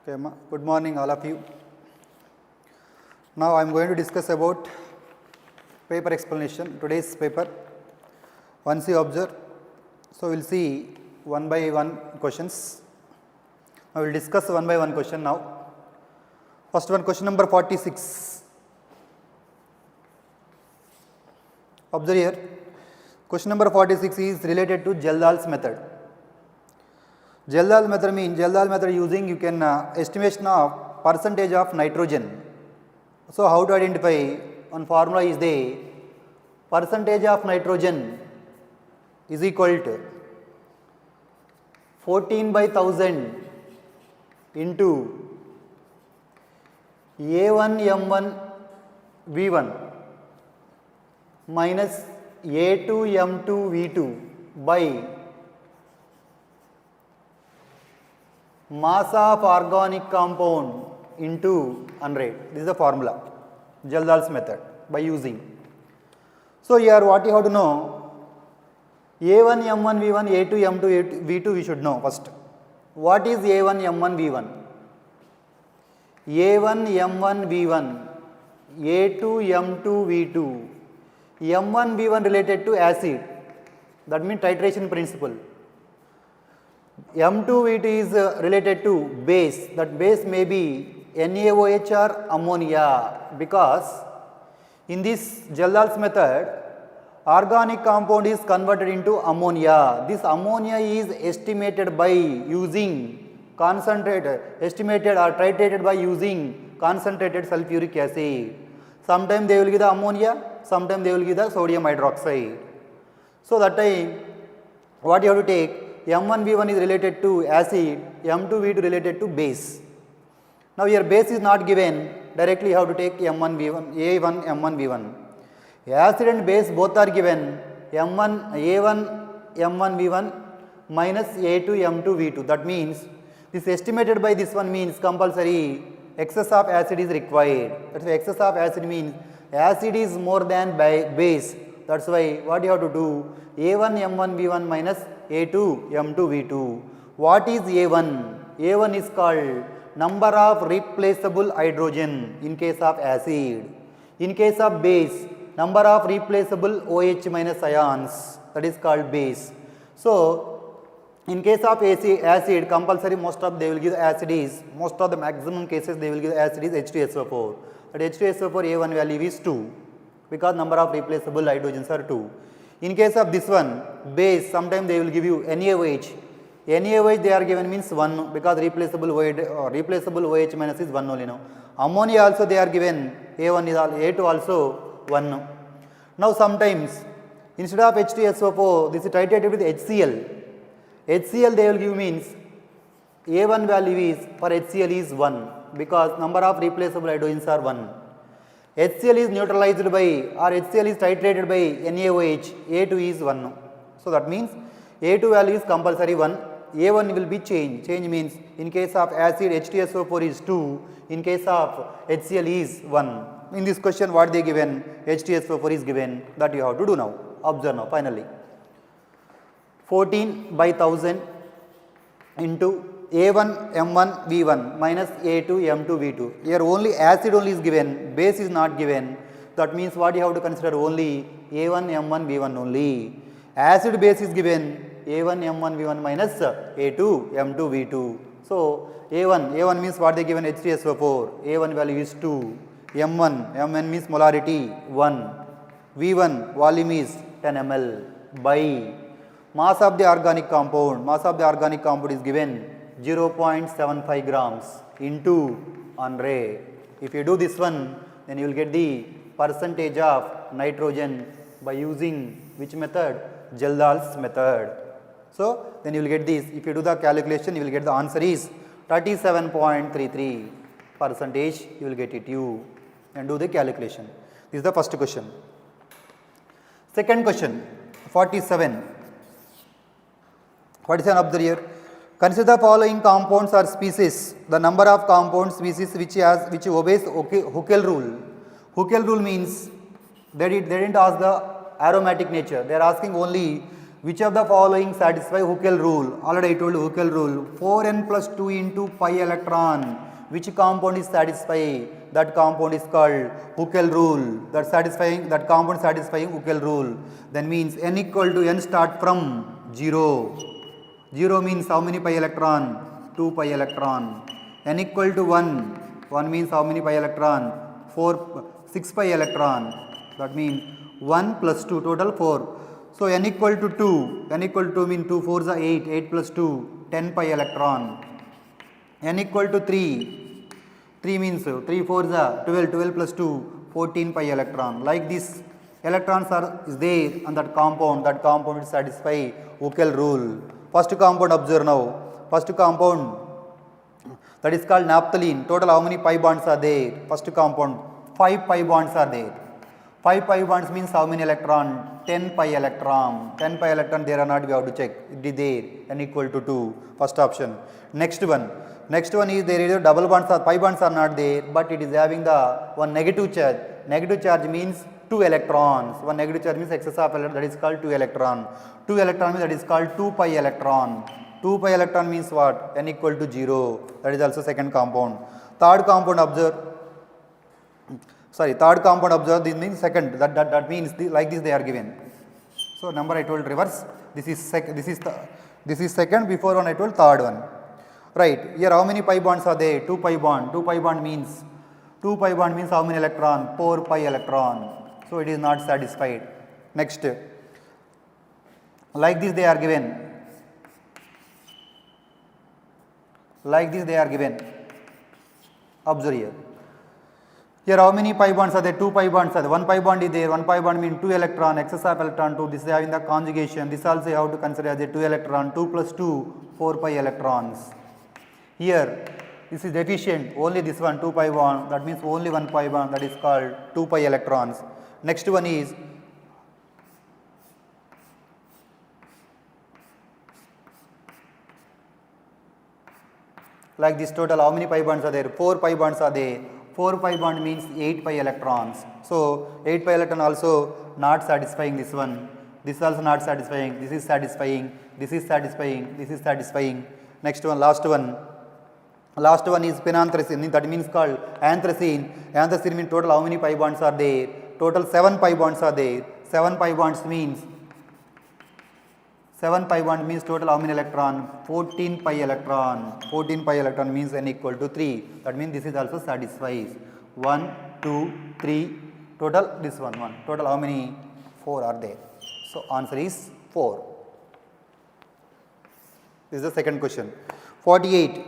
Okay, good morning all of you. Now I am going to discuss about paper explanation, today's paper. Once you observe, so we will see one by one questions. I will discuss one by one question now. First one, question number 46. Observe here, question number 46 is related to Geldal's method. Geldal method means Geldal method using you can estimation of percentage of nitrogen. So how to identify? One formula is the percentage of nitrogen is equal to 14 by 1000 into A1 M1 V1 minus A2 M2 V2 by mass of organic compound into 100. This is the formula, Geldal's method by using. So here what you have to know, A1 M1 V1, A2 M2 V2 we should know first. What is A1 M1 V1? A1 M1 V1, A2 M2 V2. M1 V1 related to acid, that means titration principle. M2 V2 is related to base, that base may be NaOH or ammonia, because in this Geldal's method organic compound is converted into ammonia. This ammonia is estimated by using concentrated, estimated or titrated by using concentrated sulfuric acid. Sometimes they will give the ammonia, sometimes they will give the sodium hydroxide. So that time what you have to take, M1 V1 is related to acid, M2 V2 related to base. Now here base is not given, directly you have to take M1 V1, A1 M1 V1. Acid and base both are given, M1 A1 M1 V1 minus A2 M2 V2. That means this estimated by this one means compulsory excess of acid is required. That's why excess of acid means acid is more than base. That's why what you have to do, A1 M1 V1 minus A2 M2 V2. What is A1? A1 is called number of replaceable hydrogen in case of acid. In case of base, number of replaceable OH minus ions, that is called base. So in case of acid, compulsory most of they will give the acid is, most of the maximum cases they will give the acid is H2SO4. But H2SO4 A1 value is 2, because number of replaceable hydrogens are 2. In case of this one, base, sometimes they will give you NaOH. NaOH they are given means 1, because replaceable OH minus is 1 only now. Ammonia also they are given, A1 is A2 also 1. Now sometimes instead of H2SO4, this is titrated with HCl. HCl they will give means A1 value is for HCl is 1, because number of replaceable hydrogens are 1. HCl is neutralized by or HCl is titrated by NaOH, A2 is 1. So that means A2 value is compulsory 1, A1 will be change. Change means in case of acid H2SO4 is 2, in case of HCl is 1. In this question what they given, H2SO4 is given, that you have to do now. Observe now finally. 14 by 1000 into A1 M1 V1 minus A2 M2 V2. Here only acid only is given, base is not given. That means what you have to consider, only A1 M1 V1 only. Acid base is given, A1 M1 V1 minus A2 M2 V2. So A1 means what they given, H3SO4, A1 value is 2, Mn means molarity 1, V1 volume is 10 ml by mass of the organic compound. Mass of the organic compound is given 0.75 grams into 100. If you do this one, then you will get the percentage of nitrogen by using which method? Geldal's method. So then you will get this. If you do the calculation, you will get the answer is 37.33 percentage. You will get it. You and do the calculation. This is the first question. Second question, 47. 47 observe here. Consider the following compounds or species. The number of compound species which obeys Huckel rule. Huckel rule means they didn't ask the aromatic nature. They are asking only Which of the following satisfy Huckel rule? Already I told you Huckel rule. 4n plus 2 into pi electron. Which compound is satisfying? That compound is called Huckel rule. That compound satisfying Huckel rule. Then means n equal to n start from 0. 0 means how many pi electron? 2 pi electron. N equal to 1. 1 means how many pi electron? 6 pi electron. That means 1 plus 2, total 4. So n equal to 2. N equal to 2 means 2 4s are 8. 8 plus 2, 10 pi electron. N equal to 3. 3 means 3 4s are 12. 12 plus 2, 14 pi electron. Like this, electrons are is there on that compound. That compound will satisfy Huckel rule. First compound observe now. First compound, that is called naphthalene. Total how many pi bonds are there? First compound, 5 pi bonds are there. 5 pi bonds means how many electron? 10 pi electron. 10 pi electron there or not, we have to check. It is there. N equal to 2. First option. Next one. Next one is there is a double bonds or pi bonds are not there, but it is having the one negative charge. Negative charge means 2 electrons. One negative charge means excess of electron, that is called 2 electron. 2 electron means that is called 2 pi electron. 2 pi electron means what? N equal to 0. That is also second compound. Third compound observe. Third compound observe, this means second. That means like this they are given. So number I told reverse. This is second. Before one I told third one. Right. Here how many pi bonds are there? 2 pi bond. 2 pi bond means how many electron? 4 pi electron. So it is not satisfied. Next. Like this they are given. Like this they are given. Observe here. Here how many pi bonds are there? 2 pi bonds are there. 1 pi bond is there. 1 pi bond means 2 electron, excess of electron 2. This is having the conjugation. This also you have to consider as a 2 electron. 2 plus 2, 4 pi electrons. Here this is deficient. Only this one 2 pi bond. That means only 1 pi bond. That is called 2 pi electrons. Next one is like this. Total how many pi bonds are there? 4 pi bonds are there. 4 pi bond means 8 pi electrons. So 8 pi electron also not satisfying this one. This also not satisfying. This is satisfying. This is satisfying. This is satisfying. Next one, last one. Last one is penanthracene. That means called anthracene. Anthracene means total how many pi bonds are there? Total 7 pi bonds are there. 7 pi bonds means total how many electron? 14 pi electron. 14 pi electron means n equal to 3. That means this is also satisfies. 1, 2, 3. Total this one. Total how many? 4 are there. So answer is 4. This is the second question. 48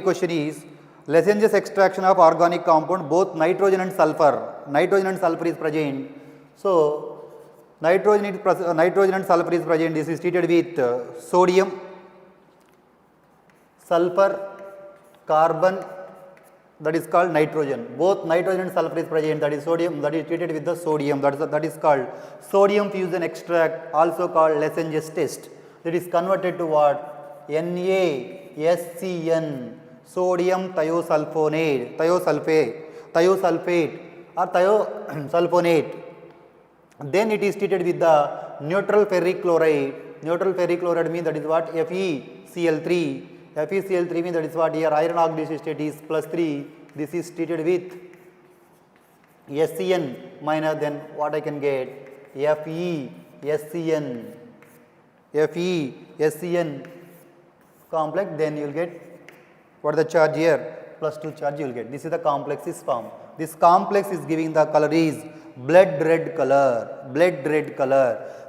question is Lenz's extraction of organic compound, both nitrogen and sulfur. Nitrogen and sulfur is present. So nitrogen and sulfur is present. This is treated with sodium, sulfur, carbon, that is called nitrogen. Both nitrogen and sulfur is present, that is sodium, that is treated with the sodium, that is called sodium fusion extract, also called Lenz's test. That is converted to what? NaSCN, sodium thiosulfate or thiosulfonate. Then it is treated with the neutral ferric chloride. Neutral ferric chloride means that is what? FeCl3. FeCl3 means that is what? Here iron oxidation state is +3. This is treated with SCN minus, then what I can get? FeSCN complex, then you will get what is the charge here? +2 charge you will get. This is the complex is formed. This complex is giving the color is blood red color.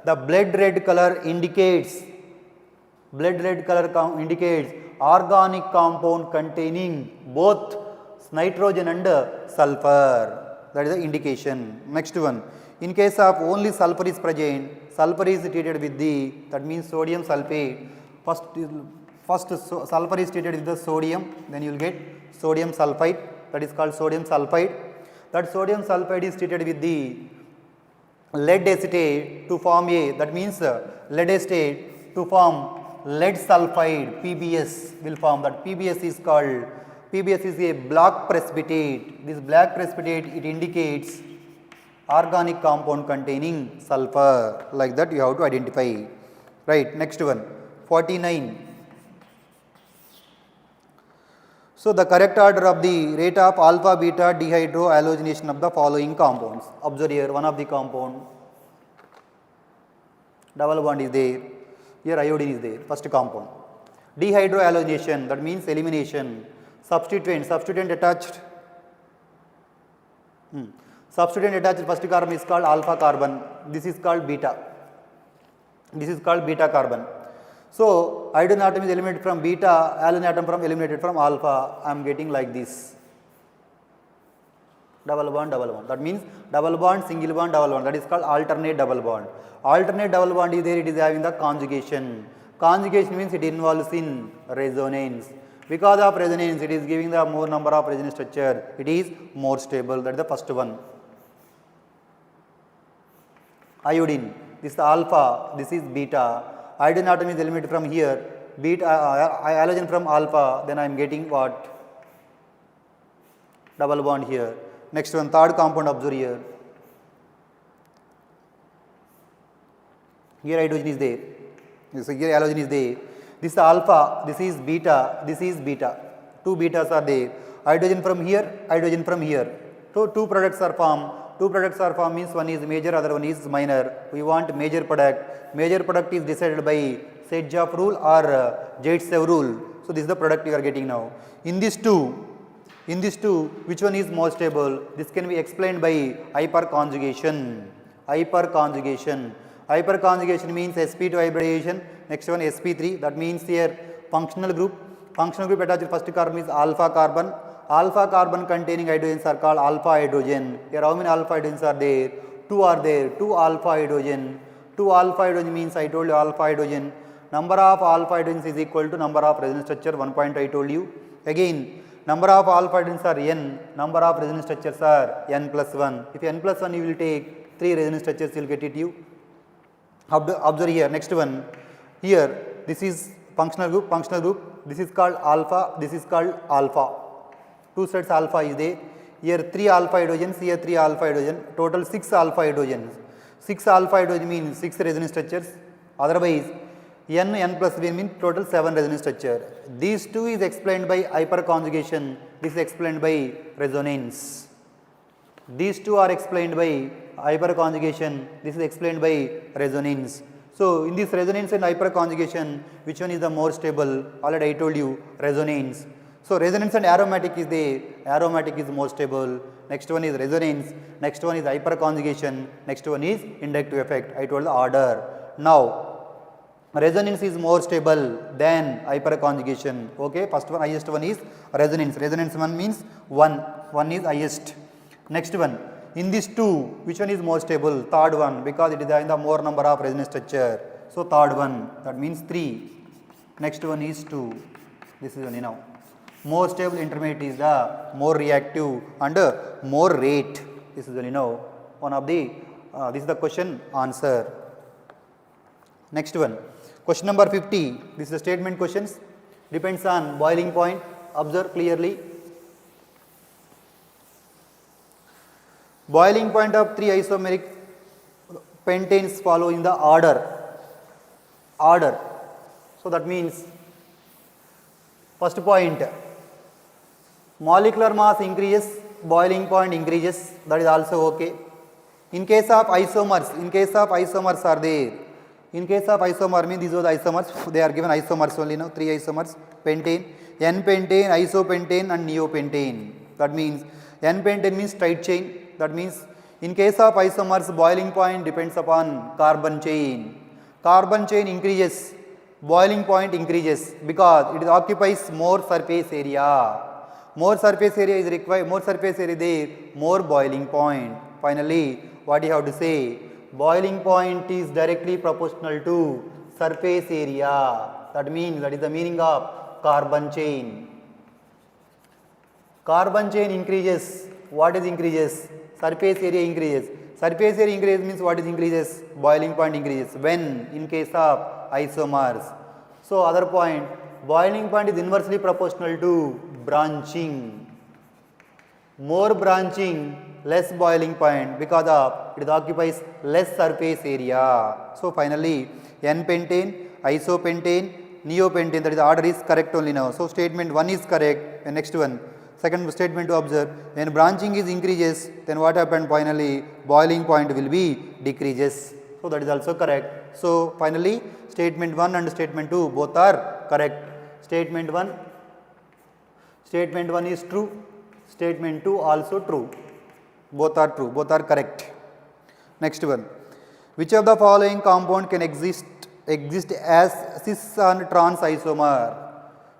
The blood red color indicates organic compound containing both nitrogen and sulfur. That is the indication. Next one. In case of only sulfur is present, sulfur is treated with that means sodium sulfate. First sulfur is treated with the sodium, then you will get sodium sulfite, that is called sodium sulfide. That sodium sulfide is treated with the lead acetate to form that means lead acetate to form lead sulfide, PBS will form. That PBS is a black precipitate. This black precipitate, it indicates organic compound containing sulfur. Like that you have to identify. Right, next one, 49. So the correct order of the rate of alpha beta dehydrohalogenation of the following compounds. Observe here, one of the compound, double bond is there, here iodine is there, first compound. Dehydrohalogenation, that means elimination. Substituent attached. Substituent attached first carbon is called alpha carbon, this is called beta. This is called beta carbon. So hydrogen atom is eliminated from beta, halogen atom from eliminated from alpha. I am getting like this. Double bond, double bond. That means double bond, single bond, double bond. That is called alternate double bond. Alternate double bond is there, it is having the conjugation. Conjugation means it involves in resonance. Because of resonance, it is giving the more number of resonance structure. It is more stable. That is the first one. Iodine, this is alpha, this is beta. Hydrogen atom is eliminated from here, beta, halogen from alpha, then I am getting what? Double bond here. Next one, third compound, observe here. Here hydrogen is there. So here halogen is there. This is alpha, this is beta, this is beta. Two betas are there. Hydrogen from here, hydrogen from here. So two products are formed. Two products are formed means one is major, other one is minor. We want major product. Major product is decided by Sedgwick rule or Zaitsev rule. So this is the product you are getting now. In these two, which one is more stable? This can be explained by hyperconjugation. Hyperconjugation. Hyperconjugation means sp2 hybridization. Next one sp3. That means here functional group. Functional group attached first carbon is alpha carbon. Alpha carbon containing hydrogens are called alpha hydrogen. Here how many alpha hydrogens are there? Two are there. Two alpha hydrogen. Two alpha hydrogen means I told you alpha hydrogen. Number of alpha hydrogens is equal to number of resonance structure. 1 point I told you. Again, number of alpha hydrogens are n. Number of resonance structures are n plus 1. If n plus 1 you will take 3 resonance structures, you will get it you. Observe here. Next one. Here this is functional group. Functional group. This is called alpha. This is called alpha. Two sets alpha is there. Here 3 alpha hydrogens, here 3 alpha hydrogen, total 6 alpha hydrogens. 6 alpha hydrogen means 6 resonance structures. Otherwise, n plus 1 means total 7 resonance structure. These two is explained by hyperconjugation. This is explained by resonance. These two are explained by hyperconjugation. This is explained by resonance. So in this resonance and hyperconjugation, which one is the more stable? Already I told you resonance. So resonance and aromatic is there. Aromatic is more stable. Next one is resonance. Next one is hyperconjugation. Next one is inductive effect. I told the order. Now resonance is more stable than hyperconjugation. Okay, first one, highest one is resonance. Resonance one means 1. 1 is highest. Next one, in these two, which one is more stable? Third one, because it is having the more number of resonance structure. So third one, that means 3. Next one is 2. This is only now. More stable intermediate is the more reactive and more rate. This is only now one of the, this is the question answer. Next one, question number 50. This is the statement questions. Depends on boiling point. Observe clearly. Boiling point of 3 isomeric pentanes follow in the order. So that means first point, molecular mass increases, boiling point increases, that is also okay. In case of isomers are there. In case of isomer means these are the isomers, they are given isomers only now, 3 isomers, pentane, N-pentane, isopentane and neopentane. That means N-pentane means tight chain. That means in case of isomers, boiling point depends upon carbon chain. Carbon chain increases, boiling point increases because it occupies more surface area. More surface area is required, more surface area there, more boiling point. Finally, what you have to say? Boiling point is directly proportional to surface area. That means, that is the meaning of carbon chain. Carbon chain increases. What is increases? Surface area increases. Surface area increases means what is increases? Boiling point increases. When? In case of isomers. So other point, boiling point is inversely proportional to branching. More branching, less boiling point because of it occupies less surface area. So finally n-pentane, isopentane, neopentane, that is the order is correct only now. So statement 1 is correct. And next one, second statement to observe, when branching is increases, then what happened? Finally boiling point will be decreases. So that is also correct. So finally statement 1 and statement 2 both are correct. Statement 1 is true, statement 2 also true. Both are true, both are correct. Next one, which of the following compound can exist as cis and trans isomer?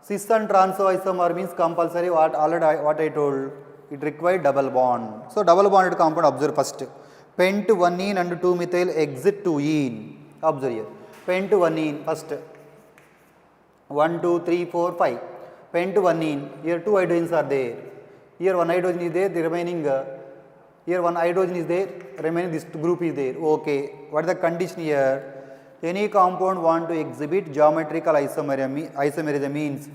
Cis and trans isomer means compulsory what I told, it requires double bond. So double bonded compound, observe first. Pent 1-ene and 2-methyl exit 2-ene. Observe here. Pent 1-ene first. 1, 2, 3, 4, 5. Pent 1-ene. Here 2 hydrogens are there. Here 1 hydrogen is there. The remaining here 1 hydrogen is there. Remaining this group is there. Okay. What is the condition here? Any compound want to exhibit geometrical isomerism means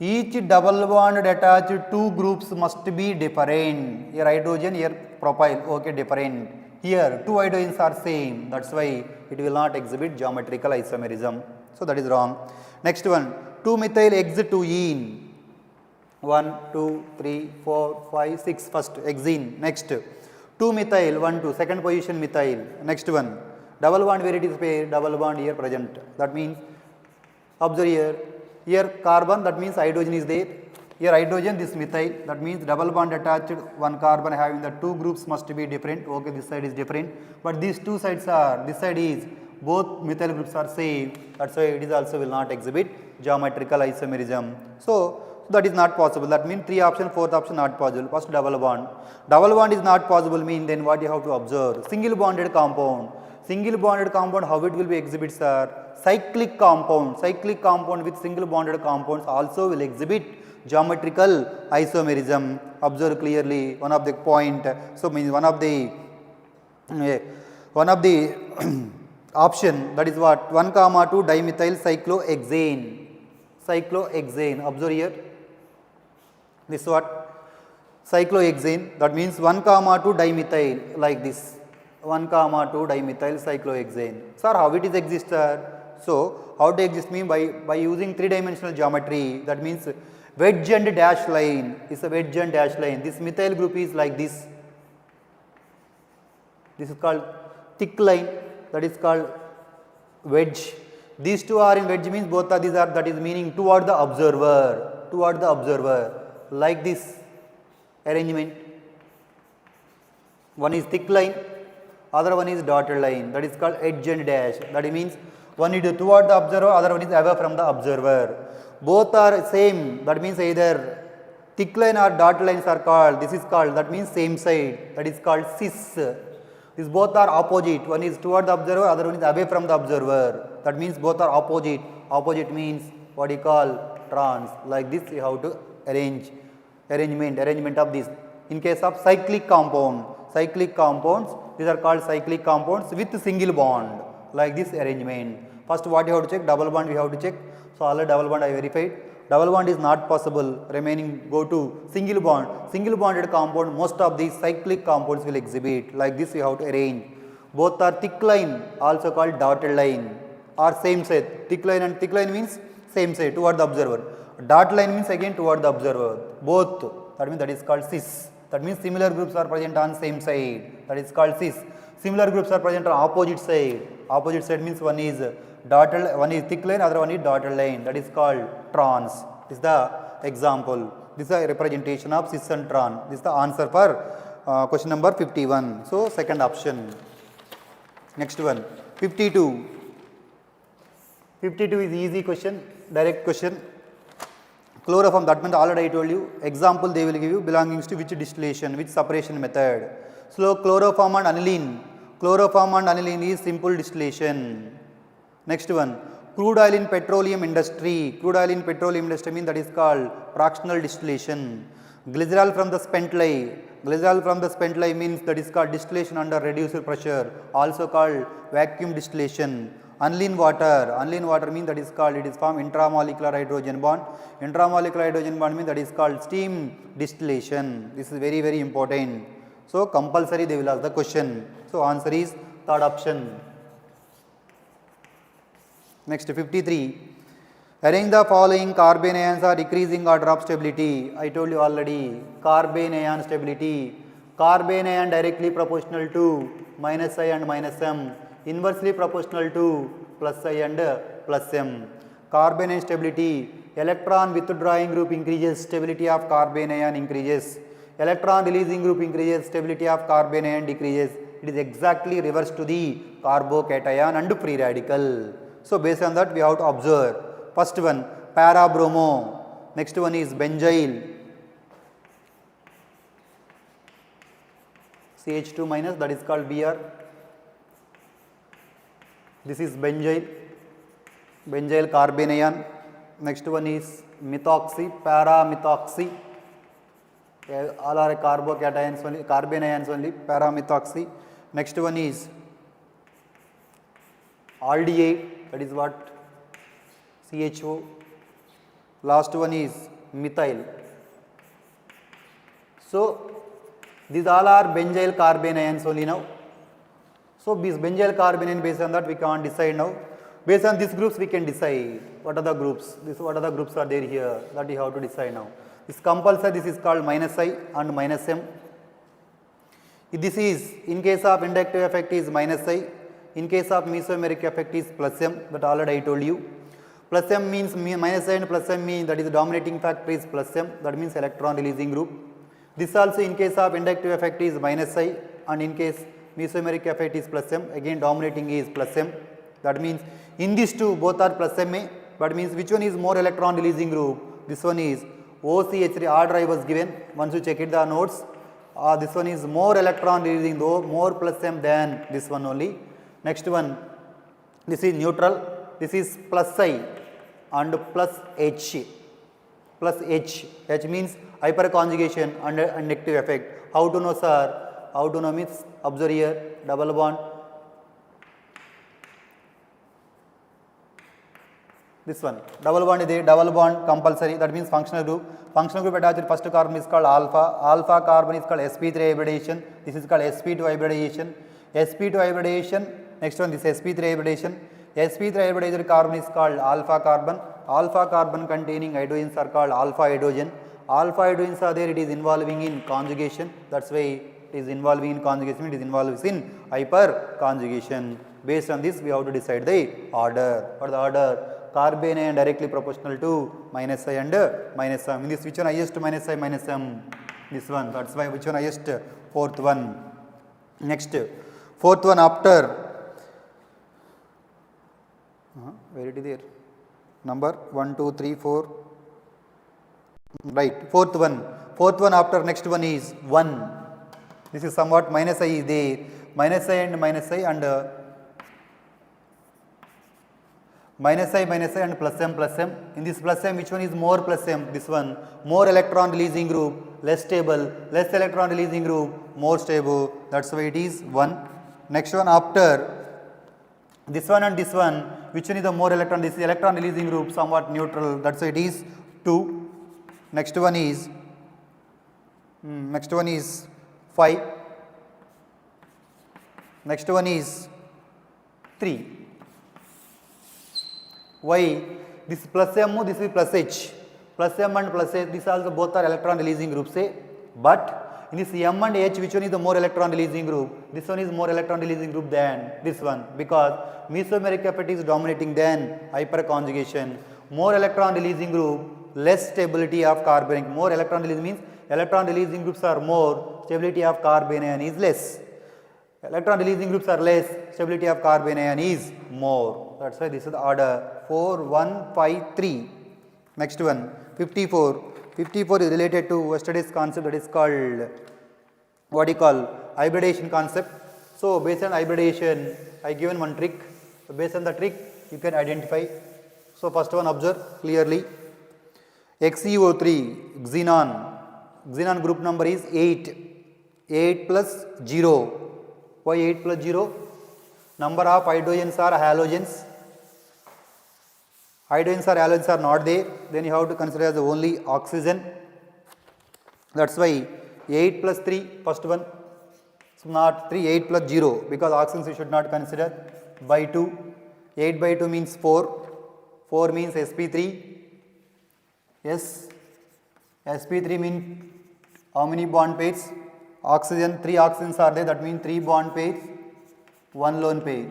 each double bond attached two groups must be different. Here hydrogen, here propyl. Okay, different. Here two hydrogens are same. That's why it will not exhibit geometrical isomerism. So that is wrong. Next one, 2-methyl exit 2-ene. 1, 2, 3, 4, 5, 6. First hexene. Next 2-methyl 1, 2. Second position methyl. Next one, double bond where it is paired, double bond here present. That means observe here. Here carbon, that means hydrogen is there. Here hydrogen, this methyl, that means double bond attached one carbon having the two groups must be different. Okay, this side is different, but these two sides are, this side is both methyl groups are same. That's why it is also will not exhibit geometrical isomerism. So that is not possible. That means 3 option, 4th option not possible. First double bond. Double bond is not possible mean then what you have to observe? Single bonded compound. Single bonded compound, how it will be exhibits are cyclic compound. Cyclic compound with single bonded compounds also will exhibit geometrical isomerism. Observe clearly one of the point. So means one of the option, that is what 1, 2 dimethyl cyclohexane. Cyclohexane. Observe here. This is what cyclohexane. That means 1, 2 dimethyl like this. 1, 2 dimethyl cyclohexane. Sir, how it is exist, sir? So how to exist mean by using 3-dimensional geometry. That means wedge and dash line is a wedge and dash line. This methyl group is like this. This is called thick line. That is called wedge. These two are in wedge means both of these are, that is meaning toward the observer. Toward the observer. Like this arrangement. One is thick line, other one is dotted line. That is called edge and dash. That means one is toward the observer, other one is away from the observer. Both are same. That means either thick line or dotted lines are called. This is called, that means same side. That is called cis. These both are opposite. One is toward the observer, other one is away from the observer. That means both are opposite. Opposite means what you call trans. Like this you have to arrangement of this. In case of cyclic compound, cyclic compounds, these are called cyclic compounds with single bond. Like this arrangement. First what you have to check? Double bond we have to check. So already double bond I verified. Double bond is not possible. Remaining go to single bond. Single bonded compound, most of these cyclic compounds will exhibit. Like this you have to arrange. Both are thick line, also called dotted line, or same side. Thick line and thick line means same side toward the observer. Dotted line means again toward the observer. Both. That means that is called cis. That means similar groups are present on same side. That is called cis. Similar groups are present on opposite side. Opposite side means one is dotted, one is thick line, other one is dotted line. That is called trans. This is the example. This is a representation of cis and trans. This is the answer for question number 51. So second option. Next one, 52. 52 is easy question, direct question. Chloroform, that means already I told you. Example they will give you belongings to which distillation, which separation method. So chloroform and aniline. Chloroform and aniline is simple distillation. Next one, crude oil in petroleum industry. Crude oil in petroleum industry means that is called fractional distillation. Glycerol from the spent lye. Glycerol from the spent lye means that is called distillation under reduced pressure, also called vacuum distillation. Aniline water. Aniline water means that is called, it is from intramolecular hydrogen bond. Intramolecular hydrogen bond means that is called steam distillation. This is very, very important. So compulsory they will ask the question. So answer is third option. Next 53. Arrange the following carbene ions are decreasing order of stability. I told you already, carbene ion stability. Carbene ion directly proportional to minus I and minus M, inversely proportional to plus I and plus M. Carbene ion stability, electron withdrawing group increases, stability of carbene ion increases. Electron releasing group increases, stability of carbene ion decreases. It is exactly reverse to the carbocation and free radical. So based on that we have to observe. First one para-bromo, next one is benzyl, CH2 minus, that is called Br. This is benzyl, benzyl carbene ion. Next one is methoxy, para-methoxy. All are carbocations only, carbene ions only, para-methoxy. Next one is aldehyde, that is what? CHO. Last one is methyl. So these all are benzyl carbene ions only now. So these benzyl carbene ion, based on that we can't decide now. Based on these groups we can decide what are the groups. What are the groups are there here, that we have to decide now. This compulsory, this is called minus I and minus M. This is, in case of inductive effect is minus I, in case of mesomeric effect is plus M, that already I told you. Plus M means minus I and plus M means, that is the dominating factor is plus M, that means electron releasing group. This also in case of inductive effect is minus I and in case mesomeric effect is plus M, again dominating is plus M. That means in these two both are plus Ma, but means which one is more electron releasing group? This one is OCH3, order I was given, once you check it the notes. This one is more electron releasing, though more plus M than this one only. Next one, this is neutral, this is plus I and plus H. Plus H, H means hyperconjugation and inductive effect. How to know, sir? How to know means, observe here, double bond. This one, double bond is there, double bond compulsory, that means functional group. Functional group attached to first carbon is called alpha. Alpha carbon is called sp3 hybridization. This is called sp2 hybridization. sp2 hybridization. Next one, this sp3 hybridization. sp3 hybridized carbon is called alpha carbon. Alpha carbon containing hydrogens are called alpha hydrogen. Alpha hydrogens are there, it is involving in conjugation. That's why it is involving in conjugation, it is involved in hyperconjugation. Based on this, we have to decide the order. What the order? Carbene ion directly proportional to minus I and minus M. In this, which one highest minus I minus M? This one. That's why which one highest? Fourth one. Next, fourth one after. Where it is there? Number 1, 2, 3, 4. Right. Fourth one. Fourth one after next one is 1. This is somewhat minus I is there. Minus I and minus I and minus I and plus M plus M. In this plus M, which one is more plus M? This one. More electron releasing group, less stable. Less electron releasing group, more stable. That's why it is 1. Next one after this one and this one, which one is the more electron? This is electron releasing group, somewhat neutral. That's why it is 2. Next one is 5. Next one is 3. Why? This is plus M, this is plus H. Plus M and plus H, these also both are electron releasing groups. But in this M and H, which one is the more electron releasing group? This one is more electron releasing group than this one, because mesomeric effect is dominating than hyperconjugation. More electron releasing group, less stability of carbene. More electron releasing means electron releasing groups are more, stability of carbene ion is less. Electron releasing groups are less, stability of carbene ion is more. That's why this is the order 4, 1, 5, 3. Next one 54. 54 is related to yesterday's concept, that is called what you call hybridization concept. So based on hybridization, I given one trick. So based on the trick, you can identify. So first one, observe clearly. XeO3 xenon. Xenon group number is 8. 8 plus 0. Why 8 plus 0? Number of hydrogens are halogens. Hydrogens or halogens are not there, then you have to consider as only oxygen. That's why 8 plus 3, first one, not 3, 8 plus 0 because oxygens we should not consider, by 2. 8 by 2 means 4. 4 means sp3. Yes, sp3 means how many bond pairs? Oxygen, 3 oxygens are there, that means 3 bond pairs, 1 lone pair.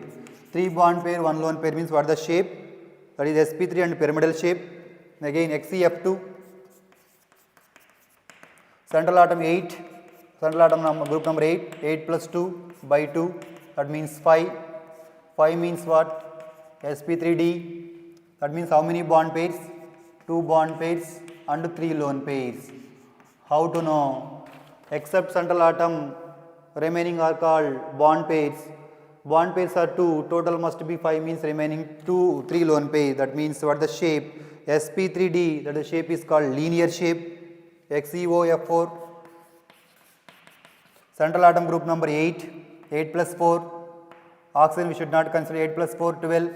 3 bond pair, 1 lone pair means what the shape? That is sp3 and pyramidal shape. Again XeF2. Central atom 8. Central atom group number 8. 8 plus 2 by 2. That means 5. 5 means what? sp3d. That means how many bond pairs? 2 bond pairs and 3 lone pairs. How to know? Except central atom, remaining are called bond pairs. Bond pairs are 2, total must be 5 means remaining 2, 3 lone pairs. That means what the shape? sp3d, that the shape is called linear shape. XeOF4. Central atom group number 8. 8 plus 4. Oxygen we should not consider. 8 plus 4, 12.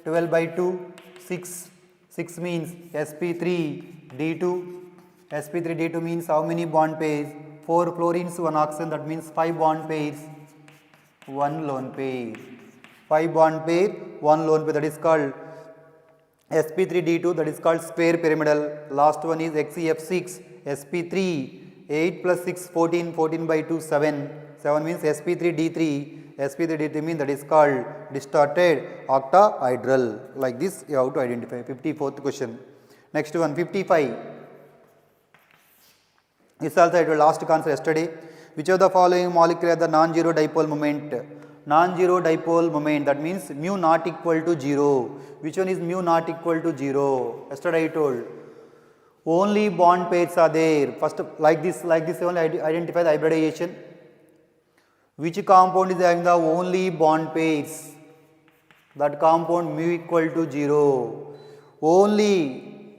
12 by 2, 6. 6 means sp3d2. sp3d2 means how many bond pairs? 4 fluorines, 1 oxygen, that means 5 bond pairs, 1 lone pair. 5 bond pair, 1 lone pair, that is called sp3d2, that is called square pyramidal. Last one is XeF6, sp3, 8 plus 6, 14, 14 by 2, 7. 7 means sp3d3, sp3d3 means that is called distorted octahedral. Like this you have to identify. 54th question. Next one, 55. This also I told last concept yesterday. Which of the following molecule has the non-zero dipole moment? Non-zero dipole moment, that means mu not equal to 0. Which one is mu not equal to 0? Yesterday I told. Only bond pairs are there. First, like this only identify the hybridization. Which compound is having the only bond pairs? That compound mu equal to 0. Only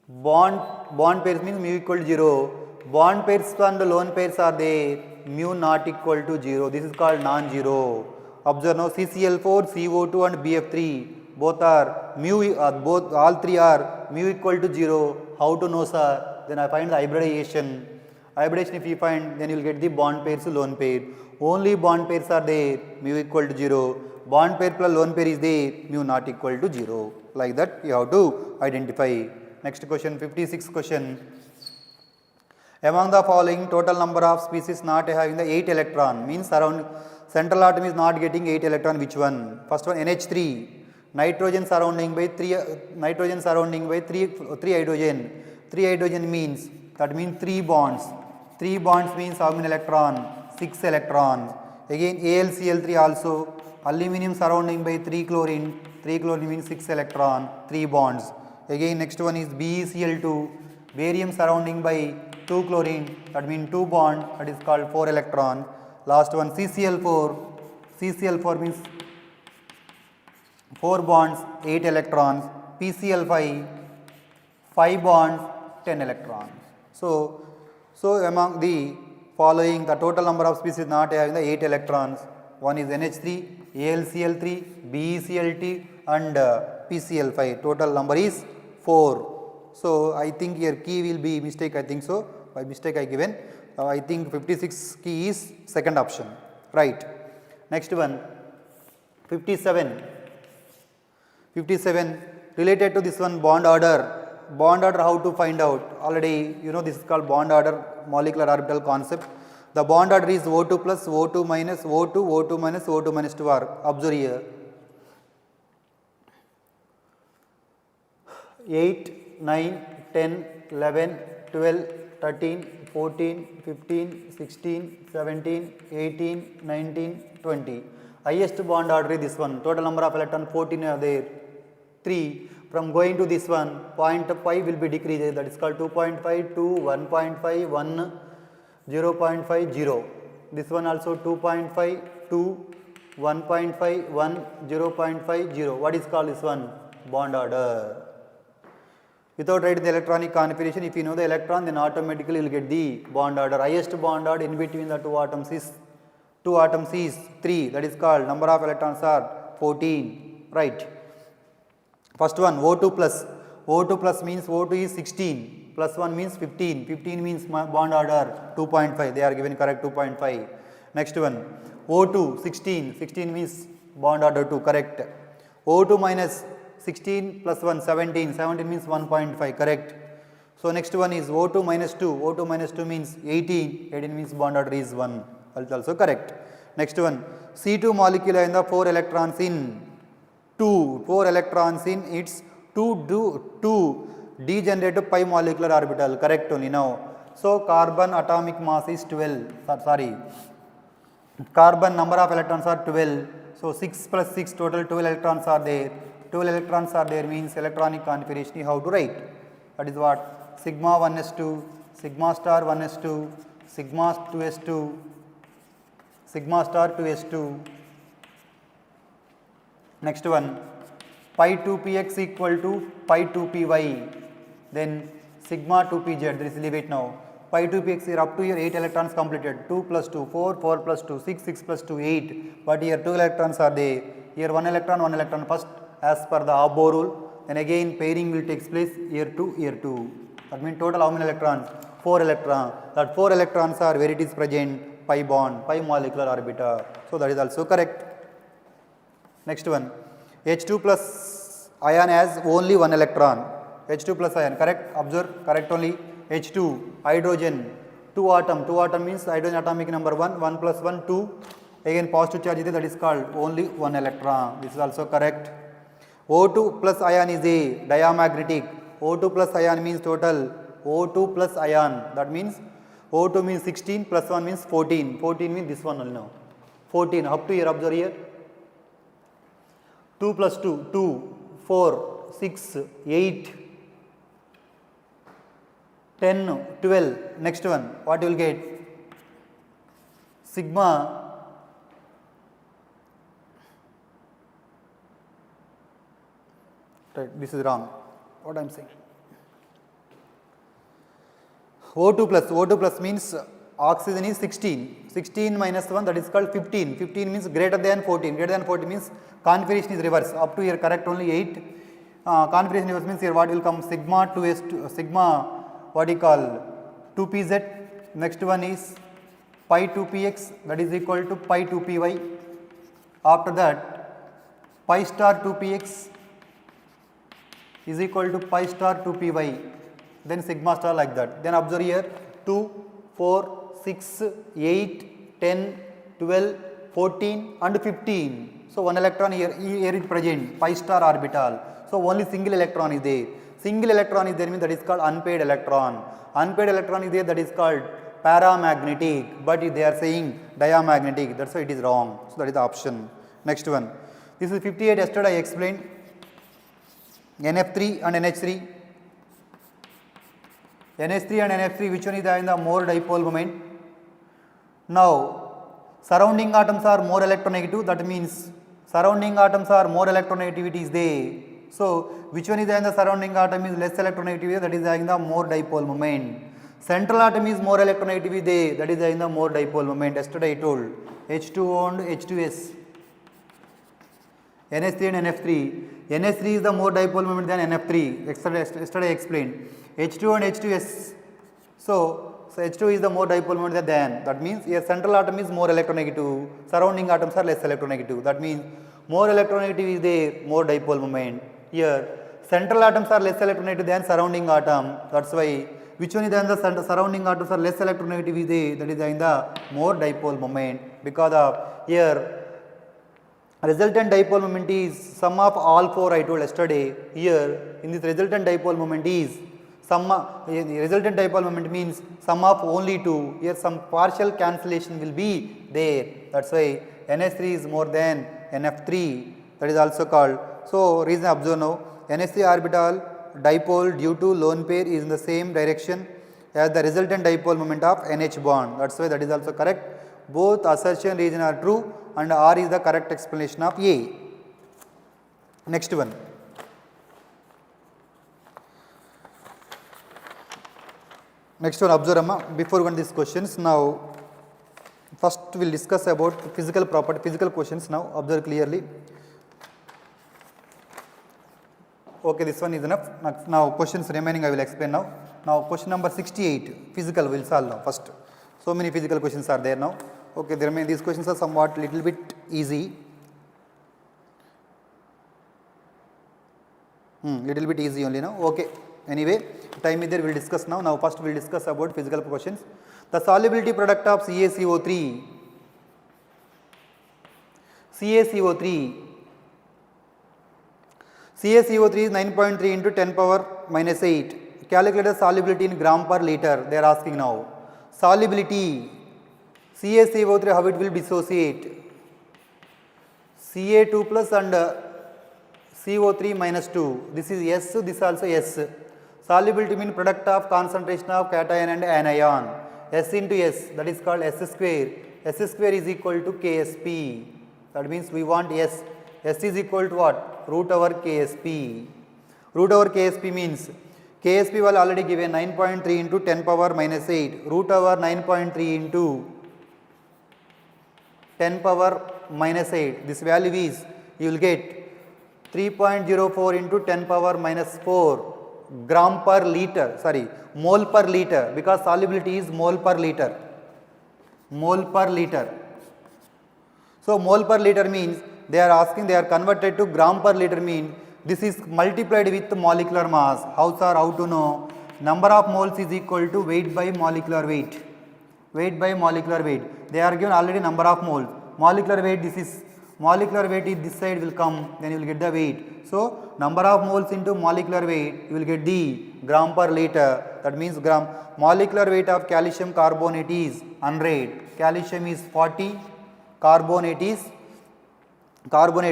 bond pairs means mu equal to 0. Bond pairs and lone pairs are there, mu not equal to 0. This is called non-zero. Observe now CCl4, CO2 and BF3 both are all three are mu equal to 0. How to know, sir? Then I find the hybridization. Hybridization if you find, then you will get the bond pairs, lone pair. Only bond pairs are there, mu equal to 0. Bond pair plus lone pair is there, mu not equal to 0. Like that you have to identify. Next question, 56th question. Among the following, total number of species not having the 8 electron, means around central atom is not getting 8 electron. Which one? First one, NH3, nitrogen surrounding by 3 hydrogen. 3 hydrogen means, that means 3 bonds. 3 bonds means how many electron? 6 electrons. Again AlCl3 also, aluminum surrounding by 3 chlorine. 3 chlorine means 6 electron, 3 bonds. Again next one is BeCl2, barium surrounding by 2 chlorine, that means 2 bond, that is called 4 electron. Last one CCl4, CCl4 means 4 bonds, 8 electrons. PCl5, 5 bonds, 10 electrons. So among the following, the total number of species not having the 8 electrons, one is NH3, AlCl3, BeCl2 and PCl5. Total number is 4. So I think here key will be mistake, I think so. By mistake I given. I think 56 key is second option. Right. Next one, 57. 57 related to this one, bond order. Bond order, how to find out? Already you know this is called bond order, molecular orbital concept. The bond order is O2 plus, O2 minus, O2, O2 minus, O2 minus 2 are. Observe here. 8, 9, 10, 11, 12, 13, 14, 15, 16, 17, 18, 19, 20. Highest bond order is this one. Total number of electrons 14 are there. 3. From going to this one, 0.5 will be decreased. That is called 2.5, 2, 1.5, 1, 0.5, 0. This one also 2.5, 2, 1.5, 1, 0.5, 0. What is called this one? Bond order. Without writing the electronic configuration, if you know the electron, then automatically you will get the bond order. Highest bond order in between the two atoms is 3. That is called number of electrons are 14. Right. First one, O2 plus. O2 plus means O2 is 16. Plus 1 means 15. 15 means bond order 2.5. They are given correct 2.5. Next one, O2 16, 16 means bond order 2, correct. O2 minus 16 plus 1, 17, 17 means 1.5, correct. So next one is O2 minus 2, O2 minus 2 means 18, 18 means bond order is 1, that's also correct. Next one, C2 molecule in the 4 electrons in 4 electrons in its 2 degenerated pi molecular orbital, correct only now. So carbon atomic mass is 12, sorry, carbon number of electrons are 12, so 6 plus 6 total 12 electrons are there, 12 electrons are there means electronic configuration you have to write, that is what, sigma 1s2, sigma star 1s2, sigma 2s2, sigma star 2s2. Next one, pi 2px equal to pi 2py, then sigma 2pz, there is leave it now. Pi 2px here up to here 8 electrons completed, 2 plus 2, 4, 4 plus 2, 6, 6 plus 2, 8, but here 2 electrons are there, here 1 electron first as per the Abbo rule, then again pairing will take place here 2, that means total how many electrons? 4 electrons, that 4 electrons are where it is present, pi bond, pi molecular orbiter, so that is also correct. Next one, H2 plus ion has only 1 electron, H2 plus ion, correct, observe, correct only. H2, hydrogen, 2 atom means hydrogen atomic number 1, 1 plus 1, 2, again positive charge is there, that is called only 1 electron, this is also correct. O2 plus ion is a diamagnetic, O2 plus ion means total, O2 plus ion, that means O2 means 16 plus 1 means 14, 14 means this one only now, 14 up to here, observe here, 2 plus 2, 2, 4, 6, 8, 10, 12, next one, what you will get? Sigma, right, this is wrong, what I am saying. O2 plus means oxygen is 16, 16 minus 1 that is called 15, 15 means greater than 14, greater than 14 means configuration is reverse, up to here correct only 8, configuration reverse means here what will come, sigma 2s2, sigma what you call 2pz, next one is pi 2px that is equal to pi 2py, after that pi star 2px is equal to pi star 2py, then sigma star like that, then observe here 2, 4, 6, 8, 10, 12, 14 and 15, so 1 electron here is present, pi star orbital, so only single electron is there. Single electron is there means that is called unpaired electron. Unpaired electron is there, that is called paramagnetic, but they are saying diamagnetic, that's why it is wrong. So that is the option. Next one. This is 58, yesterday I explained. NF3 and NH3. NH3 and NF3, which one is having the more dipole moment? Now, surrounding atoms are more electronegative, that means surrounding atoms are more electronegativity is there. So, which one is having the surrounding atom is less electronegativity, that is having the more dipole moment. Central atom is more electronegativity there, that is having the more dipole moment. Yesterday I told H2O and H2S, NH3 and NF3. NH3 is the more dipole moment than NF3. Yesterday I explained. H2 and H2S. So H2 is the more dipole moment than. That means here central atom is more electronegative, surrounding atoms are less electronegative. That means more electronegativity is there, more dipole moment. Here central atoms are less electronegative than surrounding atom. That's why which one is then the surrounding atoms are less electronegative is there, that is in the more dipole moment, because of here resultant dipole moment is sum of all 4 I told yesterday. Here in this resultant dipole moment is sum of, resultant dipole moment means sum of only 2. Here some partial cancellation will be there. That's why NH3 is more than NF3. That is also called. So reason observe now. NH3 orbital dipole due to lone pair is in the same direction as the resultant dipole moment of NH bond. That's why that is also correct. Both assertion reason are true and R is the correct explanation of A. Next one. Next one, observe Amma, before going to these questions. Now first we will discuss about physical property, physical questions. Now observe clearly. Okay, this one is enough. Now questions remaining I will explain now. Now question number 68, physical we will solve now first. So many physical questions are there now. Okay, these questions are somewhat little bit easy. Little bit easy only now. Okay. Anyway, time is there, we will discuss now. Now first we will discuss about physical questions. The solubility product of CaCO3. CaCO3 is 9.3 into 10 power minus 8. Calculate the solubility in gram per liter. They are asking now. Solubility CaCO3, how it will dissociate? Ca2 plus and CO3 minus 2. This is S, this also S. Solubility means product of concentration of cation and anion. S into S, that is called S square. S square is equal to Ksp. That means we want S. S is equal to what? Root over Ksp. Root over Ksp means Ksp was already given 9.3 into 10 power minus 8. Root over 9.3 into 10 power minus 8. This value is, you will get 3.04 into 10 power minus 4 gram per liter, sorry, mole per liter, because solubility is mole per liter. Mole per liter. So, mole per liter means they are asking, they are converted to gram per liter means this is multiplied with molecular mass. How sir, how to know? Number of moles is equal to weight by molecular weight. Weight by molecular weight. They are given already number of moles. Molecular weight, this is molecular weight is this side will come, then you will get the weight. So, number of moles into molecular weight, you will get the gram per liter. That means gram. Molecular weight of calcium carbonate is 100. Calcium is 40. Carbonate is carbon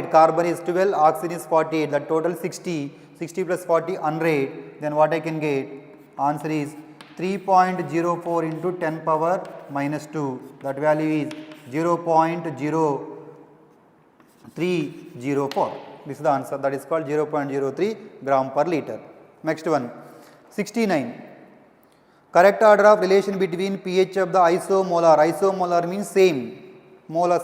is 12, oxygen is 48. That total 60. 60 plus 40, 100. Then what I can get? Answer is 3.04 into 10 power minus 2. That value is 0.0304. This is the answer. That is called 0.03 gram per liter. Next one, 69. Correct order of relation between pH of the isomolar. Isomolar means same.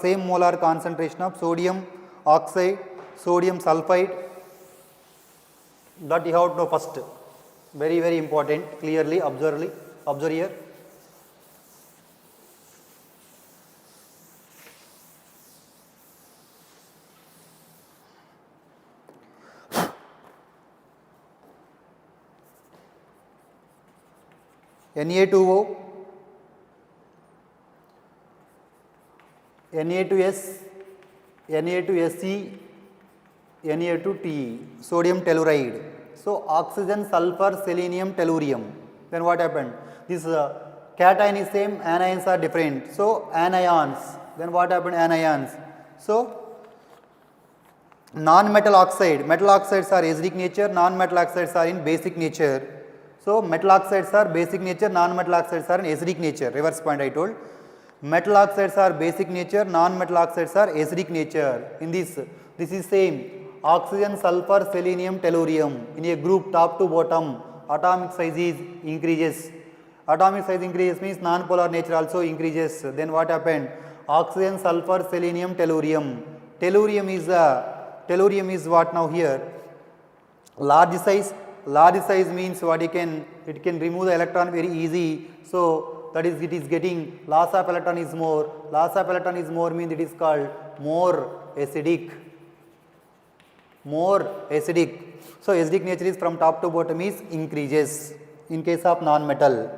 Same molar concentration of sodium oxide, sodium sulphide. That you have to know first. Very, very important. Clearly, observe here. Na2O, Na2S, Na2Se, Na2Te, sodium telluride. So, oxygen, sulfur, selenium, tellurium. Then what happened? This cation is same, anions are different. So, anions. Then what happened? Anions. So, non-metal oxide. Metal oxides are acidic nature, non-metal oxides are in basic nature. So, metal oxides are basic nature, non-metal oxides are in acidic nature. Reverse point I told. Metal oxides are basic nature, non-metal oxides are acidic nature. In this is same. Oxygen, sulfur, selenium, tellurium. In a group top to bottom, atomic size is increases. Atomic size increases means non-polar nature also increases. Then what happened? Oxygen, sulfur, selenium, tellurium. Tellurium is what now here? Large size. Large size means what it can remove the electron very easy. So, that is it is getting loss of electron is more. Loss of electron is more means it is called more acidic. More acidic. So, acidic nature is from top to bottom is increases in case of non-metal.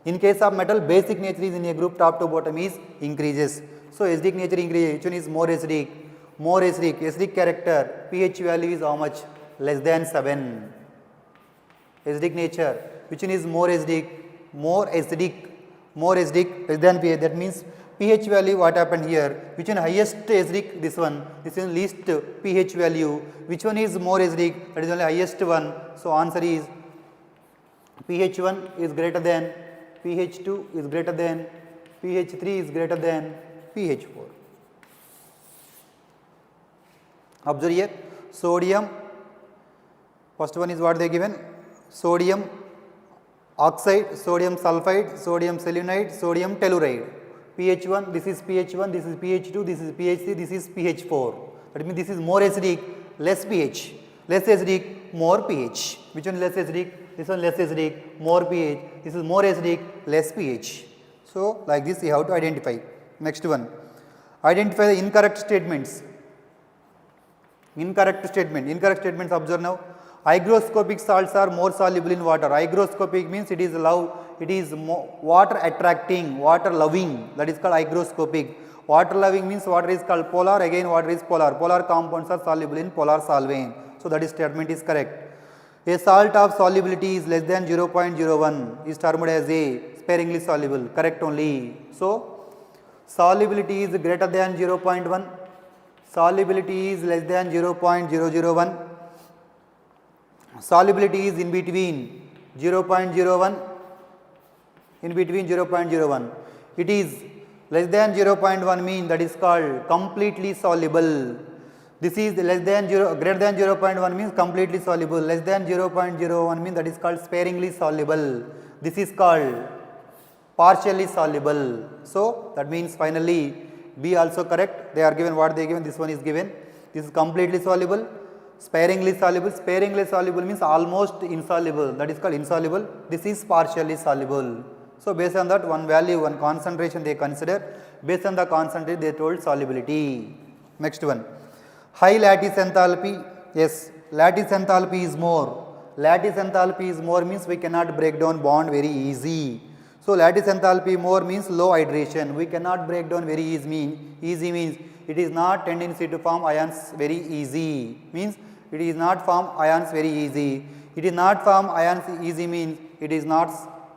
In case of metal, basic nature is in a group top to bottom is increases. So, acidic nature increases. Which one is more acidic? More acidic. Acidic character pH value is how much? Less than 7. Acidic nature. Which one is more acidic? More acidic. More acidic less than pH. That means pH value what happened here? Which one highest acidic? This one. This is least pH value. Which one is more acidic? That is only highest one. So, answer is pH 1 is greater than, pH 2 is greater than, pH 3 is greater than pH 4. Observe here. Sodium. First one is what they given? Sodium oxide, sodium sulphide, sodium selenide, sodium telluride. pH 1, this is pH 1, this is pH 2, this is pH 3, this is pH 4. That means this is more acidic, less pH. Less acidic, more pH. Which one less acidic? This one less acidic, more pH. This is more acidic, less pH. So, like this you have to identify. Next one, identify the incorrect statements. Incorrect statements observe now. Hygroscopic salts are more soluble in water. Hygroscopic means it is water attracting, water loving, that is called hygroscopic. Water loving means water is called polar, again water is polar. Polar compounds are soluble in polar solvent. So that statement is correct. A salt of solubility is less than 0.01 is termed as a sparingly soluble. Correct only. So solubility is greater than 0.1. Solubility is less than 0.001. Solubility is in between 0.01. In between 0.01. It is less than 0.1 mean that is called completely soluble. This is less than 0, greater than 0.1 means completely soluble. Less than 0.01 means that is called sparingly soluble. This is called partially soluble. So that means finally B also correct. They are given what they given. This one is given. This is completely soluble. Sparingly soluble. Sparingly soluble means almost insoluble. That is called insoluble. This is partially soluble. So based on that one value, one concentration they consider. Based on the concentration they told solubility. Next one. High lattice enthalpy. Yes, lattice enthalpy is more. Lattice enthalpy is more means we cannot break down bond very easy. So lattice enthalpy more means low hydration. We cannot break down very easy. Easy means it is not tendency to form ions very easy. Means it is not form ions very easy. It is not form ions easy means it is not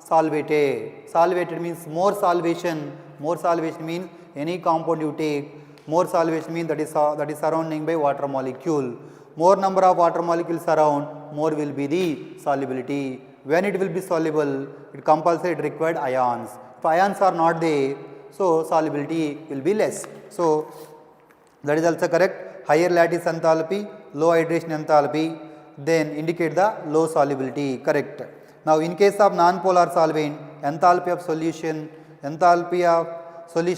solvated. Solvated means more solvation. More solvation means any compound you take, more solvation means that is surrounding by water molecule. More number of water molecules around, more will be the solubility. When it will be soluble, it compulsory it required ions. If ions are not there, so solubility will be less. So that is also correct. Higher lattice enthalpy, low hydration enthalpy, then indicate the low solubility. Correct. Now in case of non-polar solvent, enthalpy of solution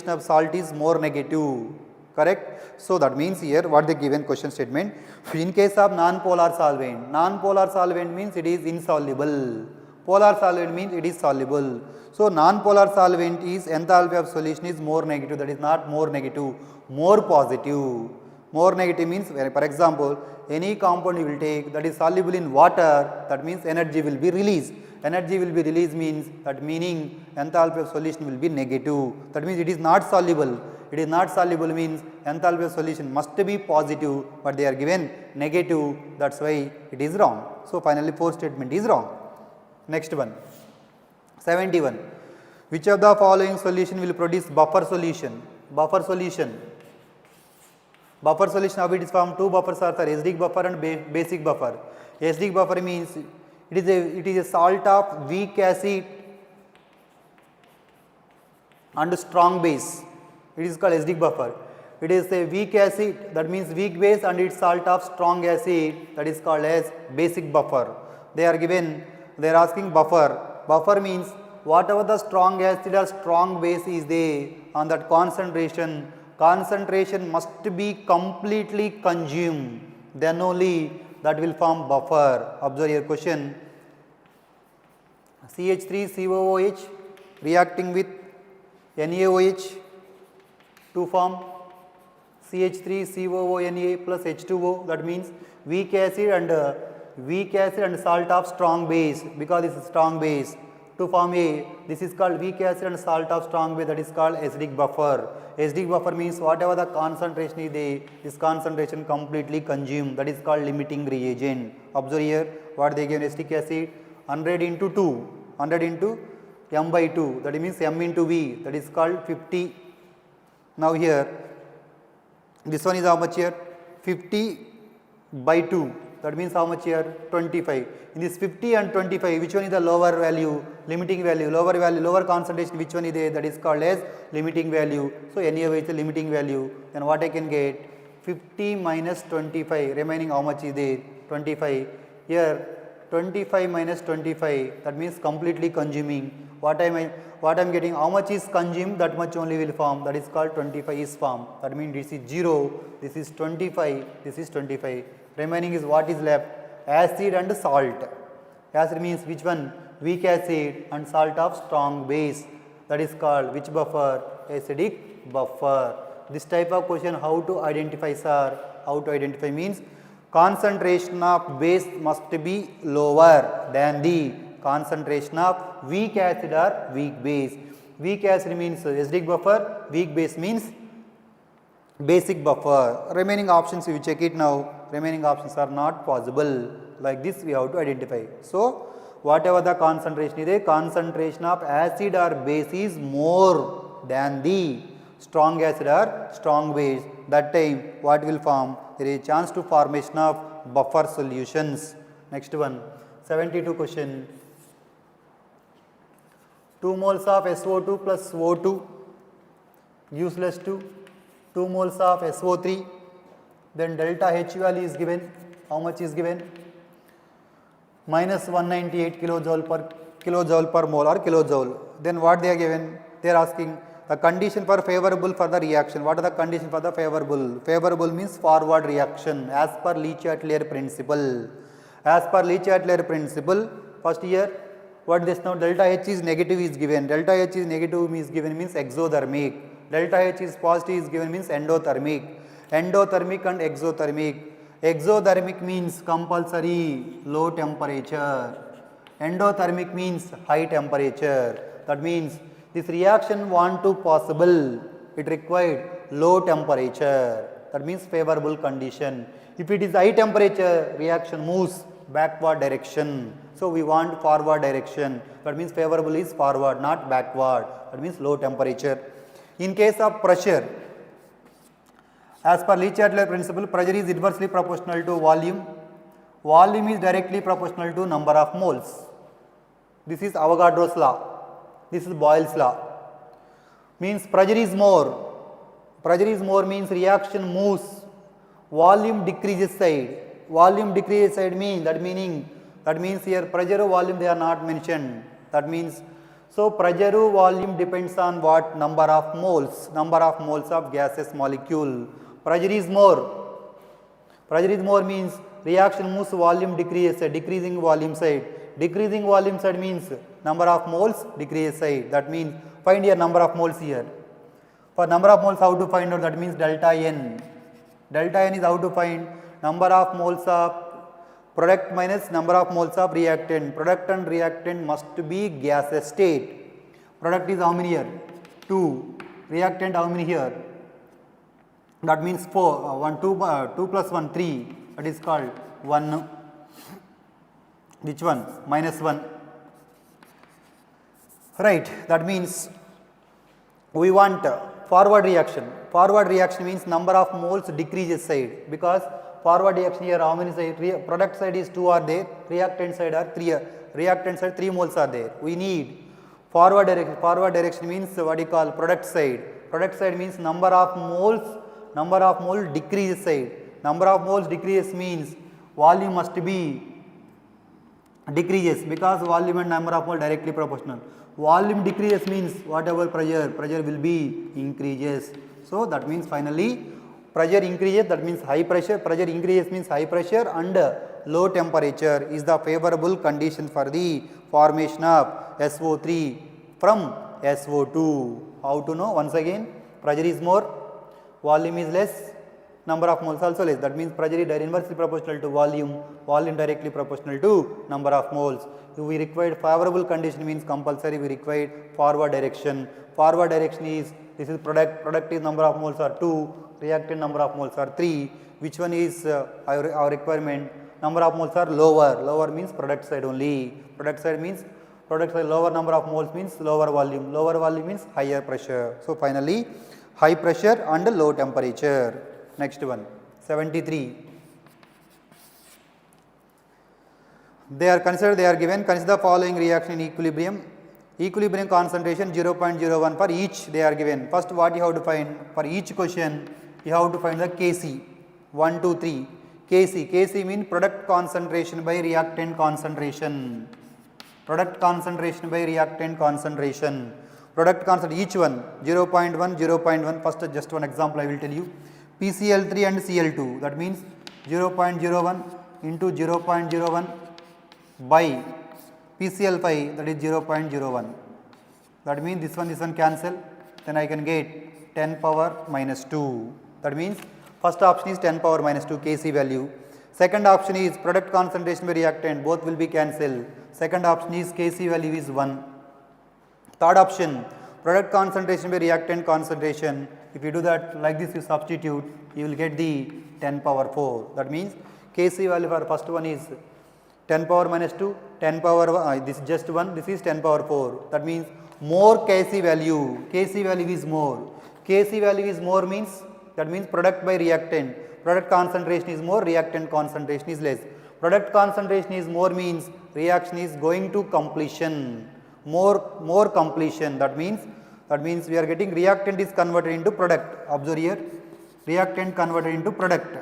of salt is more negative. Correct. So that means here what they given question statement. In case of non-polar solvent means it is insoluble. Polar solvent means it is soluble. So non-polar solvent is enthalpy of solution is more negative. That is not more negative, more positive. More negative means, for example, any compound you will take that is soluble in water, that means energy will be released. Energy will be released means that meaning enthalpy of solution will be negative. That means it is not soluble. It is not soluble means enthalpy of solution must be positive, but they are given negative. That's why it is wrong. So finally, fourth statement is wrong. Next one, 71. Which of the following solution will produce buffer solution? Buffer solution. Buffer solution of it is formed two buffers are there, acidic buffer and basic buffer. Acidic buffer means it is a salt of weak acid and strong base. It is called acidic buffer. It is a weak acid, that means weak base, and its salt of strong acid, that is called as basic buffer. They are given, they are asking buffer. Buffer means whatever the strong acid or strong base is there, on that concentration must be completely consumed, then only that will form buffer. Observe your question. CH3COOH reacting with NaOH to form CH3COONA plus H2O, that means weak acid and salt of strong base, because this is strong base. To form this is called weak acid and salt of strong base, that is called acidic buffer. Acidic buffer means whatever the concentration is there, this concentration completely consumed, that is called limiting reagent. Observe here what they give acetic acid, 100 into 2, 100 into m by 2, that means m into v, that is called 50. Now here this one is how much here? 50 by 2, that means how much here? 25. In this 50 and 25, which one is the lower value? Limiting value, lower concentration, which one is there? That is called as limiting value. So NaOH is the limiting value. Then what I can get? 50 minus 25, remaining how much is there? 25. Here 25 minus 25, that means completely consuming. What I am getting, how much is consumed, that much only will form, that is called 25 is formed. That means this is 0, this is 25, this is 25. Remaining is what is left? Acid and salt. Acid means which one? Weak acid and salt of strong base. that is called which buffer? Acidic buffer. This type of question how to identify, sir? How to identify means concentration of base must be lower than the concentration of weak acid or weak base. Weak acid means acidic buffer, weak base means basic buffer. Remaining options we check it now. Remaining options are not possible. Like this we have to identify. So whatever the concentration is, a concentration of acid or base is more than the strong acid or strong base. That time what will form? There is a chance to formation of buffer solutions. Next one, 72 question. 2 moles of SO2 plus O2 useless to 2 moles of SO3, then delta H value is given. How much is given? Minus 198 kilojoule per mole or kilojoule. Then what they are given? They are asking the condition for favorable for the reaction. What are the condition for the favorable? Favorable means forward reaction as per Le principle. As per Le principle, first here what this now delta H is negative is given. Delta H is negative is given means exothermic. Delta H is positive is given means endothermic. Endothermic and exothermic. Exothermic means compulsory low temperature. Endothermic means high temperature. That means this reaction want to possible, it required low temperature. That means favorable condition. If it is high temperature, reaction moves backward direction. So we want forward direction. That means favorable is forward, not backward. That means low temperature. In case of pressure, as per Le principle, pressure is inversely proportional to volume. Volume is directly proportional to number of moles. This is Avogadro's law. This is Boyle's law. Means pressure is more. Pressure is more means reaction moves. Volume decreases side. Volume decreases side means that means here pressure volume they are not mentioned. That means so pressure volume depends on what? Number of moles. Number of moles of gaseous molecule. Pressure is more. Pressure is more means reaction moves volume decreases side, decreasing volume side. Decreasing volume side means number of moles decreases side. That means find your number of moles here. For number of moles how to find out? That means delta N. Delta N is how to find number of moles of product minus number of moles of reactant. Product and reactant must be gaseous state. Product is how many here? 2. Reactant how many here? That means 4. 1, 2 plus 1, 3. That is called 1. Which one? Minus 1. Right. That means we want forward reaction. Forward reaction means number of moles decreases side, because forward reaction here how many side? Product side is 2 are there, reactant side are 3. Reactant side 3 moles are there. We need forward direction. Forward direction means what you call product side. Product side means number of moles decreases side. Number of moles decreases means volume must be decreases, because volume and number of moles directly proportional. Volume decreases means whatever pressure will be increases. So that means finally pressure increases, that means high pressure. Pressure increases means high pressure and low temperature is the favorable condition for the formation of SO3 from SO2. How to know? Once again, pressure is more, volume is less, number of moles also less. That means pressure is inversely proportional to volume, volume directly proportional to number of moles. If we required favorable condition means compulsory we required forward direction. Forward direction is, this is product is number of moles are 2, reactant number of moles are 3. Which one is our requirement? Number of moles are lower. Lower means product side only. Product side means product side lower number of moles means lower volume. Lower volume means higher pressure. So finally high pressure and low temperature. Next one, 73. They are given, consider the following reaction in equilibrium. Equilibrium concentration 0.01 for each they are given. First what you have to find? For each question you have to find the Kc. 1, 2, 3. Kc means product concentration by reactant concentration. Product concentration by reactant concentration. Product concentration each one 0.1, 0.1. First just one example I will tell you. PCl3 and Cl2, that means 0.01 into 0.01 by PCl5, that is 0.01. That means this one cancel, then I can get 10 power minus 2. That means first option is 10 power minus 2 Kc value. Second option is product concentration by reactant, both will be cancelled. Second option is Kc value is 1. Third option, product concentration by reactant concentration. If you do that like this, you substitute, you will get the 10 power 4. That means Kc value for first one is 10 power minus 2, 10 power, this is just 1, this is 10 power 4. That means more Kc value is more. Kc value is more means, that means product by reactant. Product concentration is more, reactant concentration is less. Product concentration is more means reaction is going to completion. More completion. That means we are getting reactant is converted into product. Observe here, reactant converted into product.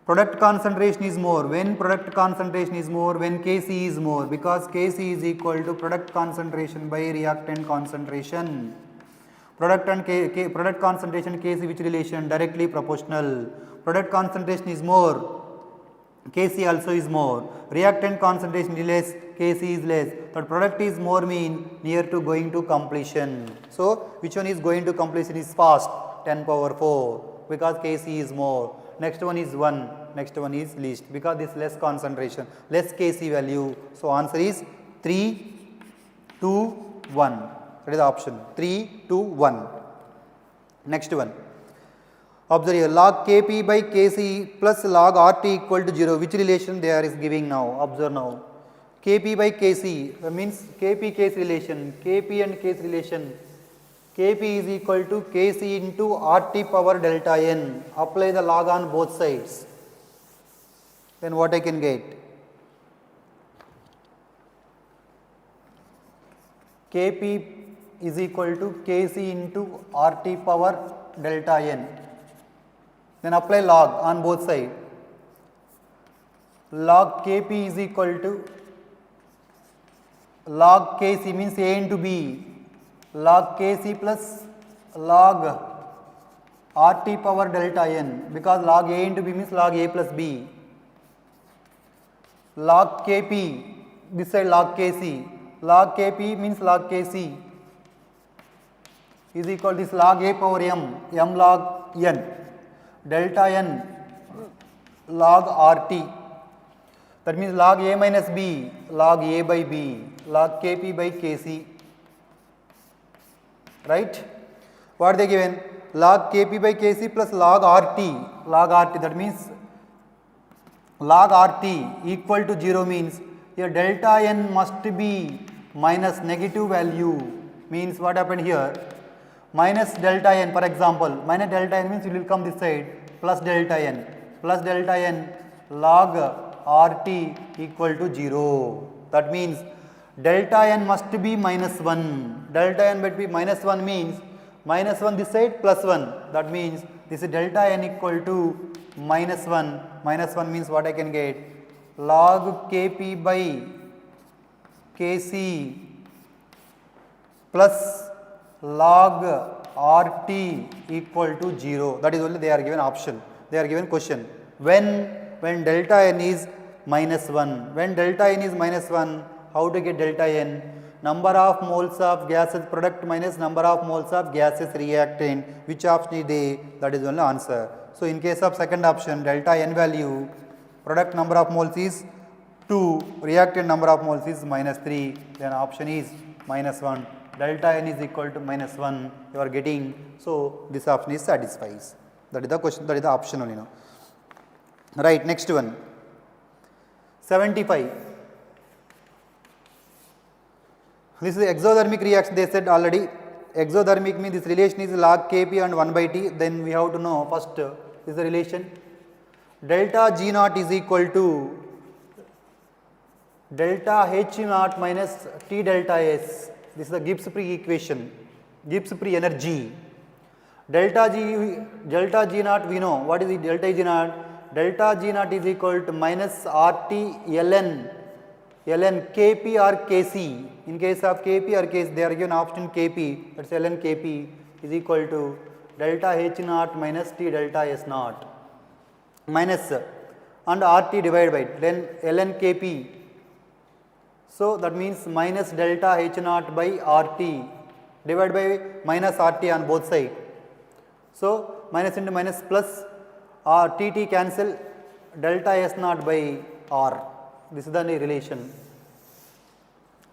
Product concentration is more. When product concentration is more, when Kc is more, because Kc is equal to product concentration by reactant concentration. Product and product concentration Kc which relation? Directly proportional. Product concentration is more, Kc also is more. Reactant concentration is less, Kc is less. But product is more mean near to going to completion. So which one is going to completion is fast? 10 power 4 because Kc is more. Next one is 1, next one is least because this less concentration, less Kc value. So answer is 3, 2, 1. That is the option 3, 2, 1. Next one. Observe here, log Kp by Kc plus log Rt equal to 0. Which relation they are is giving now? Observe now. Kp by Kc means Kp case relation, Kp and case relation. Kp is equal to Kc into Rt power delta n. Apply the log on both sides. Then what I can get? Kp is equal to Kc into Rt power delta n. Then apply log on both sides. Log Kp is equal to log Kc means A into B. Log Kc plus log Rt power delta n, because log A into B means log A plus B. Log Kp, this side log Kc. Log Kp means log Kc is equal to this log A power m, m log n, delta n log Rt. That means log A minus B, log A by B, log Kp by Kc. Right? What they given? Log Kp by Kc plus log Rt. That means log Rt equal to 0 means here delta n must be minus negative value. Means what happened here? Minus delta n, for example, minus delta n means it will come this side, plus delta n log Rt equal to 0. That means delta n must be minus 1. Delta n must be minus 1 means minus 1 this side plus 1. That means this is delta n equal to minus 1. Minus 1 means what I can get? Log Kp by Kc plus log Rt equal to 0. That is only they are given option. They are given question. When delta n is minus 1. When delta n is minus 1, how to get delta n? Number of moles of gases product minus number of moles of gases reactant. Which option is there? That is only answer. So in case of second option, delta n value, product number of moles is 2, reactant number of moles is minus 3, then option is minus 1. Delta n is equal to minus 1, you are getting, so this option is satisfies. That is the question, that is the option only now. Right, next one. 75. This is exothermic reaction, they said already. Exothermic means this relation is log Kp and 1 by T. Then we have to know first is the relation. Delta G naught is equal to delta H naught minus T delta S. This is the Gibbs-Free equation, Gibbs-Free energy. Delta G naught we know. What is the delta G naught? Delta G naught is equal to minus RT ln Kp or Kc. In case of Kp or Kc, they are given option Kp, that is ln Kp is equal to delta H naught minus T delta S naught minus and RT divided by then ln Kp. So that means minus delta H naught by RT divided by minus RT on both sides. So minus into minus plus TT cancel delta S naught by R. This is the relation.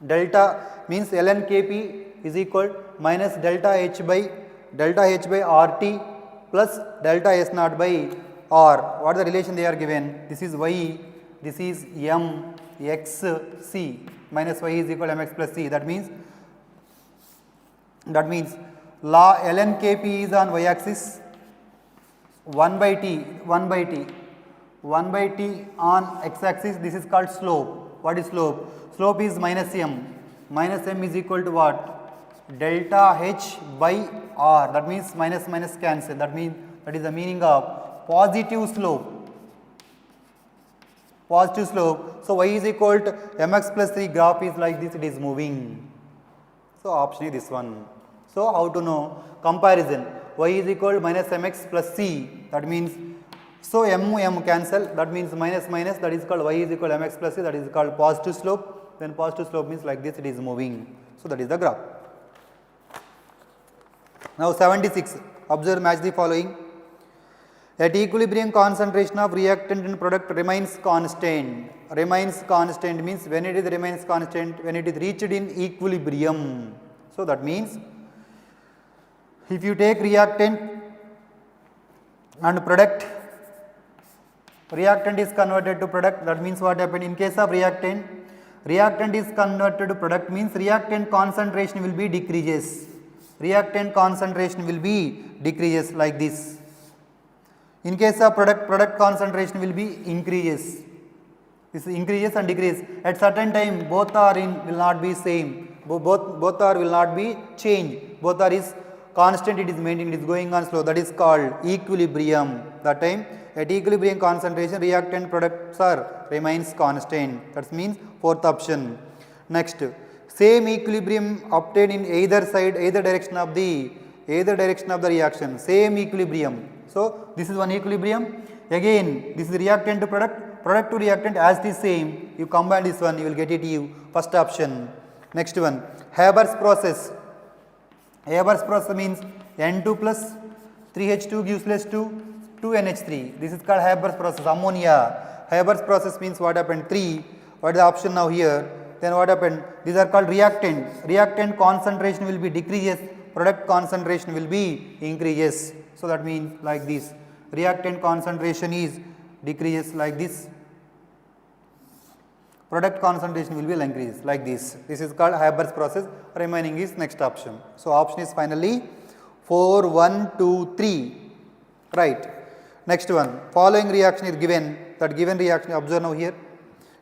Delta means ln Kp is equal minus delta H by RT plus delta S naught by R. What is the relation they are given? This is Y, this is M x C, minus Y is equal to mx plus C. That means law ln Kp is on y axis, 1 by t on x axis. This is called slope. What is slope? Slope is minus m. Minus m is equal to what? Delta H by R. That means minus minus cancel. That is the meaning of positive slope. Positive slope. So y is equal to mx plus 3. Graph is like this. It is moving. So option is this one. So how to know? Comparison. Y is equal to minus mx plus c. That means, so m cancel. That means minus minus. That is called y is equal to mx plus c. That is called positive slope. Then positive slope means like this. It is moving. So that is the graph. Now 76. Observe, match the following. At equilibrium, concentration of reactant and product remains constant. Remains constant means when it is remains constant, when it is reached in equilibrium. So that means if you take reactant and product, reactant is converted to product. That means what happened in case of reactant is converted to product means reactant concentration will be decreases. Reactant concentration will be decreases like this. In case of product concentration will be increases. This increases and decreases. At certain time both are will not be same. Both are will not be changed. Both are is constant, it is maintained, it is going on slow. That is called equilibrium. That time at equilibrium concentration reactant products are remains constant. That means fourth option. Next, same equilibrium obtained in either side, either direction of the reaction. Same equilibrium. So this is one equilibrium. Again this is reactant to product to reactant as the same. You combine this one, you will get it U. First option. Next one, Haber's process. Haber's process means N2 plus 3H2 gives less to 2NH3. This is called Haber's process. Ammonia. Haber's process means what happened? 3. What is the option now here? Then what happened? These are called reactant. Reactant concentration will be decreases. Product concentration will be increases. So that means like this. Reactant concentration is decreases like this. Product concentration will be increased like this. This is called Haber's process. Remaining is next option. So option is finally 4, 1, 2, 3. Right. Next one. Following reaction is given. That given reaction, observe now here.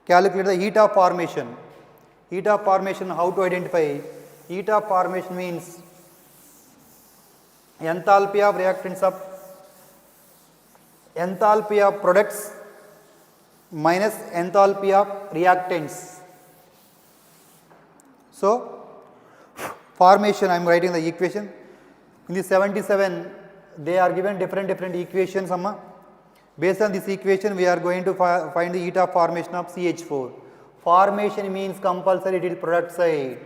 Calculate the heat of formation. Heat of formation, how to identify? Heat of formation means enthalpy of reactants of enthalpy of products minus enthalpy of reactants. So formation, I am writing the equation. In the 77 they are given different equations. Based on this equation we are going to find the heat of formation of CH4. Formation means compulsory it is product side.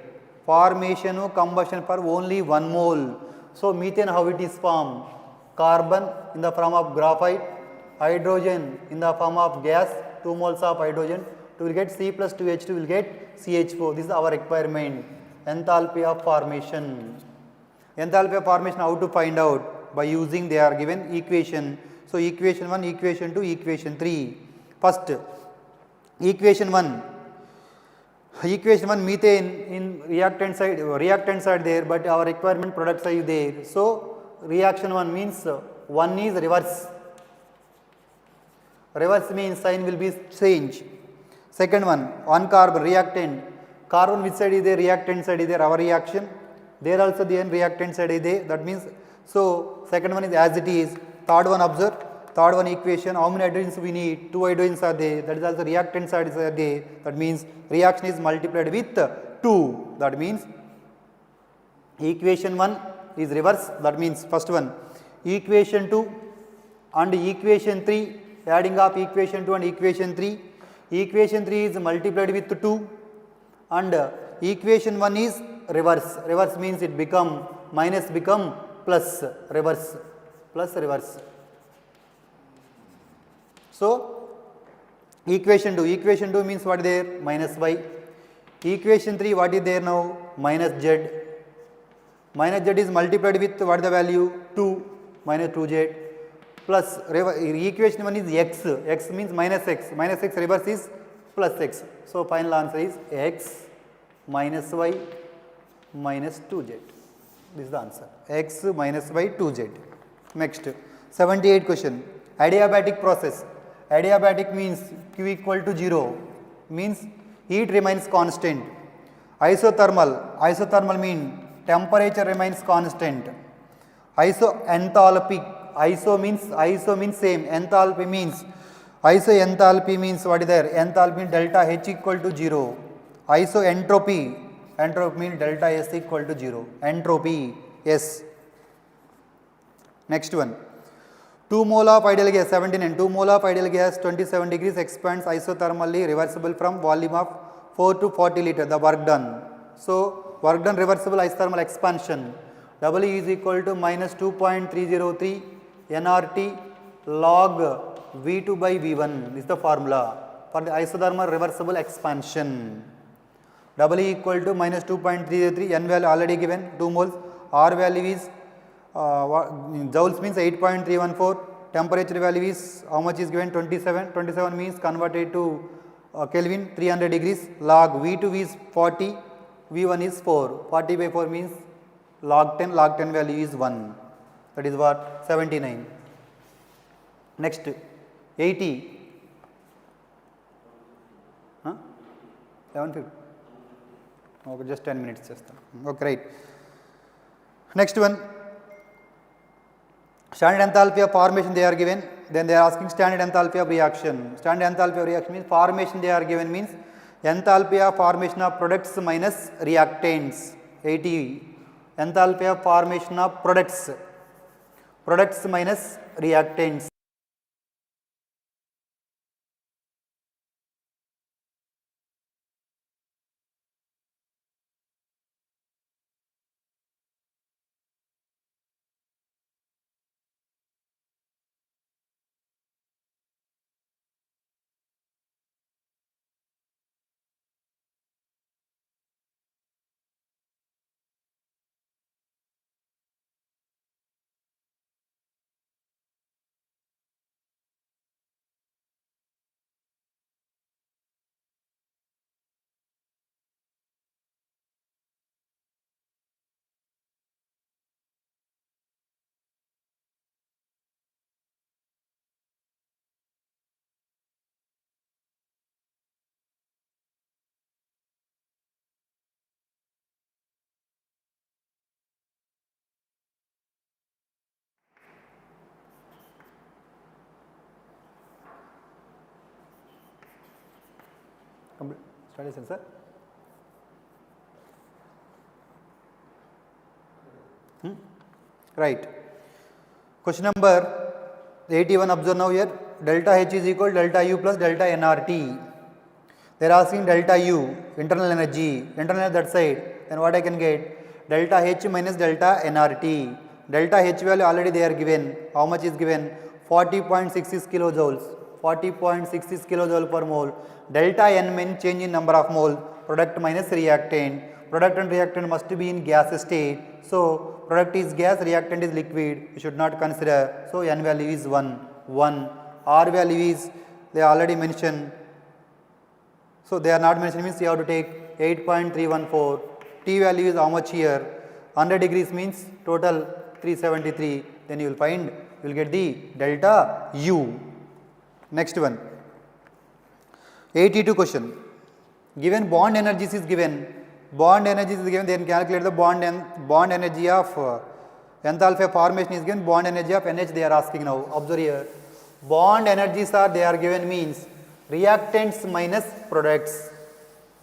Formation of combustion for only 1 mole. So methane how it is formed? Carbon in the form of graphite, hydrogen in the form of gas, 2 moles of hydrogen, to will get C plus 2H2 will get CH4. This is our requirement. Enthalpy of formation. Enthalpy of formation how to find out? By using they are given equation. So equation 1, equation 2, equation 3. First equation 1. Equation 1 methane in reactant side there, but our requirement product side there. So reaction 1 means 1 is reverse. Reverse means sign will be change. Second one carbon reactant. Carbon which side is there? Reactant side is there. Our reaction. There also the reactant side is there. That means so second one is as it is. Third one observe. Third one equation. How many hydrogens we need? 2 hydrogens are there. That is also reactant side is there. That means reaction is multiplied with 2. That means equation 1 is reverse. That means first one equation 2 and equation 3. Adding up equation 2 and equation 3. Equation 3 is multiplied with 2 and equation 1 is reverse. Reverse means it become minus become plus, reverse, plus reverse. So equation 2 means what is there? Minus y. Equation 3 what is there now? Minus z. Minus z is multiplied with what is the value? 2, minus 2z, plus equation 1 is x. X means minus x. Minus x reverse is plus x. So final answer is x minus y minus 2z. This is the answer. X minus y 2z. Next, 78 question. Adiabatic process. Adiabatic means Q equal to 0, means heat remains constant. Isothermal mean temperature remains constant. Enthalpy, iso means same, enthalpy means what is there? Enthalpy means delta H equal to 0. Entropy means delta S equal to 0. Entropy S. Next one. 2 mole of ideal gas 79. 2 mole of ideal gas 27 degrees expands isothermally reversible from volume of 4 to 40 liter. The work done. So work done reversible isothermal expansion. W is equal to minus 2.303 nRT log V2 by V1. This is the formula for the isothermal reversible expansion. W equal to minus 2.303, N value already given 2 moles, R value is joules means 8.314, temperature value is how much is given? 27. 27 means converted to Kelvin 300 degrees, log V2 is 40, V1 is 4, 40 by 4 means log 10 value is 1, that is what? 79. Next, 80. 11:50. Okay, just 10 minutes. Okay, right. Next one. Standard enthalpy of formation they are given. Then they are asking standard enthalpy of reaction. Standard enthalpy of reaction means formation they are given means enthalpy of formation of products minus reactants. 80. Enthalpy of formation of products minus reactants. Study sensor. Right. Question number 81, observe now here. Delta H is equal to delta U plus delta nRT. They are asking delta U, internal energy that side. Then what I can get? Delta H minus delta nRT. Delta H value already they are given. How much is given? 40.66 kilojoules. 40.66 kilojoule per mole. Delta N means change in number of mole. Product minus reactant. Product and reactant must be in gas state. So product is gas, reactant is liquid. You should not consider. So N value is 1. R value is they already mentioned. So they are not mentioned means you have to take 8.314. T value is how much here? 100 degrees means total 373. Then you will find, you will get the delta U. Next one. 82 question. Given bond energies is given. Then calculate the bond energy of enthalpy formation is given. Bond energy of NH they are asking now. Observe here. Bond energies are they are given means reactants minus products.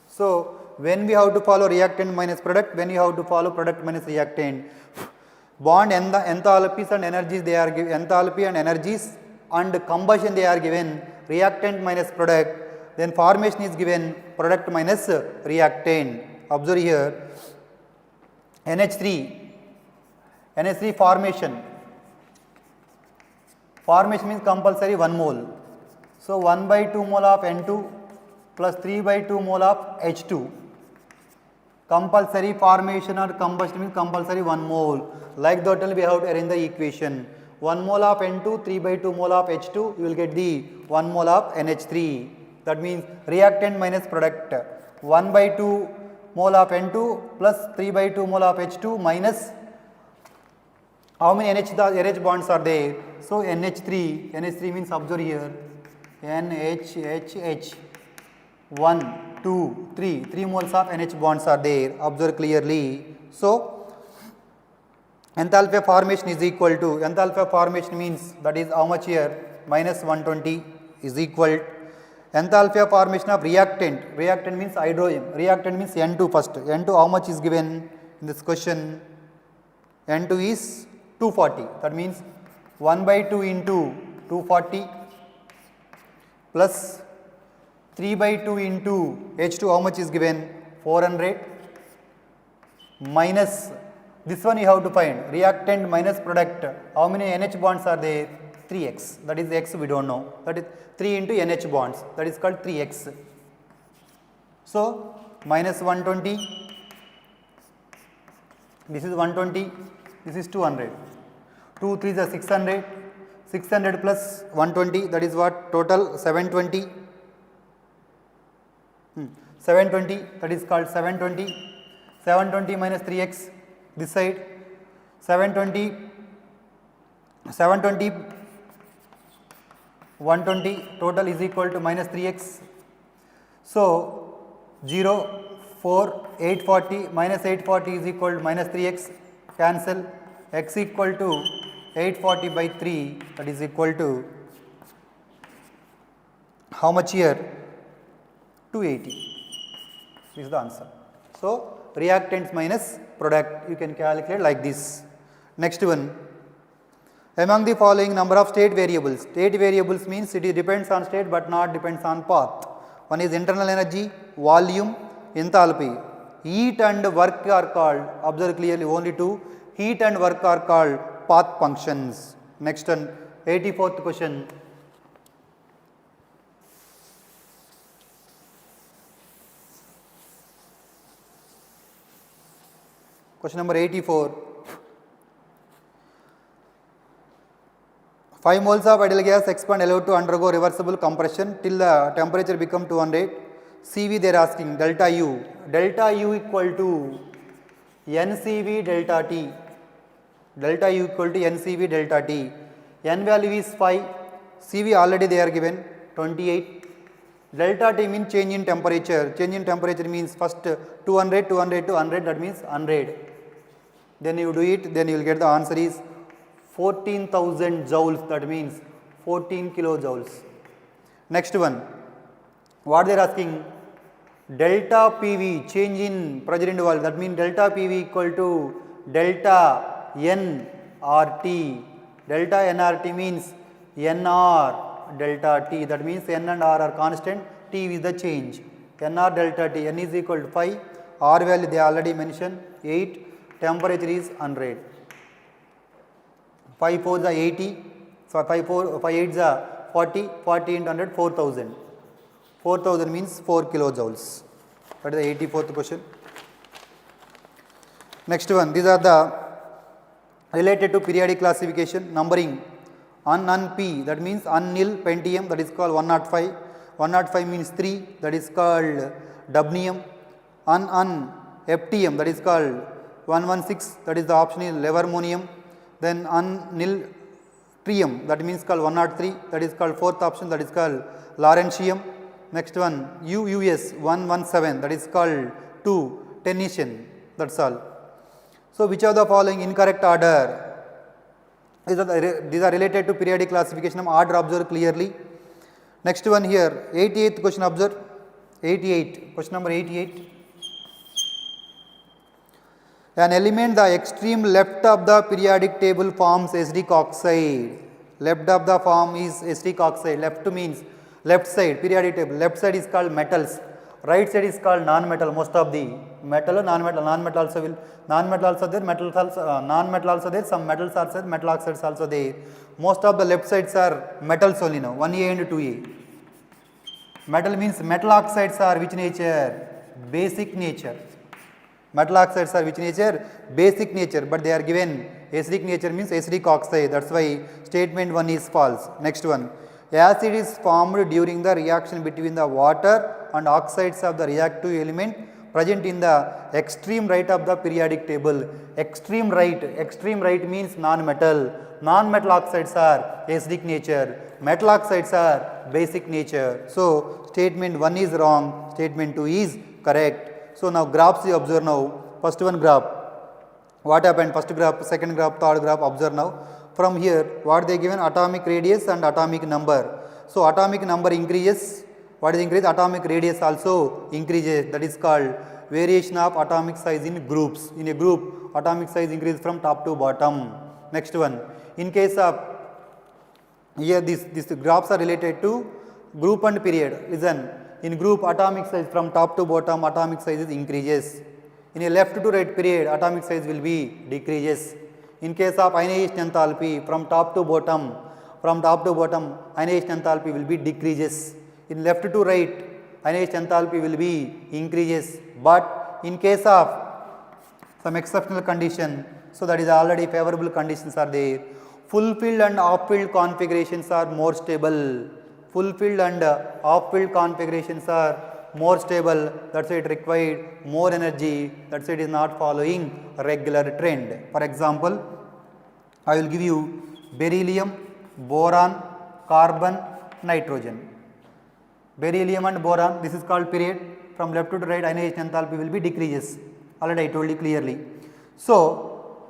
So when we have to follow reactant minus product, when you have to follow product minus reactant. Bond and the enthalpies and energies they are given. Enthalpy and energies and combustion they are given. Reactant minus product. then formation is given product minus reactant. Observe here NH3 formation means compulsory 1 mole. So 1 by 2 mole of N2 plus 3 by 2 mole of H2. Compulsory formation or combustion means compulsory 1 mole. Like that only we have to arrange the equation. 1 mole of N2, 3 by 2 mole of H2, you will get the 1 mole of NH3. That means reactant minus product. 1 by 2 mole of N2 plus 3 by 2 mole of H2 minus how many NH bonds are there? So NH3 means observe here NH 1, 2, 3 moles of NH bonds are there. Observe clearly. So enthalpy of formation is equal to, enthalpy of formation means that is how much here, minus 120 is equal. Enthalpy of formation of reactant means hydrogen, reactant means N2 first. N2 how much is given in this question? N2 is 240. That means 1 by 2 into 240 plus 3 by 2 into H2 how much is given? 400 minus this one you have to find reactant minus product. How many NH bonds are there? 3x. That is x we don't know. That is 3 into NH bonds. That is called 3x. So minus 120. This is 120. This is 200. 2 3s are 600. 600 plus 120. That is what? Total 720. 720, that is called 720. 720 minus 3x this side. 720 120 total is equal to minus 3x. So 0 4 840 minus 840 is equal to minus 3x, cancel, x equal to 840 by 3, that is equal to how much here? 280. This is the answer. So reactants minus product you can calculate like this. Next one, among the following number of state variables. State variables means it depends on state but not depends on path. One is internal energy, volume, enthalpy. Heat and work are called, observe clearly, only two, heat and work are called path functions. Next one, 84th question. Question number 84. 5 moles of ideal gas expand allowed to undergo reversible compression till the temperature become 200. CV they are asking delta U. Delta U equal to NCV delta T. Delta U equal to NCV delta T. N value is 5. CV already they are given 28. Delta T means change in temperature. Change in temperature means first 200 to 100, that means 100. Then you do it, then you will get the answer is 14,000 joules, that means 14 kilojoules. Next one, what they are asking? Delta PV, change in pressure into volume, that means delta PV equal to delta nRT. Delta nRT means nR delta T, that means n and r are constant, T is the change. nR delta T, n is equal to 5, R value they already mentioned 8. Temperature is 100. 5 4s are 80. So 5 8s are 40. 40 into 100, 4000. 4000 means 4 kilojoules. That is the 84th question. Next one, these are the related to periodic classification, numbering. Un-P, that means un-nil pentium, that is called 105. 105 means 3, that is called dubnium. Un-Ftm, that is called 116, that is the option is levermonium. Then un-nil trium, that means called 103, that is called fourth option, that is called lawrencium. Next one, US 117, that is called 2 technetium, that's all. So which of the following incorrect order? These are related to periodic classification of order, observe clearly. Next one here, 88th question, observe. 88, question number 88. An element the extreme left of the periodic table forms silic oxide. Left of the form is silic oxide. Left means Left side, periodic table, left side is called metals, right side is called non-metal. Most of the metal, non-metal also will, non-metal also there, metals also, non-metal also there, some metals are there, metal oxides also there. Most of the left sides are metals only now, 1A and 2A. Metal means metal oxides are which nature? Basic nature. Metal oxides are which nature? Basic nature, but they are given acidic nature means acidic oxide. That's why statement 1 is false. Next one. Acid is formed during the reaction between the water and oxides of the reactive element present in the extreme right of the periodic table. Extreme right means non-metal. Non-metal oxides are acidic nature. Metal oxides are basic nature. So, statement 1 is wrong, statement 2 is correct. So, now graphs you observe now. First one graph. What happened? First graph, second graph, third graph, observe now. From here, what they given? Atomic radius and atomic number. So, atomic number increases. What is increase? Atomic radius also increases. That is called variation of atomic size in groups. In a group, atomic size increases from top to bottom. Next one. In case of here, these graphs are related to group and period. Listen, in group atomic size from top to bottom atomic size increases. In a left to right period atomic size will be decreases. In case of ionization enthalpy from top to bottom ionization enthalpy will be decreases. In left to right ionization enthalpy will be increases. But in case of some exceptional condition, so that is already favorable conditions are there. Full-filled and half-filled configurations are more stable. Full-filled and half-filled configurations are more stable. That's why it required more energy. That's why it is not following a regular trend. For example, I will give you beryllium, boron, carbon, nitrogen. Beryllium and boron, this is called period. From left to right, ionization enthalpy will be decreases. Already I told you clearly. So,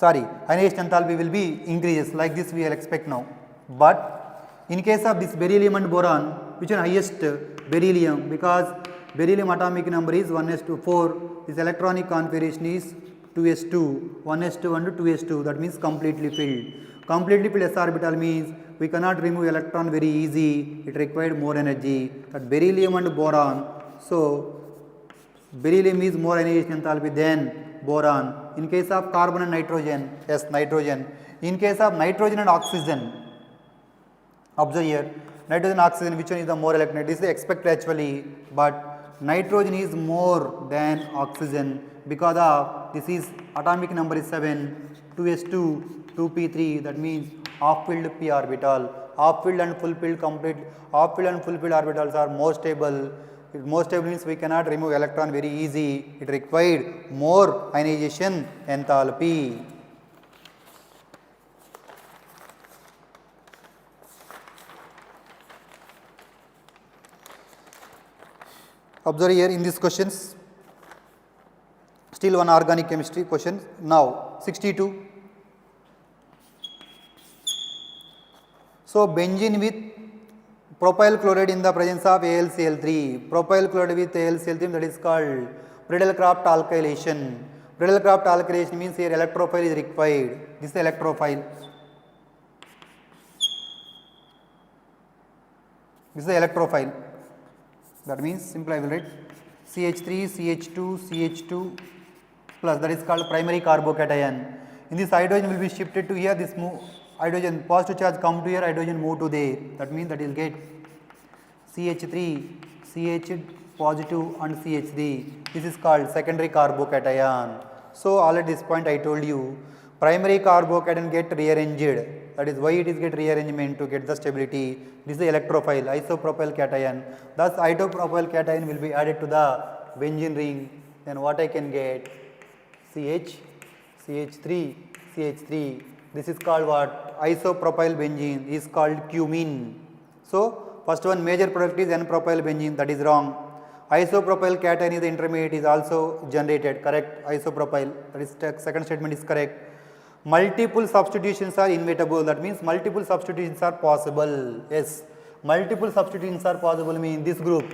ionization enthalpy will be increases, like this we will expect now. But in case of this beryllium and boron, which is highest? Beryllium, because beryllium atomic number is 1s4, this electronic configuration is 2s2, 1s2 and 2s2, that means completely filled. Completely filled s orbital means we cannot remove electron very easy, it required more energy. That beryllium and boron, so beryllium is more ionization enthalpy than boron. In case of carbon and nitrogen, yes, nitrogen. In case of nitrogen and oxygen, observe here, nitrogen and oxygen, which one is the more electron? This is expected actually, but nitrogen is more than oxygen because of this is atomic number is 7, 2s2, 2p3, that means half-filled p orbital. Half-filled and full-filled half-filled and full-filled orbitals are more stable. More stable means we cannot remove electron very easy. It required more ionization enthalpy. Observe here in these questions, still one organic chemistry question. Now 62. So benzene with propyl chloride in the presence of AlCl3. Propyl chloride with AlCl3, that is called Priddle-Crafts alkylation. Priddle-Crafts alkylation means here electrophile is required. This is electrophile. This is the electrophile. That means simply I will write CH3, CH2, CH2 plus, that is called primary carbocation. In this hydrogen will be shifted to here, this hydrogen positive charge come to here, hydrogen move to there. That means that you will get CH3, CH positive and CH3. This is called secondary carbocation. So already this point I told you, primary carbocation get rearranged. That is why it is get rearrangement to get the stability. This is the electrophile, isopropyl cation. Thus isopropyl cation will be added to the benzene ring. Then what I can get? CH, CH3, CH3. This is called what? Isopropyl benzene is called cumene. So first one major product is N-propyl benzene, that is wrong. Isopropyl cation is the intermediate is also generated, correct? Isopropyl, that is second statement is correct. Multiple substitutions are inevitable, that means multiple substitutions are possible. Yes, multiple substitutions are possible mean this group.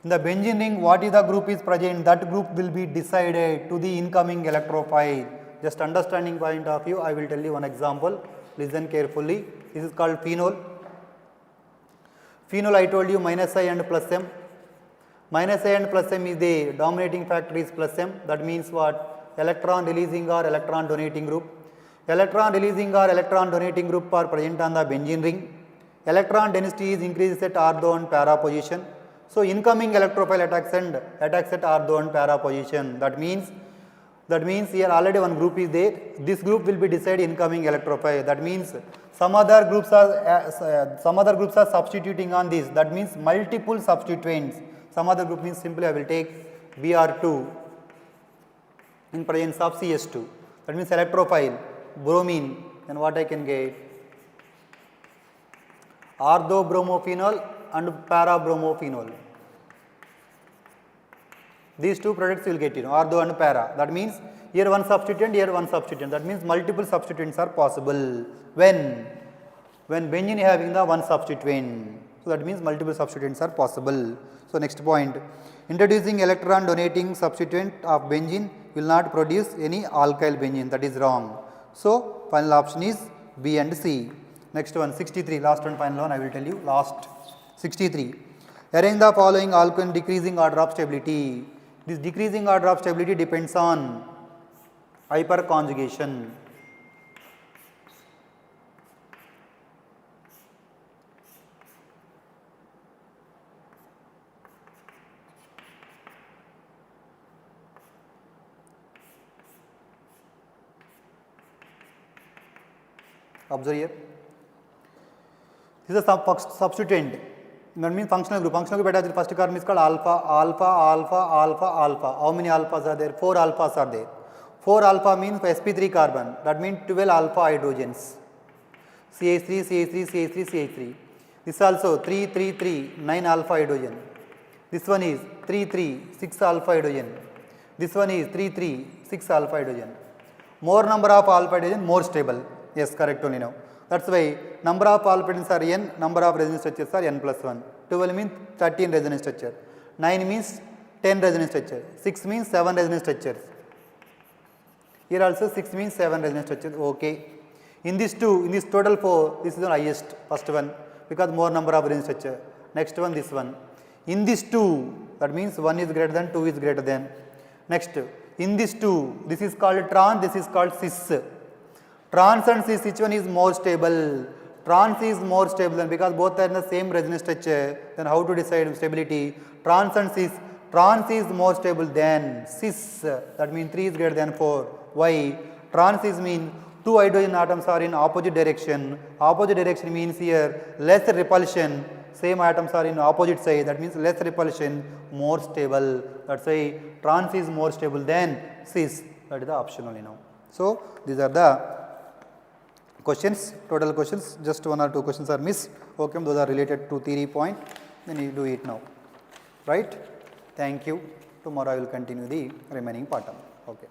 In the benzene ring, what is the group is present, that group will be decided to the incoming electrophile. Just understanding point of view, I will tell you one example. Listen carefully. This is called phenol. Phenol I told you minus I and plus M. Minus I and plus M is the dominating factor is plus M. That means what? Electron releasing or electron donating group. Electron releasing or electron donating group are present on the benzene ring. Electron density is increases at ortho and para position. So incoming electrophile attacks at ortho and para position. That means here already one group is there. This group will be decided incoming electrophile. That means some other groups are substituting on this. That means multiple substituents. Some other group means simply I will take Br2 in presence of CS2. That means electrophile, bromine, and what I can get? Orthobromophenol and parabromophenol. These two products you will get, ortho and para. That means here one substituent, here one substituent. That means multiple substituents are possible when benzene having the one substituent. So that means multiple substituents are possible. So next point, introducing electron donating substituent of benzene will not produce any alkyl benzene. That is wrong. So final option is B and C. Next one, 63, last one, final one I will tell you, last 63. Arrange the following alkyl in decreasing order of stability. This decreasing order of stability depends on hyperconjugation. Observe here. This is a substituent. That means functional group. Functional group attached first carbon is called alpha, alpha, alpha, alpha, alpha. How many alphas are there? 4 alphas are there. 4 alpha means sp3 carbon. That means 12 alpha hydrogens. CH3, CH3, CH3, CH3. This also 3, 3, 3, 9 alpha hydrogen. This one is 3, 3, 6 alpha hydrogen. This one is 3, 3, 6 alpha hydrogen. More number of alpha hydrogen, more stable. Yes, correct only now. That's why number of alpha hydrogens are n, number of resonance structures are n plus 1. 12 means 13 resonance structure. 9 means 10 resonance structure. 6 means 7 resonance structures. Here also 6 means 7 resonance structures. Okay. In this total 4, this is the highest, first one, because more number of resonance structure. Next one, this one. In this 2, that means 1 is greater than, 2 is greater than. Next, in this 2, this is called trans, this is called cis. Trans and cis, which one is more stable? Trans is more stable than, because both are in the same resonance structure. Then how to decide stability? Trans and cis. Trans is more stable than cis. That means 3 is greater than 4. Why? Trans is mean 2 hydrogen atoms are in opposite direction. Opposite direction means here less repulsion. Same atoms are in opposite side. That means less repulsion, more stable. That's why trans is more stable than cis. That is the option only now. So these are the questions, total questions, just 1 or 2 questions are missed. Okay, those are related to theory point, then you do it now, right? Thank you. Tomorrow I will continue the remaining part. Okay.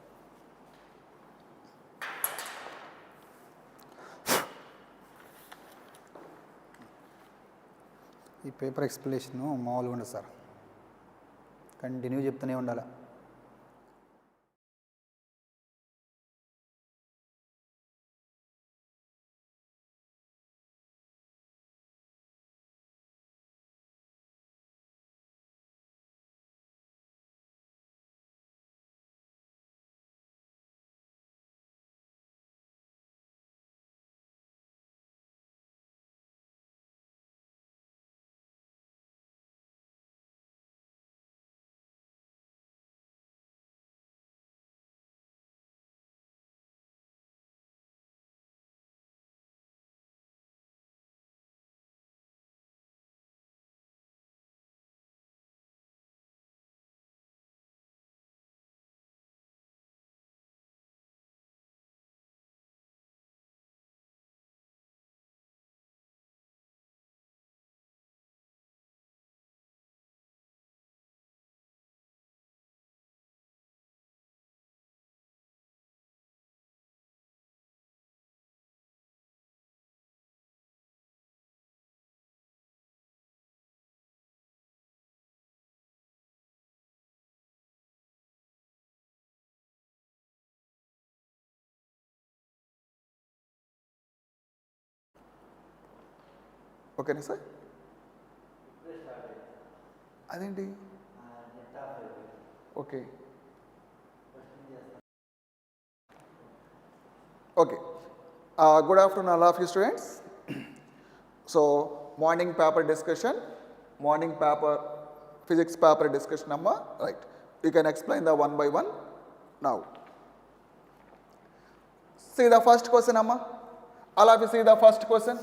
ఈ paper explanation మామూలుగా ఉండదు sir, continue చెప్తూనే ఉండాలి. ఓకేనా sir? అదేంటి? Okay okay. Good afternoon all of you students. So morning paper discussion, morning paper physics paper discussion amma, right? You can explain the one by one now. See the first question amma. All of you see the first question.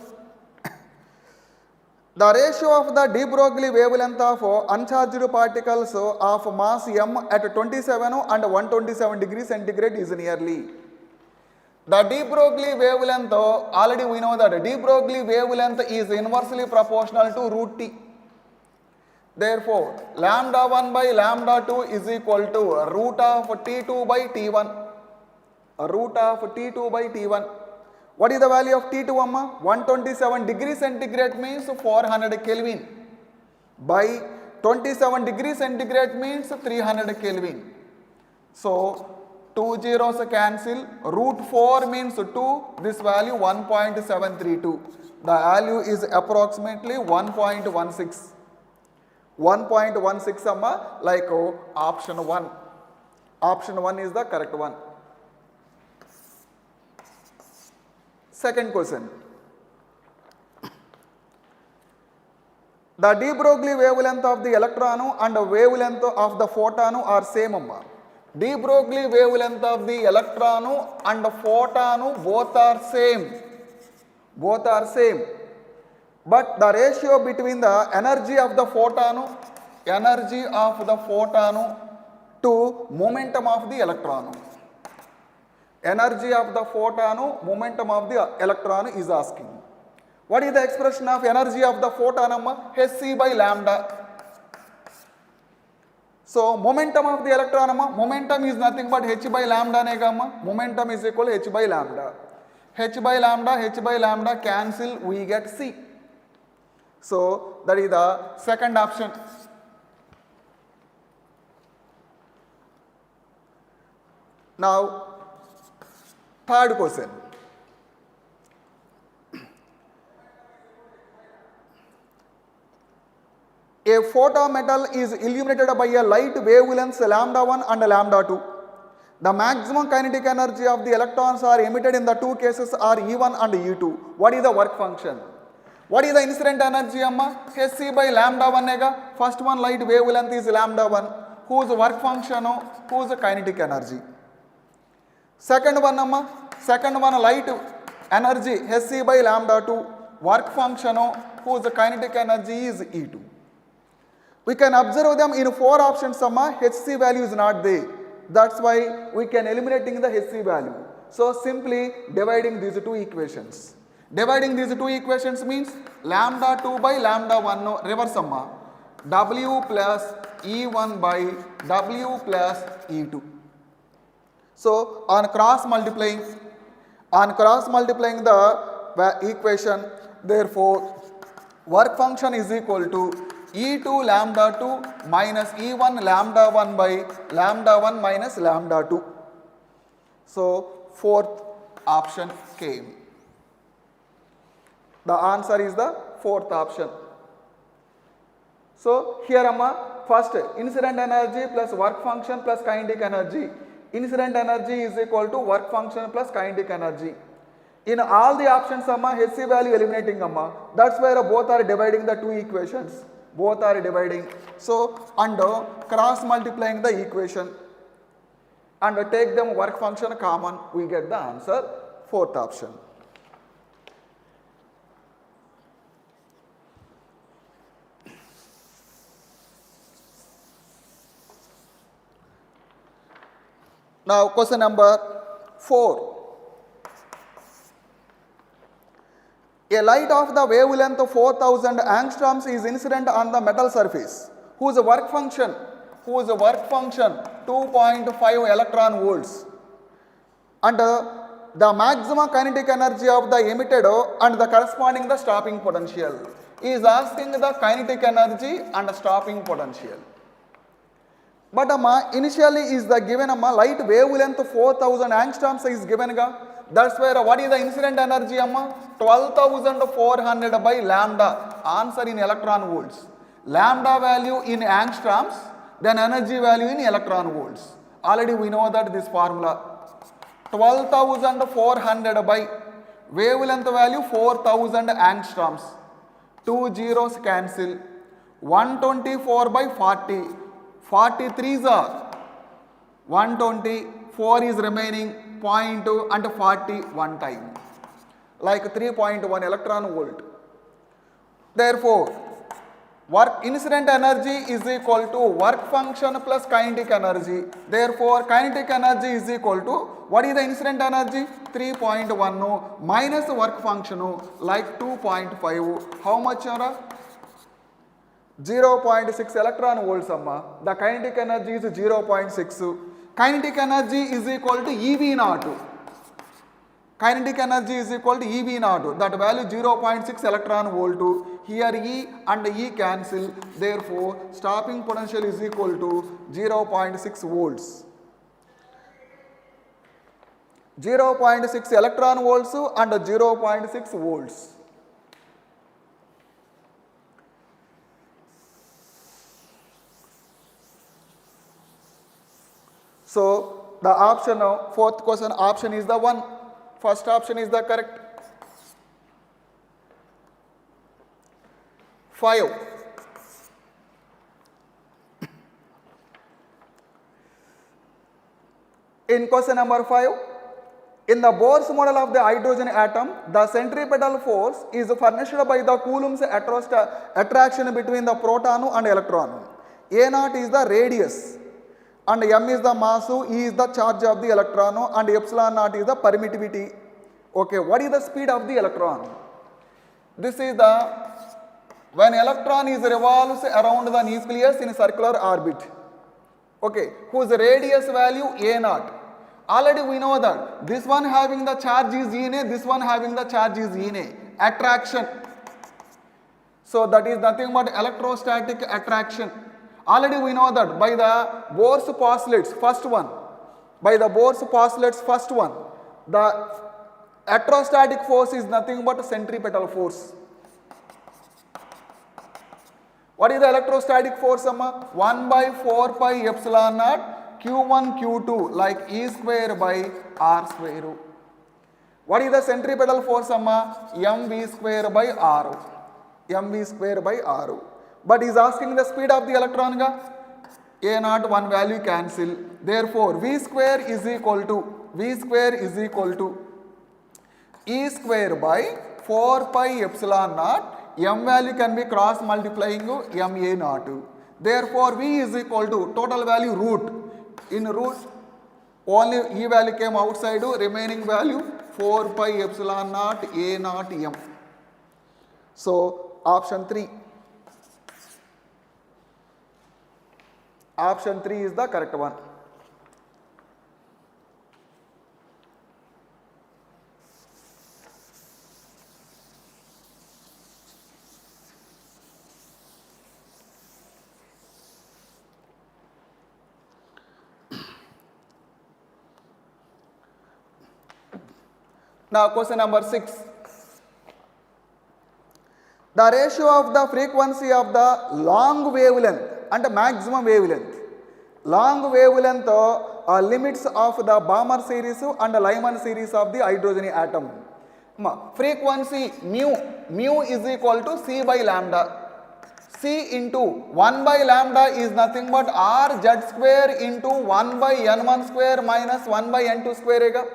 The ratio of the de Broglie wavelength of uncharged particles of mass m at 27 and 127 degrees centigrade is nearly. The de Broglie wavelength, already we know that de Broglie wavelength is inversely proportional to root t. Therefore, lambda 1 by lambda 2 is equal to root of t2 by t1. Root of t2 by t1. What is the value of t2 amma? 127 degrees centigrade means 400 Kelvin by 27 degrees centigrade means 300 Kelvin. So 2 zeros cancel, root 4 means 2, this value 1.732. The value is approximately 1.16. 1.16 amma, like option 1. Option 1 is the correct one. Second question. The de Broglie wavelength of the electron and wavelength of the photon are same amma. De Broglie wavelength of the electron and photon both are same. Both are same. But the ratio between the energy of the photon to momentum of the electron. Energy of the photon, momentum of the electron is asking. What is the expression of energy of the photon? Hc by lambda. So momentum of the electron, momentum is nothing but h by lambda nega. Momentum is equal to h by lambda. H by lambda cancel, we get c. So that is the second option. Now third question. A photometal is illuminated by a light wavelengths lambda 1 and lambda 2. The maximum kinetic energy of the electrons are emitted in the two cases are E1 and E2. What is the work function? What is the incident energy amma? Hc by lambda 1 nega. First one light wavelength is lambda 1. Whose work function? Whose kinetic energy? Second one amma. Second one light energy Hc by lambda 2. Work function whose kinetic energy is E2. We can observe them in four options amma. Hc value is not there. That's why we can eliminating the Hc value. So simply dividing these two equations. Dividing these two equations means lambda 2 by lambda 1 reverse amma. W plus E1 by W plus E2. So on cross multiplying the equation, therefore work function is equal to E2 lambda 2 minus E1 lambda 1 by lambda 1 minus lambda 2. So fourth option came. The answer is the fourth option. So here amma, first incident energy plus work function plus kinetic energy. Incident energy is equal to work function plus kinetic energy. In all the options amma, Hc value eliminating amma. That's where both are dividing the two equations. Both are dividing. So under cross multiplying the equation and take them work function common, we get the answer fourth option. Now question number 4. A light of the wavelength of 4000 angstroms is incident on the metal surface, whose work function 2.5 electron volts, and the maximum kinetic energy of the emitted and the corresponding the stopping potential. Is asking the kinetic energy and stopping potential. But initially is the given light wavelength 4000 angstroms is given ga. That's where what is the incident energy 12,400 by lambda. Answer in electron volts. lambda value in angstroms, then energy value in electron volts. Already we know that this formula. 12,400 by wavelength value 4,000 angstroms. 2 zeros cancel. 124 by 40. 43s are 120. 4 is remaining. 0.2 and 40 one time. Like 3.1 electron volt. Therefore, work incident energy is equal to work function plus kinetic energy. Therefore, kinetic energy is equal to, what is the incident energy? 3.1 minus work function like 2.5. How much are? 0.6 electron volts. The kinetic energy is 0.6. Kinetic energy is equal to EV naught. Kinetic energy is equal to EV naught. That value 0.6 electron volt. Here E and E cancel. Therefore, stopping potential is equal to 0.6 volts. 0.6 electron volts and 0.6 volts. So, the option, fourth question option is the one. First option is the correct. 5. In question number 5, in the Bohr's model of the hydrogen atom, the centripetal force is furnished by the Coulomb's attraction between the proton and electron. A0 is the radius, and m is the mass, E is the charge of the electron, and epsilon naught is the permittivity. Okay, what is the speed of the electron? This is the, when electron is revolves around the nucleus in circular orbit, okay, whose radius value A0. Already we know that this one having the charge is Na, this one having the charge is Na. Attraction. So that is nothing but electrostatic attraction. Already we know that by the Bohr's postulates, first one, the electrostatic force is nothing but centripetal force. What is the electrostatic force? 1 by 4 pi epsilon naught Q1 Q2 like E square by R square. What is the centripetal force? mv square by R. mv square by R. But he is asking the speed of the electron. A0 one value cancel. Therefore, V square is equal to E square by 4 pi epsilon naught. M value can be cross multiplying MA naught. Therefore, V is equal to total value root. In root, only E value came outside, remaining value 4 pi epsilon naught A naught M. So, option 3. Option 3 is the correct one. Now question number 6. The ratio of the frequency of the long wavelength and maximum wavelength. Long wavelength limits of the Balmer series and Lyman series of the hydrogen atom. Frequency mu is equal to C by lambda. C into 1 by lambda is nothing but R z square into 1 by n1 square minus 1 by n2 square.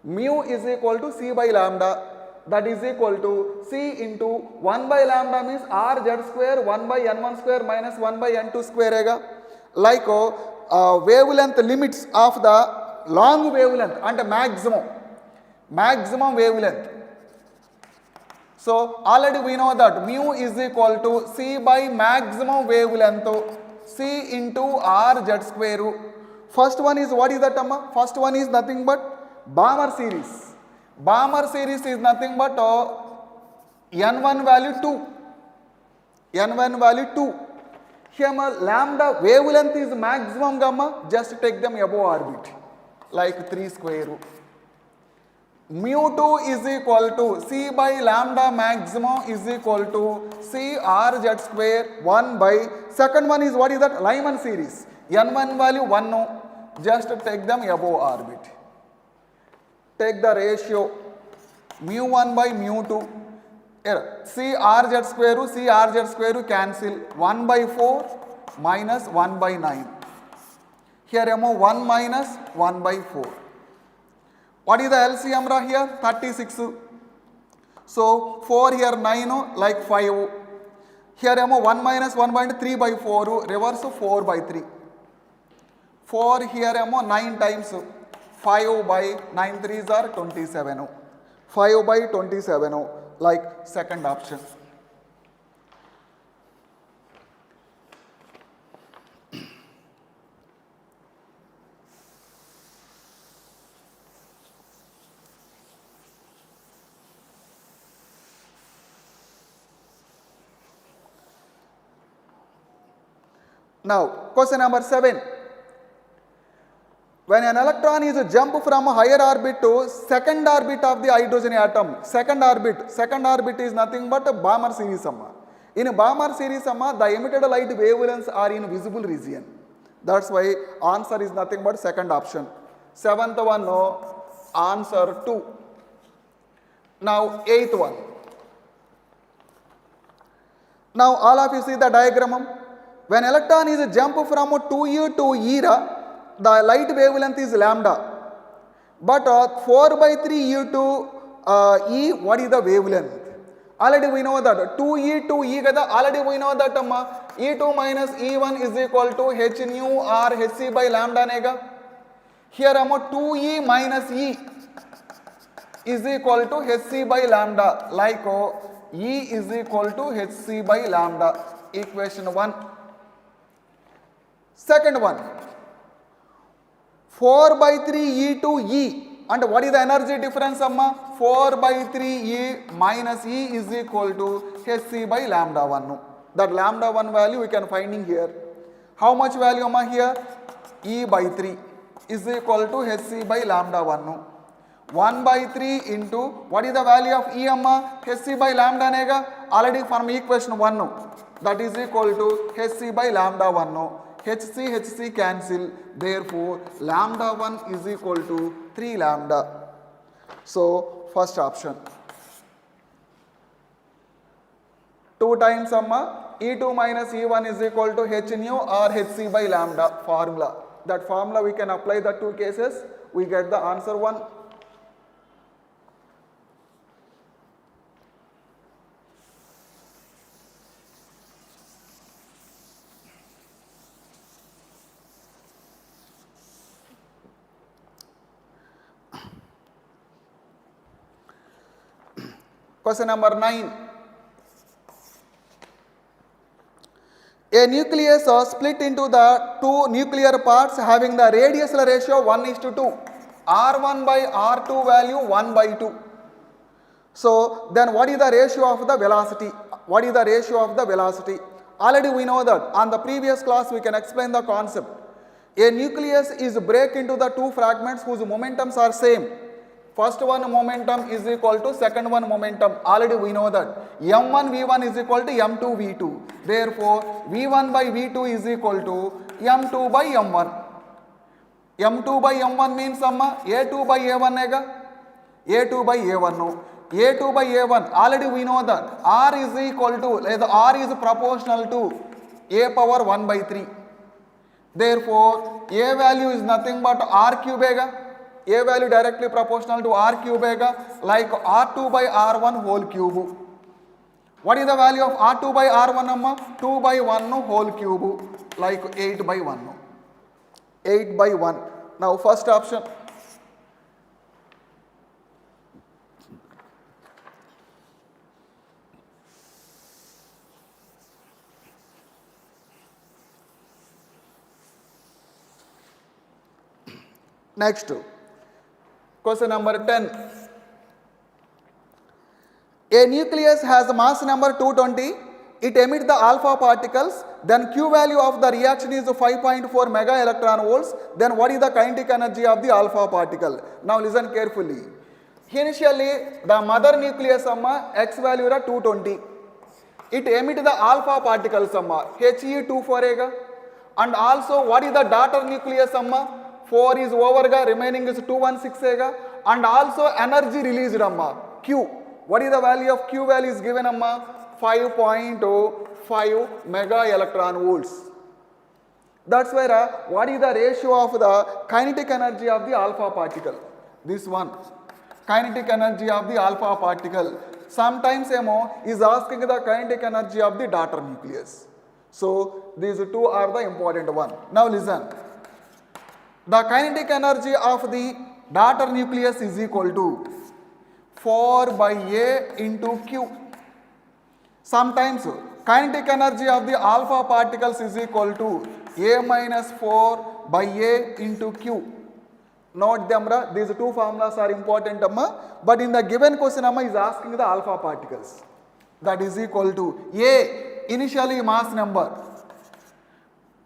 Mu is equal to C by lambda, that is equal to C into 1 by lambda means R z square 1 by n1 square minus 1 by n2 square. Like wavelength limits of the long wavelength and maximum wavelength. So already we know that mu is equal to C by maximum wavelength, C into R z square. First one is, what is that? First one is nothing but Balmer series. Balmer series is nothing but n1 value 2. n1 value 2. Here lambda wavelength is maximum gamma, just take them above orbit like 3 square. mu2 is equal to C by lambda maximum is equal to C R Z square 1 by, second one is what is that? Lyman series. N1 value 1, just take them above orbit. Take the ratio mu1 by mu2. C R Z square cancel 1 by 4 minus 1 by 9. Here 1 minus 1 by 4. What is the LCM here? 36. So 4 here 9 like 5. Here 1 minus 1 by 3 by 4, reverse 4 by 3. 4 here 9 times 5 by 9 3s are 27. 5 by 27 like second option. Now, question number 7. When an electron is jump from a higher orbit to second orbit of the hydrogen atom, second orbit is nothing but a Balmer series. In a Balmer series, the emitted light wavelengths are in visible region. That's why answer is nothing but second option. Seventh one, no. Answer 2. Now, eighth one. Now, all of you see the diagram. When electron is jump from 2e to e, the light wavelength is lambda. But 4 by 3e to e, what is the wavelength? Already we know that 2e to e, already we know that e2 minus e1 is equal to h nu or hc by lambda nega. Here 2e minus e is equal to hc by lambda, like e is equal to hc by lambda. Equation 1. Second one, 4 by 3 e to e, and what is the energy difference? 4 by 3 e minus e is equal to hc by lambda 1. That lambda 1 value we can find in here. How much value here? E by 3 is equal to hc by lambda 1. 1 by 3 into, what is the value of E hc by lambda nega? Already from equation 1. That is equal to hc by lambda 1. HC cancel, therefore lambda 1 is equal to 3 lambda. So first option. 2 times E2 minus E1 is equal to h nu or hc by lambda formula. That formula we can apply the two cases, we get the answer 1. Question number 9. A nucleus split into the two nuclear parts having the radial ratio 1:2. R1 by R2 value 1 by 2. So then what is the ratio of the velocity? What is the ratio of the velocity? Already we know that. On the previous class we can explain the concept. A nucleus is break into the two fragments whose momentums are same. First one momentum is equal to second one momentum. Already we know that. M1 V1 is equal to M2 V2. Therefore, V1 by V2 is equal to M2 by M1. M2 by M1 means A2 by A1 nega. A2 by A1 no. A2 by A1. Already we know that R is equal to, R is proportional to A power 1 by 3. Therefore, A value is nothing but R cube ega. A value directly proportional to R cube like R2 by R1 whole cube. What is the value of R2 by R1 2 by 1 whole cube like 8 by 1. 8 by 1. Now first option. Next. Question number 10. A nucleus has mass number 220. It emits the alpha particles. Then Q value of the reaction is 5.4 mega electron volts. Then what is the kinetic energy of the alpha particle? Now listen carefully. Initially, the mother nucleus X value is 220. It emits the alpha particles He24 and also what is the daughter nucleus 4 is over remaining is 216 and also energy released Q. What is the value of Q value is given 5.05 mega electron volts. That's where what is the ratio of the kinetic energy of the alpha particle? This one. Kinetic energy of the alpha particle. Sometimes is asking the kinetic energy of the daughter nucleus. So these two are the important one. Now listen. The kinetic energy of the daughter nucleus is equal to 4 by A into Q. Sometimes kinetic energy of the alpha particles is equal to A minus 4 by A into Q. Note them, these two formulas are important, but in the given question is asking the alpha particles. That is equal to A, initially mass number,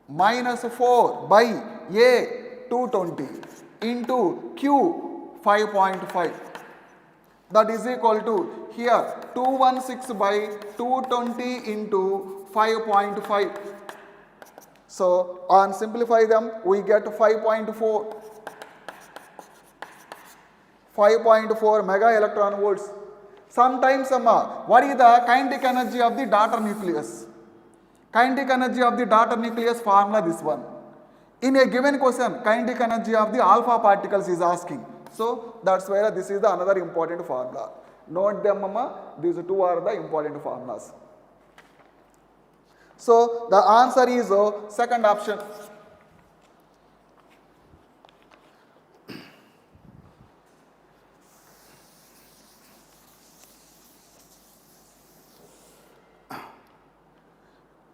minus 4 by A 220 into Q 5.5. That is equal to here 216 by 220 into 5.5. So on simplify them, we get 5.4 mega electron volts. Sometimes what is the kinetic energy of the daughter nucleus? Kinetic energy of the daughter nucleus formula this one. In a given question, kinetic energy of the alpha particles is asking. So that's why this is the another important formula. Note them, these two are the important formulas. So the answer is second option.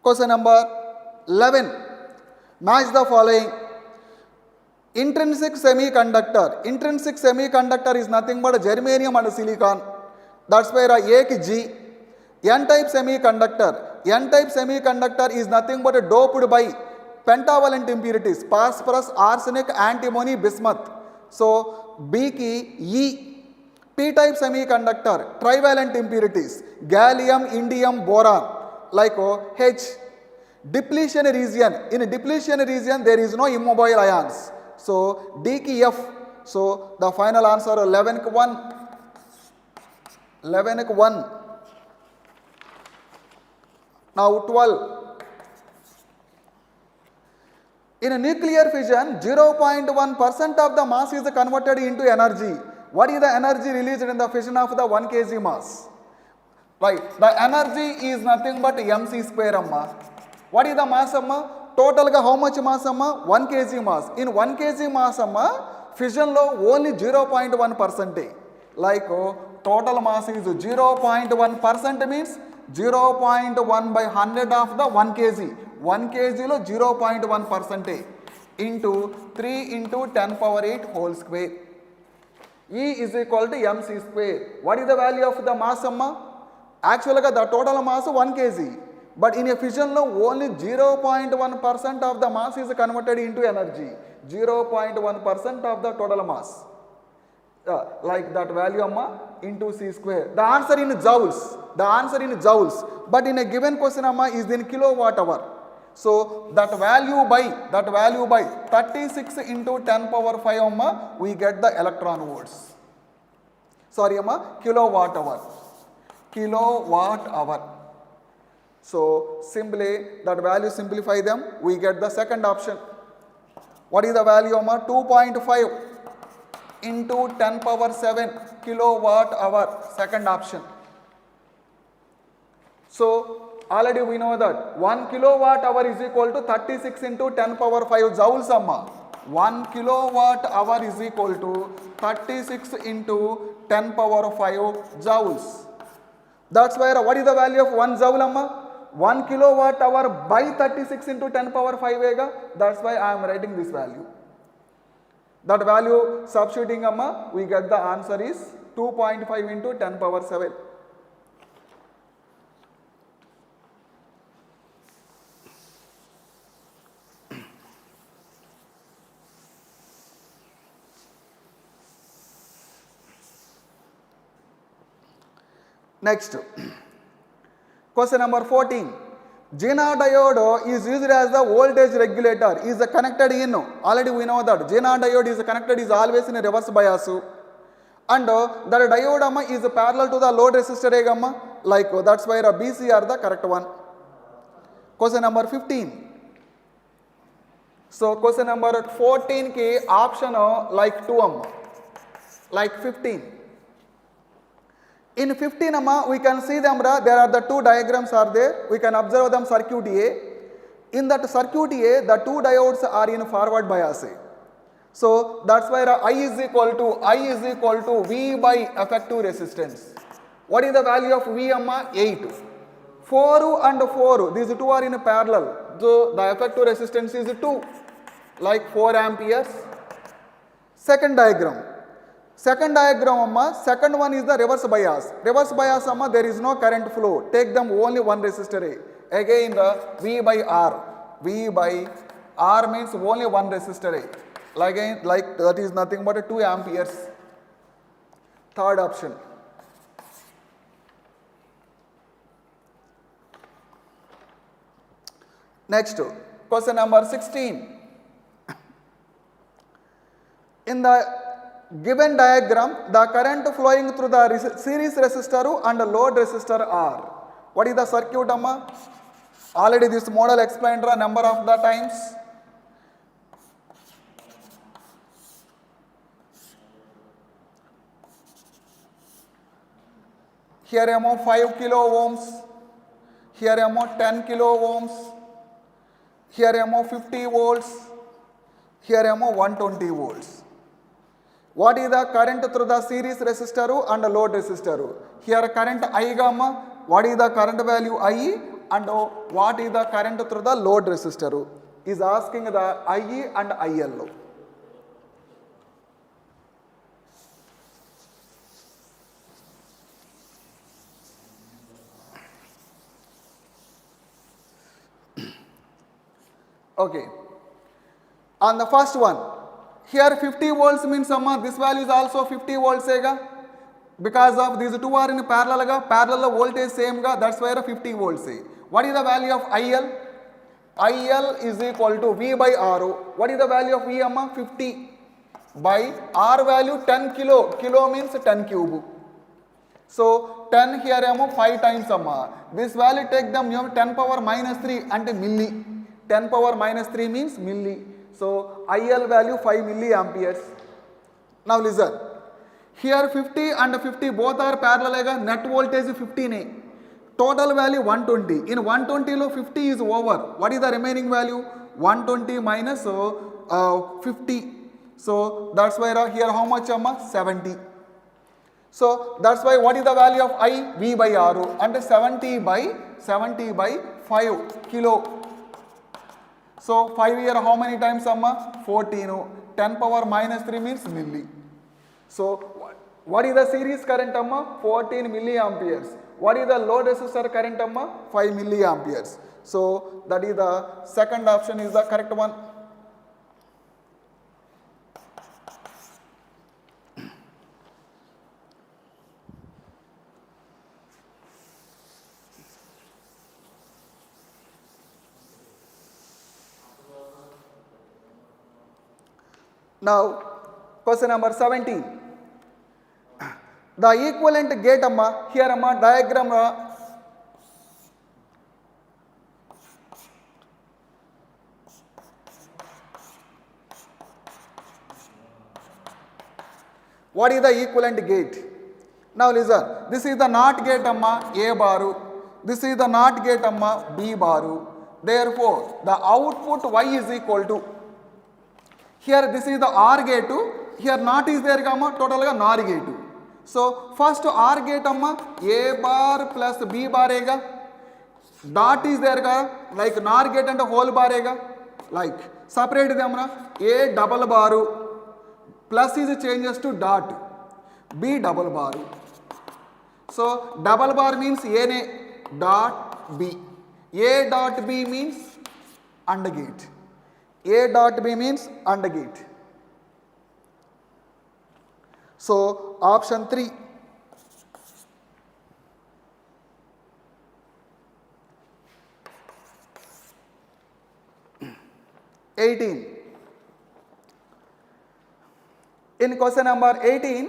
Question number 11. Match the following. Intrinsic semiconductor. Intrinsic semiconductor is nothing but germanium and silicon. That's where A ki G. N-type semiconductor. N-type semiconductor is nothing but doped by pentavalent impurities. Phosphorus, arsenic, antimony, bismuth. So B ki E. P-type semiconductor. Trivalent impurities. Gallium, indium, boron. Like H. Depletion region. In depletion region there is no immobile ions. So D ki F. So the final answer 11 k 1. 11 k 1. Now 12. In a nuclear fission, 0.1% of the mass is converted into energy. What is the energy released in the fission of the 1 kg mass? Right. The energy is nothing but mc square amma. What is the mass amma? Total ga how much mass amma? 1 kg mass. In 1 kg mass amma, fission lo only 0.1%. Like total mass is 0.1% means 0.1 by 100 of the 1 kg. 1 kg lo 0.1% into 3 into 10 power 8 whole square. E is equal to mc square. What is the value of the mass amma? Actually, the total mass 1 kg. But in a fission, only 0.1% of the mass is converted into energy. 0.1% of the total mass. Like that value into C square. The answer in joules. The answer in joules. But in a given question is in kilowatt hour. So that value by 36 into 10 power 5 we get the electron volts. Sorry kilowatt hour. Kilowatt hour. So simply that value simplify them, we get the second option. What is the value 2.5 into 10 power 7 kilowatt hour, second option. So already we know that 1 kilowatt hour is equal to 36 into 10 power 5 joules amma. 1 kilowatt hour is equal to 36 into 10 power 5 joules. That's why what is the value of 1 joule amma? 1 kilowatt hour by 36 into 10 power 5 vega. That's why I am writing this value. That value substituting amma, we get the answer is 2.5 into 10 power 7. Next, question number 14. Zener diode is used as the voltage regulator. Is connected in, already we know that Zener diode is connected, is always in reverse bias. And that diode is parallel to the load resistor, like that's why BC are the correct one. Question number 15. So question number 14 ki option like 2 like 15. In 15 we can see them, there are the two diagrams are there. We can observe them circuit A. In that circuit A, the two diodes are in forward bias. So that's why I is equal to V by effective resistance. What is the value of V? 8. 4 and 4, these two are in parallel. So the effective resistance is 2, like 4 amperes. Second diagram. Second one is the reverse bias. Reverse bias, there is no current flow. Take them only one resistor. Again, the V by R. V by R means only one resistor. Again, like that is nothing but 2 amperes. Third option. Next, question number 16. In the given diagram, the current flowing through the series resistor and load resistor are. What is the circuit, amma? Already this model explained a number of the times. Here 5 kilo ohms, here 10 kilo ohms, here 50 volts, here 120 volts. What is the current through the series resistor and load resistor? Here current I gamma, what is the current value I, and what is the current through the load resistor? Is asking the IE and IL. Okay. On the first one, here 50 volts means this value is also 50 volts because of these two are in parallel voltage same that's why 50 volts. What is the value of IL? IL is equal to V by R. What is the value of V? 50 by R value 10 kilo. Kilo means 10 cube. So 10 here 5 times This value take them 10 power minus 3 and milli. 10 power minus 3 means milli. So IL value 5 milliamperes. Now listen. Here 50 and 50 both are parallel. Net voltage 15. Total value 120. In 120 lo 50 is over. What is the remaining value? 120 minus 50. So that's why here how much 70. So that's why what is the value of I? V by R. And 70 by 5 kilo. So 5 here how many times 14. 10 power minus 3 means milli. So what is the series current 14 milliamperes. What is the load resistor current 5 milliamperes. So that is the second option is the correct one. Now, question number 17. The equivalent gate here diagram what is the equivalent gate? Now listen, this is the NOT gate A bar, this is the NOT gate B bar. Therefore, the output Y is equal to, here this is the OR gate, here NOT is there total NOR gate. So first OR gate A bar plus B bar dot is there like NOR gate and whole bar like separate them A double bar plus is changes to dot, B double bar. So double bar means A dot B. A dot B means AND gate. A dot B means AND gate. So option 3. 18. In question number 18,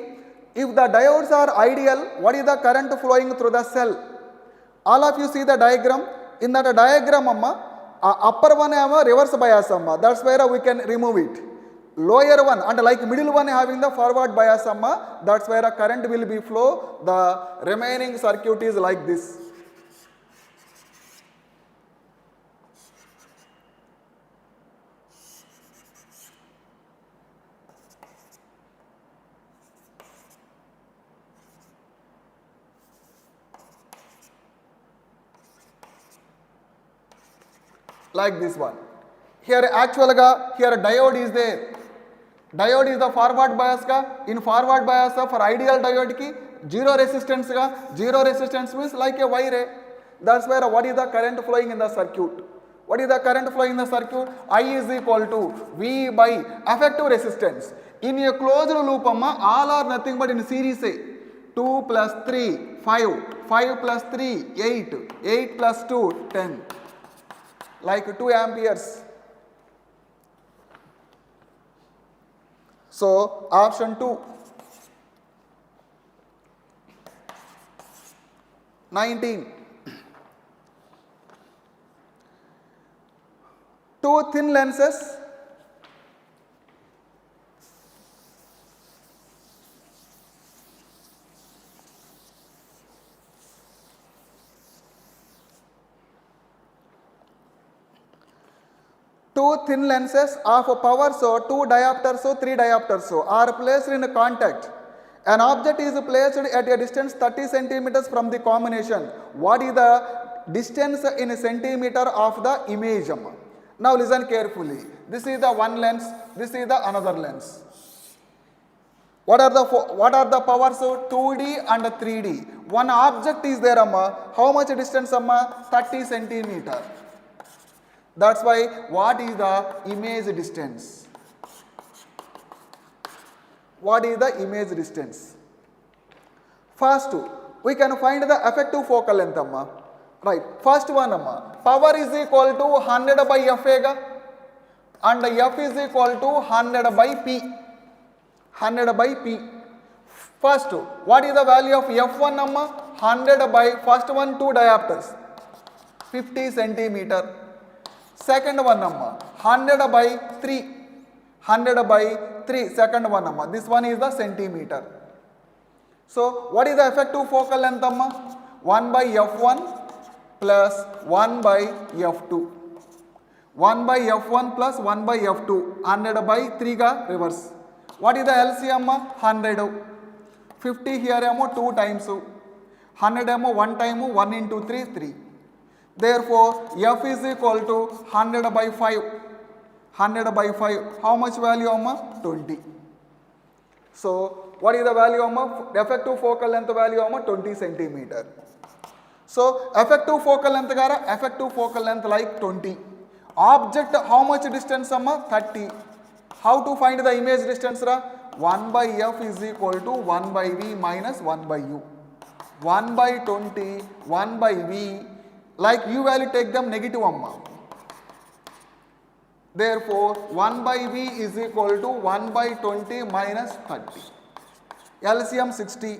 if the diodes are ideal, what is the current flowing through the cell? All of you see the diagram. In that diagram, upper one have a reverse bias, that's where we can remove it. Lower one and like middle one having the forward bias, that's where a current will be flow. The remaining circuit is like this. Like this one. Here actually here diode is there. Diode is the forward bias ga. In forward bias for ideal diode ki zero resistance ga. Zero resistance means like a wire. That's where what is the current flowing in the circuit. What is the current flowing in the circuit? I is equal to V by effective resistance. In a closed loop, all are nothing but in series. 2 plus 3, 5. 5 plus 3, 8. 8 plus 2, 10. Like 2 amperes. So option 2. 19. Two thin lenses of a power source, 2 diopters, 3 diopters are placed in contact. An object is placed at a distance 30 centimeters from the combination. What is the distance in centimeter of the image? Now listen carefully. This is the one lens, this is the another lens. What are the powers? 2D and 3D. One object is there, how much distance, 30 centimeter. That's why what is the image distance? What is the image distance? First, we can find the effective focal length, right? First one, power is equal to 100 by F and F is equal to 100 by P. 100 by P. First, what is the value of F1, 100 by first one 2 diopters, 50 centimeter. Second one, 100 by 3. 100 by 3, second one, this one is the centimeter. So, what is the effective focal length, 1 by F1 plus 1 by F2. 1 by F1 plus 1 by F2. 100 by 3 ga reverse. What is the LCM? 100. 50 here 2 times. 100 1 time, 1 into 3, 3. Therefore, F is equal to 100 by 5. 100 by 5. How much value, 20. So, what is the value, effective focal length value, 20 centimeter. So, effective focal length gara, effective focal length like 20. Object, how much distance, 30. How to find the image distance? 1 by F is equal to 1 by V minus 1 by U. 1 by 20, 1 by V, like U value take them negative, Therefore, 1 by V is equal to 1 by 20 minus 30. LCM 60,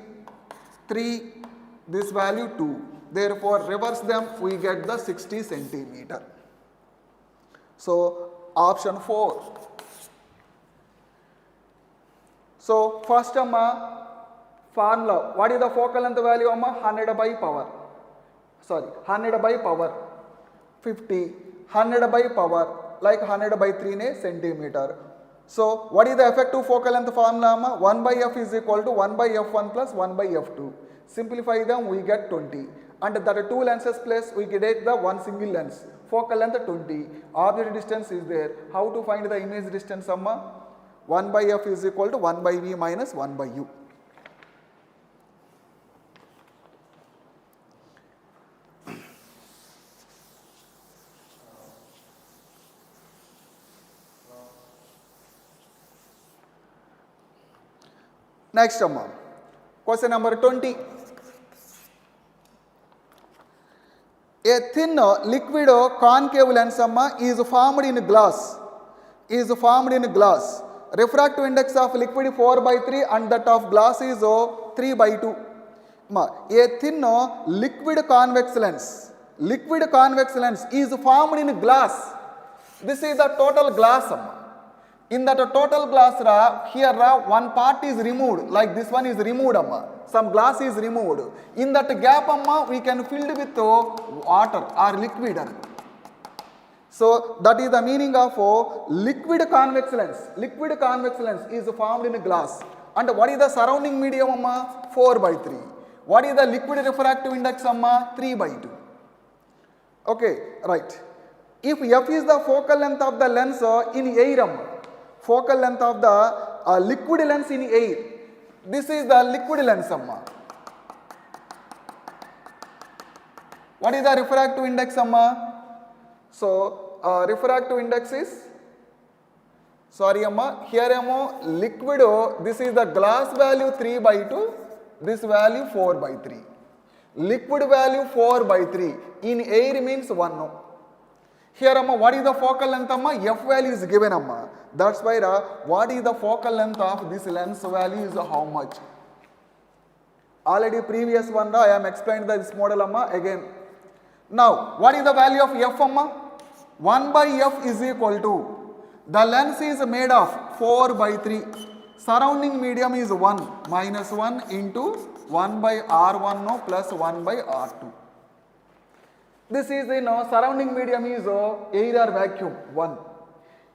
3, this value 2. Therefore, reverse them, we get the 60 centimeter. So, option 4. So, first formula, what is the focal length value, 100 by power. Sorry, 100 by power, 50, 100 by power, like 100 by 3 centimeter. So, what is the effective focal length formula? 1 by F is equal to 1 by F1 plus 1 by F2. Simplify them, we get 20. And that 2 lenses place, we get the one single lens. Focal length 20. Object distance is there. How to find the image distance? 1 by F is equal to 1 by V minus 1 by U. Next, question number 20. A thin liquid concave lens is formed in glass. is formed in glass. Refractive index of liquid 4 by 3 and that of glass is 3 by 2. A thin liquid convex lens is formed in glass. This is the total glass. In that total glass, here one part is removed, like this one is removed. Some glass is removed. In that gap, we can fill it with water or liquid. So that is the meaning of liquid convex lens. Liquid convex lens is formed in glass. And what is the surrounding medium? 4 by 3. What is the liquid refractive index? 3 by 2. Okay, right. If f is the focal length of the lens in air, focal length of the liquid lens in air, this is the liquid lens. What is the refractive index? So, refractive index is, here liquid, this is the glass value 3 by 2, this value 4 by 3. Liquid value 4 by 3, in air means 1. Here what is the focal length? F value is given. That's why what is the focal length of this lens value is how much? Already previous one I am explained this model again. Now what is the value of F? 1 by F is equal to, the lens is made of 4 by 3. Surrounding medium is 1 minus 1 into 1 by R1 plus 1 by R2. This is surrounding medium is air or vacuum 1.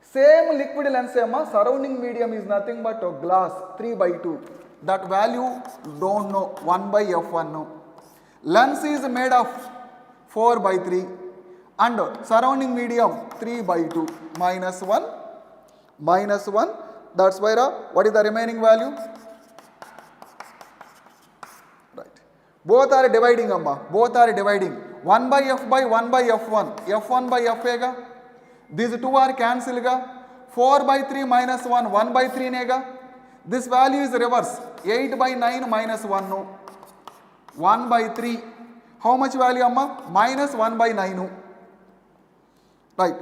Same liquid lens surrounding medium is nothing but glass 3 by 2. That value don't know, 1 by F1 no. Lens is made of 4 by 3 and surrounding medium 3 by 2 minus 1 minus 1. That's why what is the remaining value? Right. Both are dividing both are dividing. 1 by F by 1 by F1. F1 by F ega. These two are cancelled. 4 by 3 minus 1. 1 by 3 nega. This value is reverse. 8 by 9 minus 1 no. 1 by 3. How much value Minus 1 by 9 no. Right.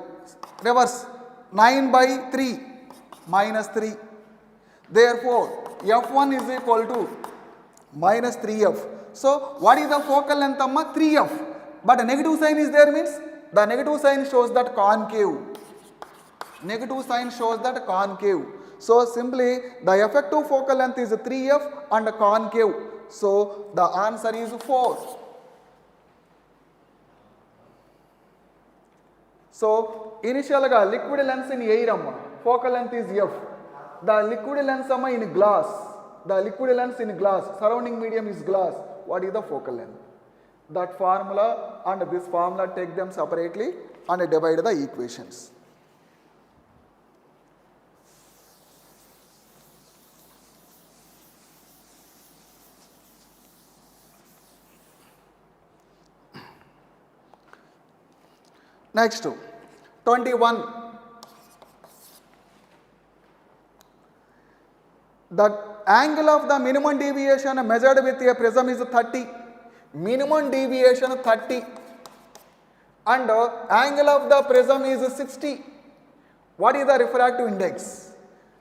Reverse. 9 by 3 minus 3. Therefore, F1 is equal to minus 3F. So, what is the focal length? 3F. But a negative sign is there means the negative sign shows that concave. Negative sign shows that concave. So, simply the effective focal length is 3F and concave. So, the answer is 4. So, initially liquid lens in air, focal length is F. The liquid lens in glass. The liquid lens in glass. Surrounding medium is glass. What is the focal length? That formula and this formula, take them separately and divide the equations. Next, 21. The angle of the minimum deviation measured with a prism is 30. Minimum deviation 30 and angle of the prism is 60. What is the refractive index?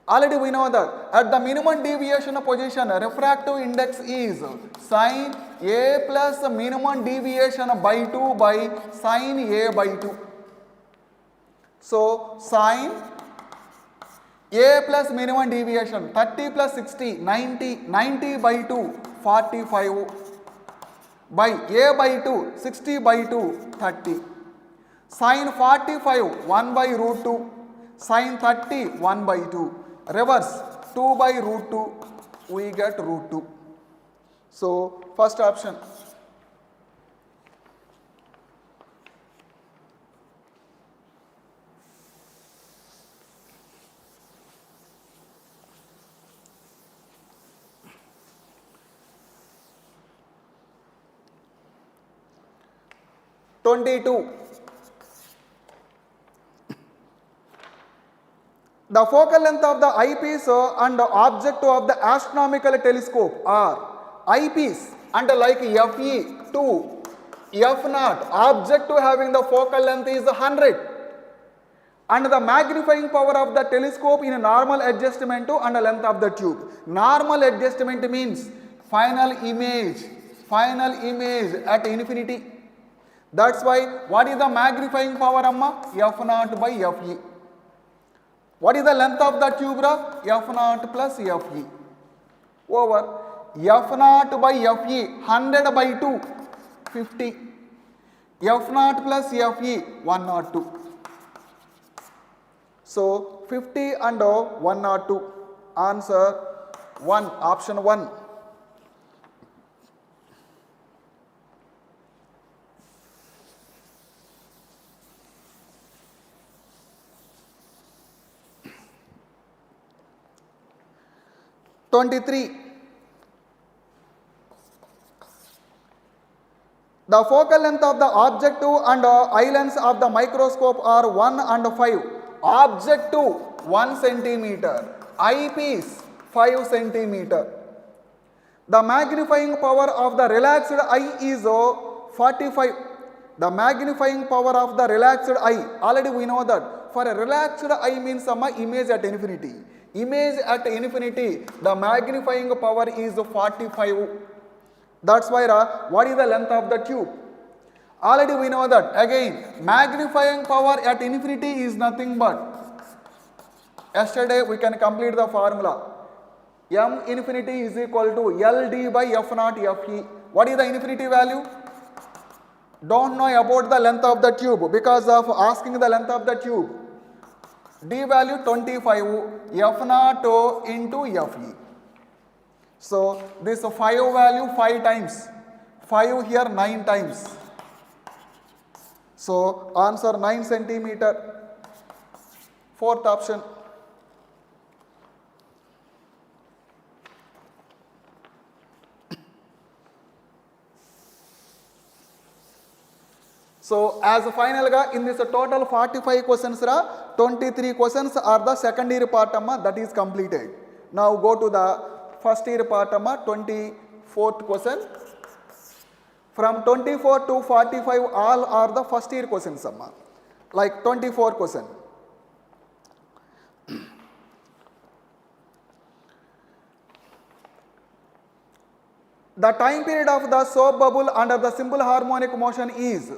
Already we know that at the minimum deviation position, refractive index is sin A plus minimum deviation by 2 by sin A by 2. So, sin A plus minimum deviation 30 plus 60, 90, 90 by 2, 45 by A by 2, 60 by 2, 30. Sin 45, 1 by root 2, sin 30, 1 by 2. Reverse, 2 by root 2, we get root 2. So, first option. The focal length of the eyepiece and object of the astronomical telescope are eyepiece and like FE 2, F0, object having the focal length is 100. And the magnifying power of the telescope in a normal adjustment to and the length of the tube. Normal adjustment means final image at infinity. That's why what is the magnifying power amma? F0 by Fe. What is the length of the tube ra? F0 plus Fe over F0 by Fe 100 by 2 50. F0 plus Fe 102. So 50 and 102. Answer 1, option 1. The focal length of the objective and eye lens of the microscope are 1 and 5. Objective 1 centimeter, eyepiece 5 centimeter. The magnifying power of the relaxed eye is 45. The magnifying power of the relaxed eye, already we know that for a relaxed eye means some image at infinity. Image at infinity, the magnifying power is 45. That's why what is the length of the tube? Already we know that. Again, magnifying power at infinity is nothing but, yesterday we can complete the formula. M infinity is equal to LD by F0 Fe. What is the infinity value? Don't know about the length of the tube because of asking the length of the tube. D value 25, F0 into Fe. So this 5 value 5 times, 5 here 9 times. So answer 9 centimeter. Fourth option. So as a final in this total 45 questions 23 questions are the second year part that is completed. Now go to the first year part 24th question. From 24 to 45 all are the first year questions like 24 question. The time period of the soap bubble under the simple harmonic motion is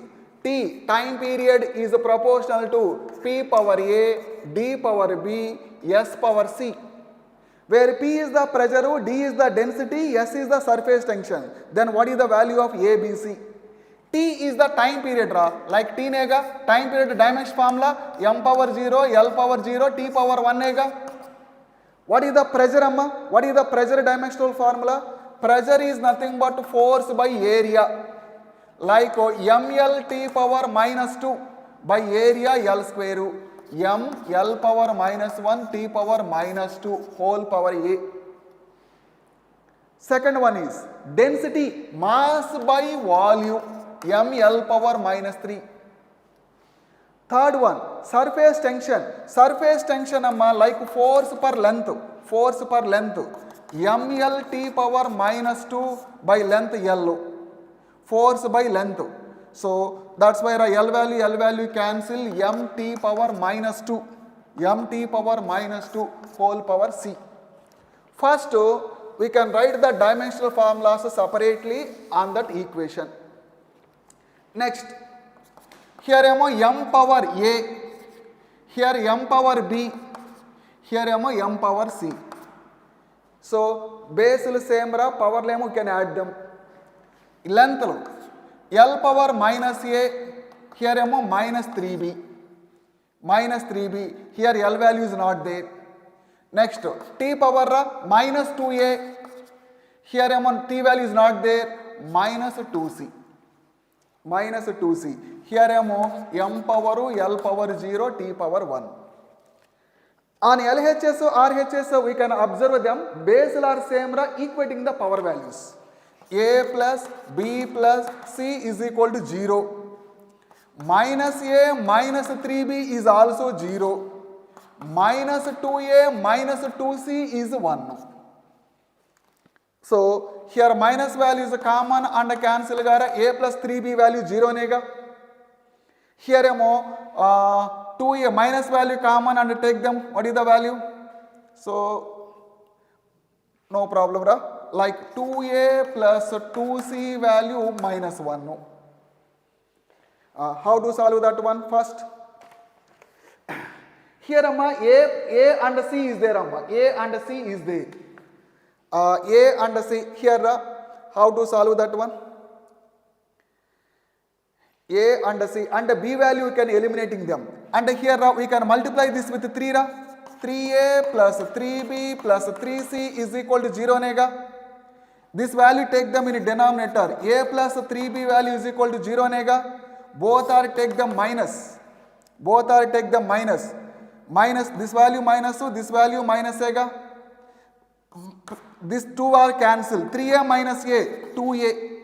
T. Time period is proportional to P power A, D power B, S power C. Where P is the pressure, D is the density, S is the surface tension. Then what is the value of A, B, C? T is the time period like T nega, time period dimension formula, M power 0, L power 0, T power 1 nega. What is the pressure amma? What is the pressure dimensional formula? Pressure is nothing but force by area. Like ML T power minus 2 by area L square. M L power minus 1 T power minus 2 whole power A. Second one is density, mass by volume, M L power minus 3. Third one, surface tension. Surface tension like force per length. ML T power minus 2 by length L. Force by length. So that's why L value cancel, M T power minus 2. M T power minus 2 whole power C. First, we can write the dimensional formulas separately on that equation. Next, here M power A, here M power B, here M power C. So base same power we can add them. Length L power minus A, here minus 3B. Here L value is not there. Next, T power minus 2A, here T value is not there, minus 2C. Here M power, L power 0, T power 1. On LHS or RHS, we can observe them, base are same, equating the power values. A plus B plus C is equal to 0. Minus A minus 3B is also 0. Minus 2A minus 2C is 1. So here minus value is common and cancel A plus 3B value 0 nega. Here 2a minus value common and take them. What is the value? So no problem, like 2a plus 2c value minus 1. How to solve that one? First, here A and C is there, A and C is there. A and C here, how to solve that one? A and C and B value we can eliminating them, and here we can multiply this with 3, 3a plus 3b plus 3c is equal to 0 nega. This value take them in denominator, a plus 3b value is equal to 0 nega. Both are take them minus, minus this value minus, this value minus ega. These two are cancelled, 3a minus a, 2a,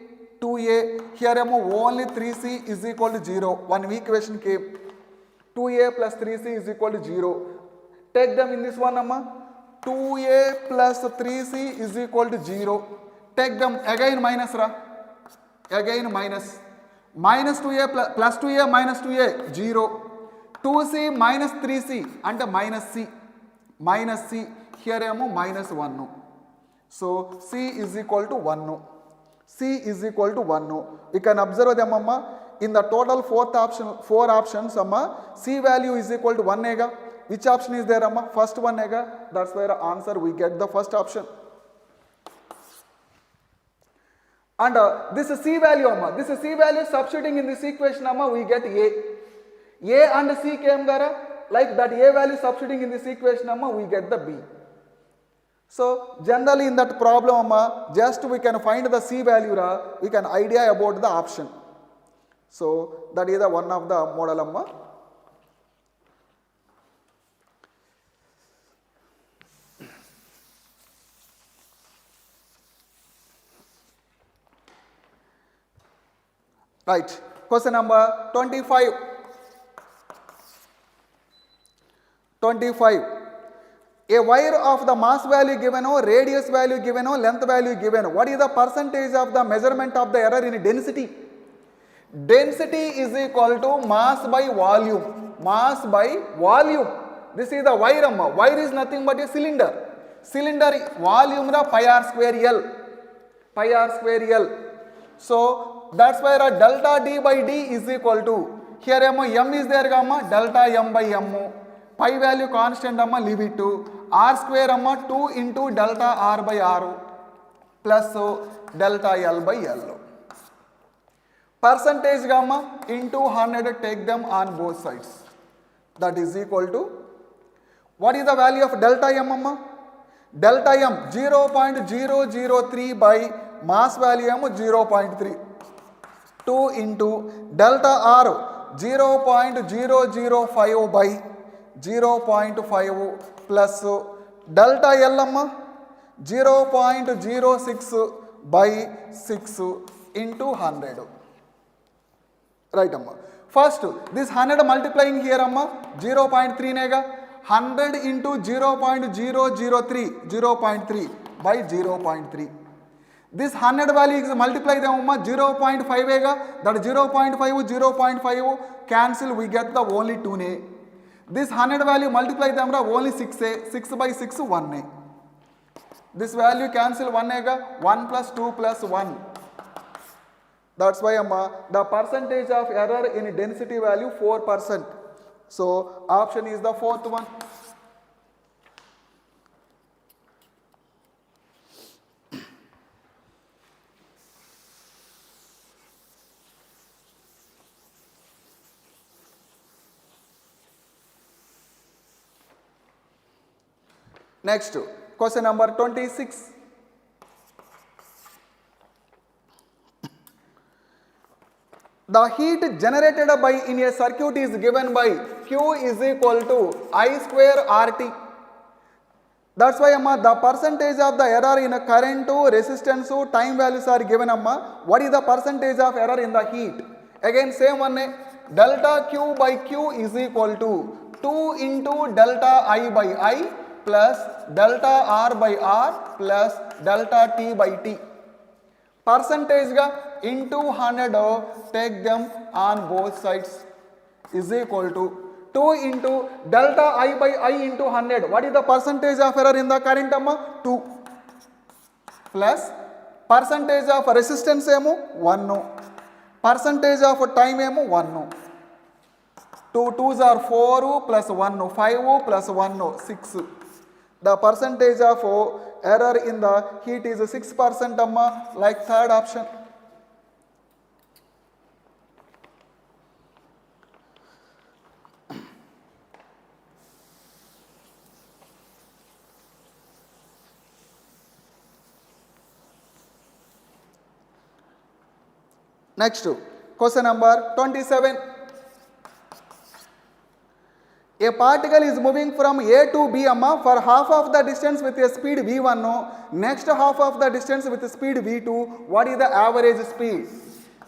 here only 3c is equal to 0, one equation came, 2a plus 3c is equal to 0, take them in this one, 2a plus 3c is equal to 0, take them again minus, again minus 2a plus 2a minus 2a 0, 2c minus 3c and minus c, here minus 1, so c is equal to 1. C is equal to 1. You can observe them, in the total four options, C value is equal to 1 nega. Which option is there, First one nega. That's where the answer we get the first option. And this is C value, this is C value substituting in this equation, we get A and C came there, like that A value substituting in this equation, we get the B. So generally in that problem, just we can find the C value, we can idea about the option. So that is the one of the model. Right, question number 25. A wire of the mass value given, radius value given, length value given. What is the percentage of the measurement of the error in density? Density is equal to mass by volume. Mass by volume. This is the wire. Wire is nothing but a cylinder. Cylinder volume pi r square L. Pi r square L. So that's why delta d by d is equal to, here m is there, delta m by m. Pi value constant, leave it to r square 2 into delta r by r plus delta L by L. Percentage into 100, take them on both sides. That is equal to, what is the value of delta m? Delta m 0.003 by mass value 0.3. 2 into delta r 0.005 by 0.5 plus delta L 0.06 by 6 into 100. Right, first this 100 multiplying here 0.3 nega, 100 into 0.003, 0.3 by 0.3. This 100 value is multiply them 0.5 ega, that 0.5 cancel, we get the only 2 ne. This 100 value multiply them only 6a, 6 by 6 1a. This value cancel 1 ega, 1 plus 2 plus 1. That's why the percentage of error in density value 4%. So option is the fourth one. Next, question number 26. The heat generated by in a circuit is given by Q is equal to I square RT. That's why the percentage of the error in a current, resistance, time values are given. What is the percentage of error in the heat? Again same one, delta Q by Q is equal to 2 into delta I by I plus delta R by R plus delta T by T. Percentage into 100, take them on both sides. is equal to 2 into delta I by I into 100. What is the percentage of error in the current amma? 2 plus percentage of resistance emo 1, percentage of time emo 1. 2 2s are 4 plus 1, 5 plus 1, 6. The percentage of error in the heat is 6% amma, like third option. Next, question number 27. A particle is moving from A to B amma for half of the distance with a speed v1, next half of the distance with speed v2. What is the average speed?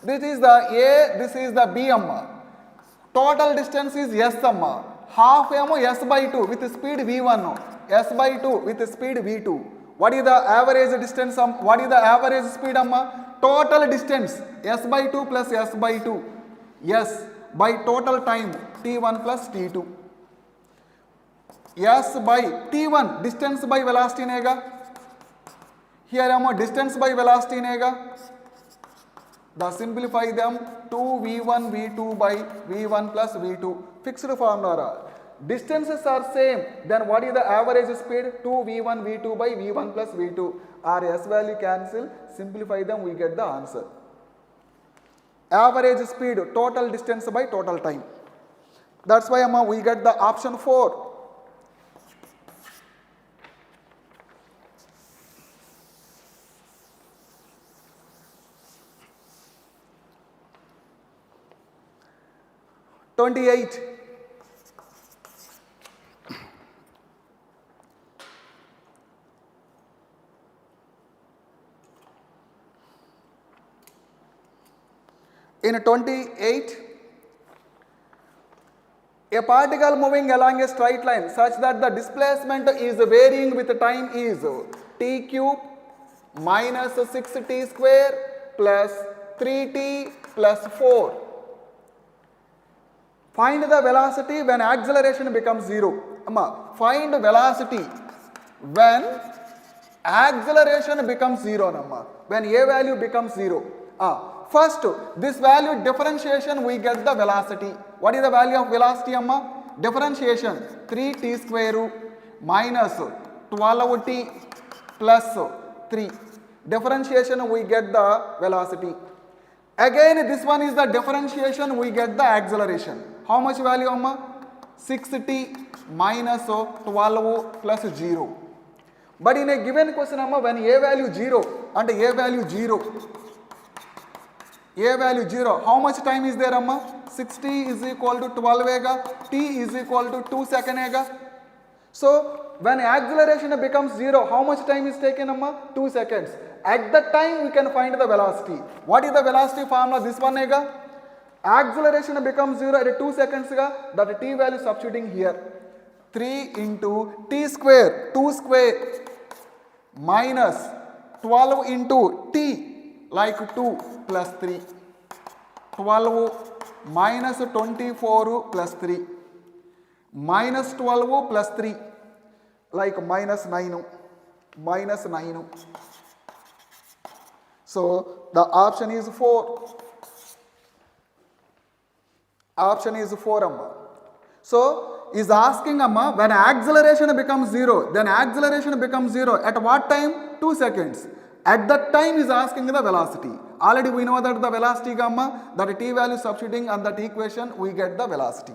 This is the A, this is the B amma. Total distance is S amma. Half amo S by 2 with speed v1, S by 2 with speed v2. What is the average distance? What is the average speed amma? Total distance S by 2 plus S by 2. S by total time t1 plus t2. S by t1 distance by velocity nega. Here am distance by velocity nega. The simplify them 2v1 v2 by v1 plus v2. Fixed formula. Distances are same, then what is the average speed? 2v1 v2 by v1 plus v2. Our S value cancel, simplify them, we get the answer. Average speed, total distance by total time. That's why we get the option 4. (28) In 28, a particle moving along a straight line such that the displacement is varying with time is t cube minus 6t square plus 3t plus 4. Find the velocity when acceleration becomes 0. Find velocity when acceleration becomes 0. When a value becomes 0. First, this value differentiation we get the velocity. What is the value of velocity amma? Differentiation 3t square minus 12t plus 3. Differentiation we get the velocity. Again this one is the differentiation, we get the acceleration. How much value amma? 6t minus 12 plus 0. But in a given question amma, when a value 0 and a value 0, a value 0, how much time is there amma? 6t is equal to 12 ega, t is equal to 2 second ega. So when acceleration becomes 0, how much time is taken amma? 2 seconds. At that time we can find the velocity. What is the velocity formula? This one ega. Acceleration becomes 0 at 2 seconds ga, that t value substituting here. 3 into t square, 2 square minus 12 into t, like 2 plus 3. 12 minus 24 plus 3. Minus 12 plus 3, like minus 9. Minus 9. So the option is 4. Option is 4 amma. So is asking amma, when acceleration becomes 0, then acceleration becomes 0 at what time? 2 seconds. At that time is asking the velocity. Already we know that the velocity gamma, that t value substituting on that equation, we get the velocity.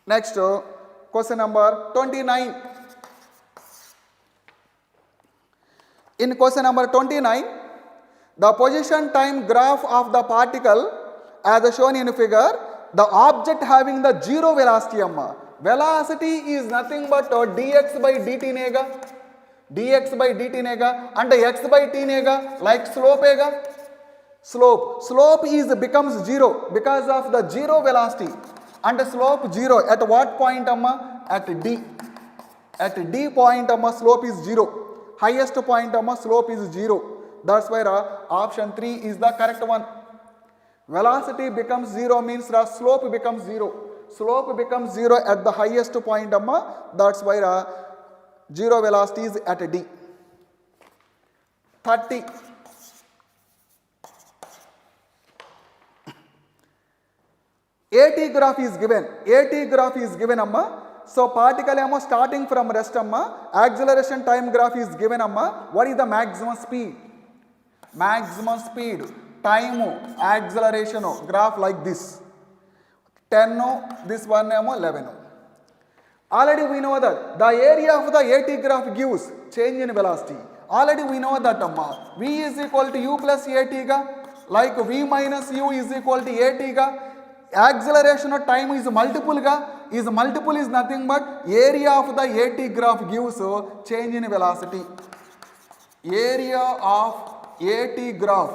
Next, question number 29. In question number 29, the position time graph of the particle as shown in figure, the object having the 0 velocity amma. Velocity is nothing but dx by dt nega. Dx by dt nega and x by t nega, like slope ega. Slope is becomes 0 because of the 0 velocity. And slope 0 at what point amma? At d. At D point slope is 0. Highest point slope is 0. That's why option 3 is the correct one. Velocity becomes 0 means slope becomes 0. Slope becomes 0 at the highest point that's why 0 velocity is at D. 30. AT graph is given. AT graph is given So particle starting from rest acceleration time graph is given What is the maximum speed? Maximum speed, time, acceleration graph like this. 10, this one 11. Already we know that the area of the AT graph gives change in velocity. Already we know that V is equal to U plus AT ga, like V minus U is equal to AT ga. Acceleration of time is multiple is nothing but area of the AT graph gives change in velocity. Area of AT graph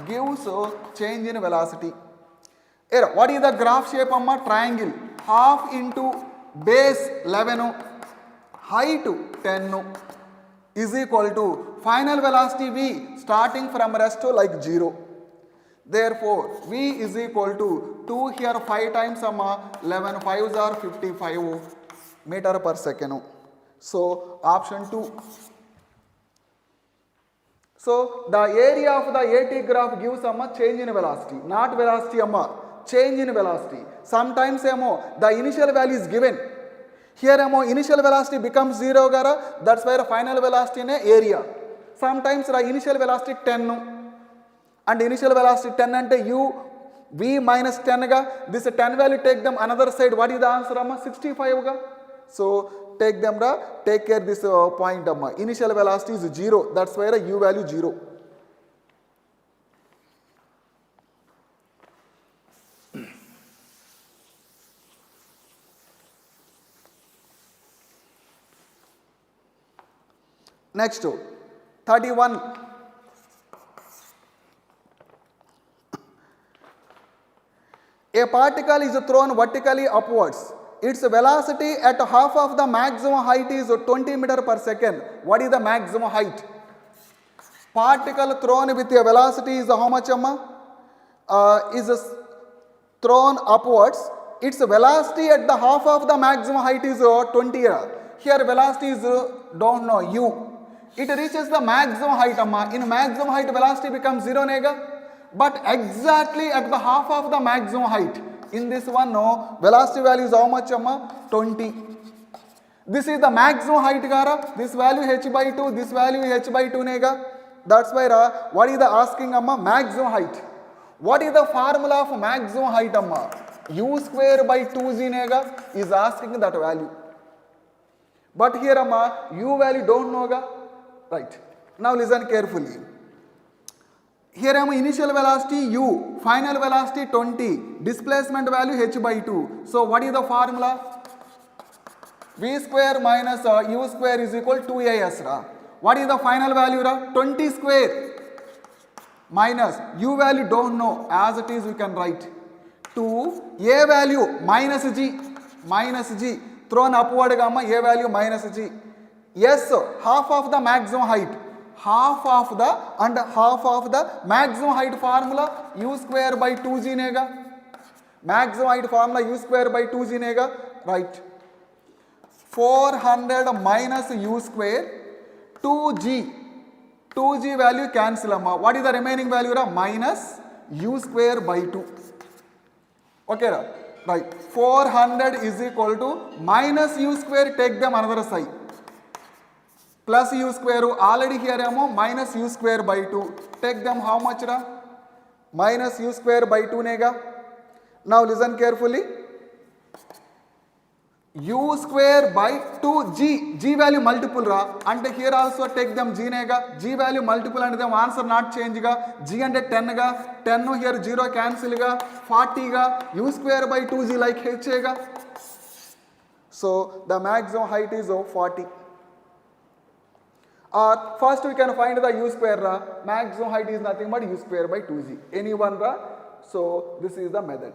gives change in velocity. Here, what is the graph shape triangle? Half into base 11 height 10 is equal to final velocity V starting from rest like 0. Therefore, V is equal to 2 here 5 times 11 5s are 55 meter per second. So, option 2. So, the area of the AT graph gives change in velocity, not velocity change in velocity. Sometimes the initial value is given. Here initial velocity becomes 0 gara, that's why the final velocity in area. Sometimes the initial velocity 10 and initial velocity 10 ante U V minus 10 ga, this 10 value take them another side. What is the answer 65 ga? So take them take care this point initial velocity is 0, that's why the U value 0. Next 31. A particle is thrown vertically upwards. Its velocity at half of the maximum height is 20 meter per second. What is the maximum height? Particle thrown with a velocity is how much is thrown upwards. Its velocity at the half of the maximum height is 20. Here velocity is don't know U. It reaches the maximum height In maximum height velocity becomes 0 nega. But exactly at the half of the maximum height. In this one, velocity value is how much 20. This is the maximum height gara. This value h by 2, this value h by 2 nega. That's why what is the asking maximum height? What is the formula of maximum height U square by 2z nega is asking that value. But here U value don't know ga. Right. Now listen carefully. Here initial velocity U, final velocity 20, displacement value h by 2. So what is the formula? V square minus U square is equal to 2as. What is the final value? 20 square minus U value don't know, as it is we can write. 2 A value minus G thrown upward A value minus G. Yes, half of the maximum height. Half of the maximum height formula U square by 2g nega. Maximum height formula U square by 2g nega. Right. 400 minus U square 2g. 2g value cancel What is the remaining value? Minus U square by 2. Okay, right. 400 is equal to minus U square, take them another side. Plus U square, already here minus U square by 2. Take them how much? Minus U square by 2 nega. Now listen carefully. U square by 2g. G value multiple and here also take them G nega. G value multiple and them answer not change ga. G and 10 ga. 10 here 0 cancel ga. 40 ga. U square by 2g like h ga. So the maximum height is 40. Or first we can find the U square. Maximum height is nothing but U square by 2g. Any one So this is the method.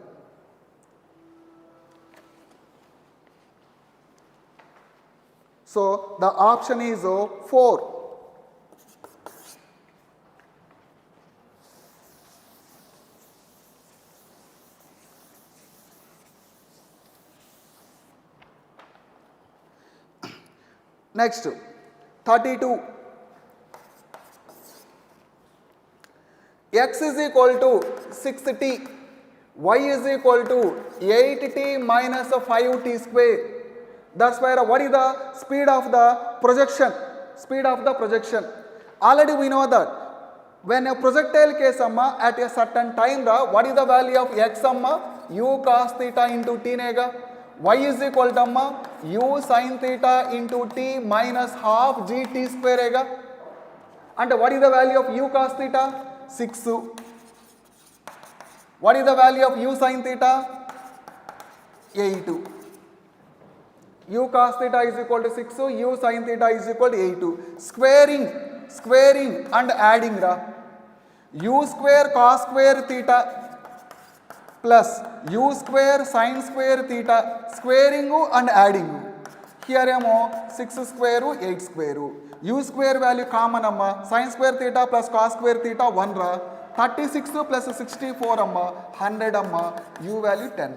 So the option is 4. Next, 32. X is equal to 6t, y is equal to 8t minus 5t square. That's why what is the speed of the projection? Speed of the projection. Already we know that when a projectile case at a certain time, what is the value of x u cos theta into t nega? Y is equal to u sin theta into t minus half gt square ega. And what is the value of u cos theta? 6. What is the value of u sin theta? 8. U cos theta is equal to 6, u sin theta is equal to 8. Squaring and adding u square cos square theta plus u square sin square theta, squaring and adding. Here 6 square 8 square. U square value common sin square theta plus cos square theta 1 36 plus 64 100 u value 10.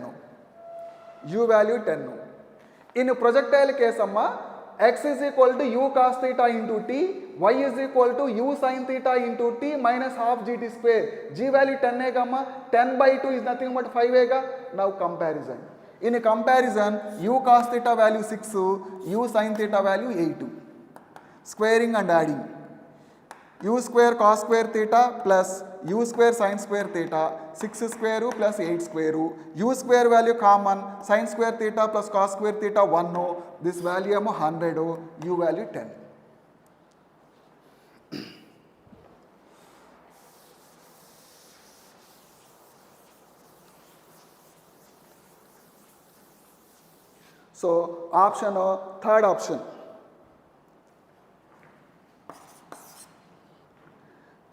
U value 10. In projectile case x is equal to u cos theta into t, y is equal to u sin theta into t minus half gt square. G value 10 ega 10 by 2 is nothing but 5 ega. Now comparison. In comparison, u cos theta value 6, u sin theta value 8. Squaring and adding. U square cos square theta plus u square sin square theta, 6 square plus 8 square. U square value common, sin square theta plus cos square theta 1. This value 100, u value 10. So option, third option.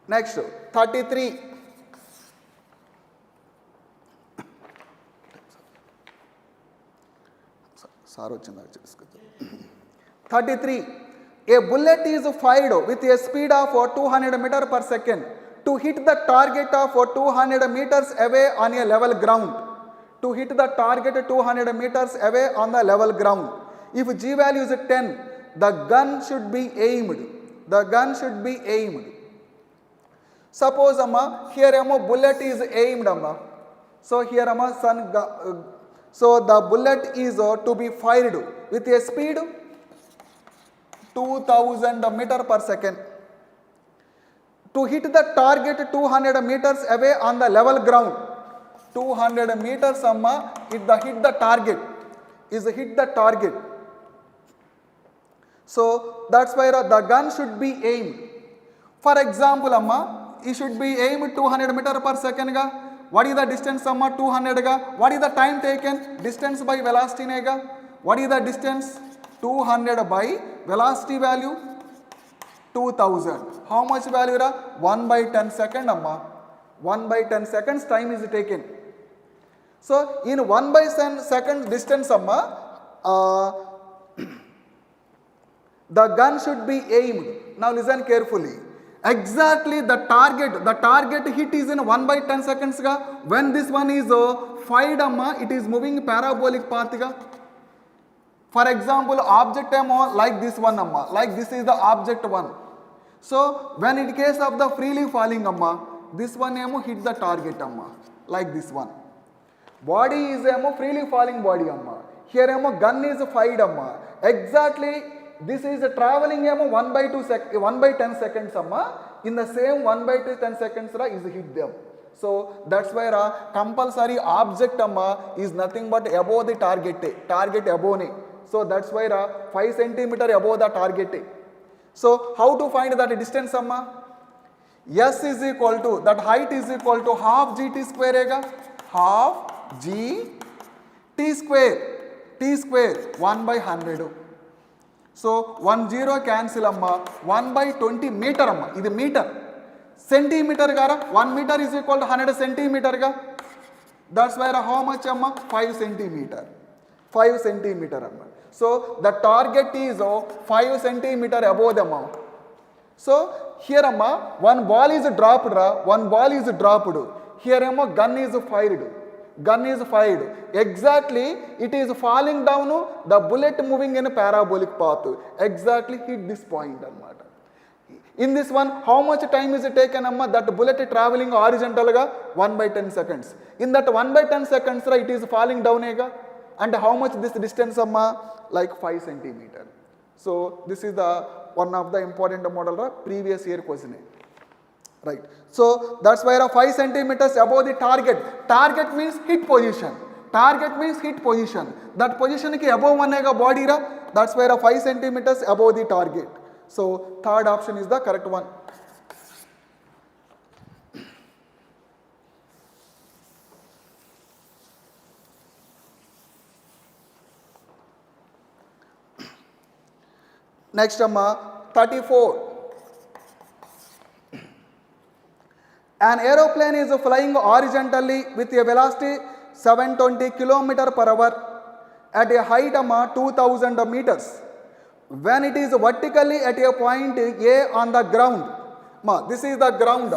Next, 33. Sorry, 33. A bullet is fired with a speed of 200 meters per second to hit the target of 200 meters away on a level ground. To hit the target 200 meters away on the level ground. If G value is 10, the gun should be aimed. The gun should be aimed. Suppose here bullet is aimed so here so the bullet is to be fired with a speed 2000 meters per second. To hit the target 200 meters away on the level ground. 200 meters hit the target is hit the target. So that's why the gun should be aimed. For example it should be aimed 200 meters per second ga. What is the distance 200 ga? What is the time taken? Distance by velocity nega. What is the distance? 200 by velocity value 2000. How much value 1 by 10 second 1 by 10 seconds time is taken. So in 1 by 10 second distance the gun should be aimed. Now listen carefully. Exactly the target hit is in 1 by 10 seconds ga. When this one is fired it is moving parabolic path ga. For example object like this one like this is the object one. So when in case of the freely falling this one hit the target like this one. Body is freely falling body here gun is fired exactly. This is traveling 1 by 10 seconds in the same 1 by 10 seconds is hit them. So that's why compulsory object is nothing but above the target above. So that's why 5 centimeter above the target. So how to find that distance S is equal to that height is equal to half gt square half g t square 1 by 100. So 1 0 cancel 1 by 20 meter this meter. Centimeter gara 1 meter is equal to 100 centimeter ga. That's why how much 5 centimeter. 5 centimeter amma. So the target is 5 centimeter above the mount. So here amma one ball is dropped one ball is dropped. Here amma gun is fired. Gun is fired. Exactly it is falling down, the bullet moving in a parabolic path. Exactly hit this point annamata. In this one, how much time is it taken amma? That bullet traveling horizontal ga 1/10 seconds. In that 1/10 seconds it is falling down ega. And how much this distance amma? Like 5 centimeter. So this is the one of the important model previous year question. Right. So that's why 5 centimeters above the target. Target means hit position. Target means hit position. That position ki above one body ra. That's why 5 centimeters above the target. So third option is the correct one. Next 34. An aeroplane is flying horizontally with a velocity 720 km per hour at a height 2000 meters. When it is vertically at a point A on the ground, this is the ground.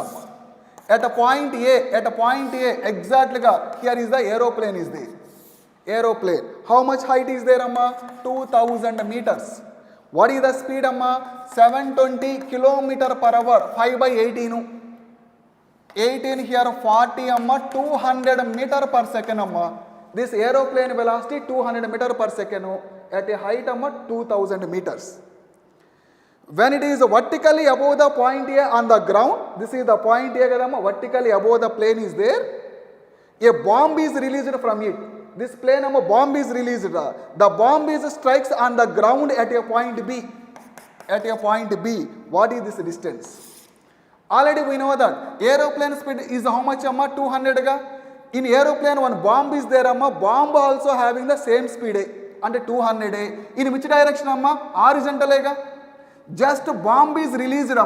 At a point A, exactly here is the aeroplane is there. Aeroplane. How much height is there 2000 meters. What is the speed 720 km per hour. 5/18. 18 here 40 200 meter per second This aeroplane velocity 200 meter per second at a height 2000 meters. When it is vertically above the point A on the ground, this is the point A vertically above the plane is there. A bomb is released from it. This plane bomb is released. The bomb is strikes on the ground at a point B. At a point B. What is this distance? Already we know that aeroplane speed is how much 200 ga. In aeroplane one bomb is there bomb also having the same speed and 200. In which direction horizontal ga. Just bomb is released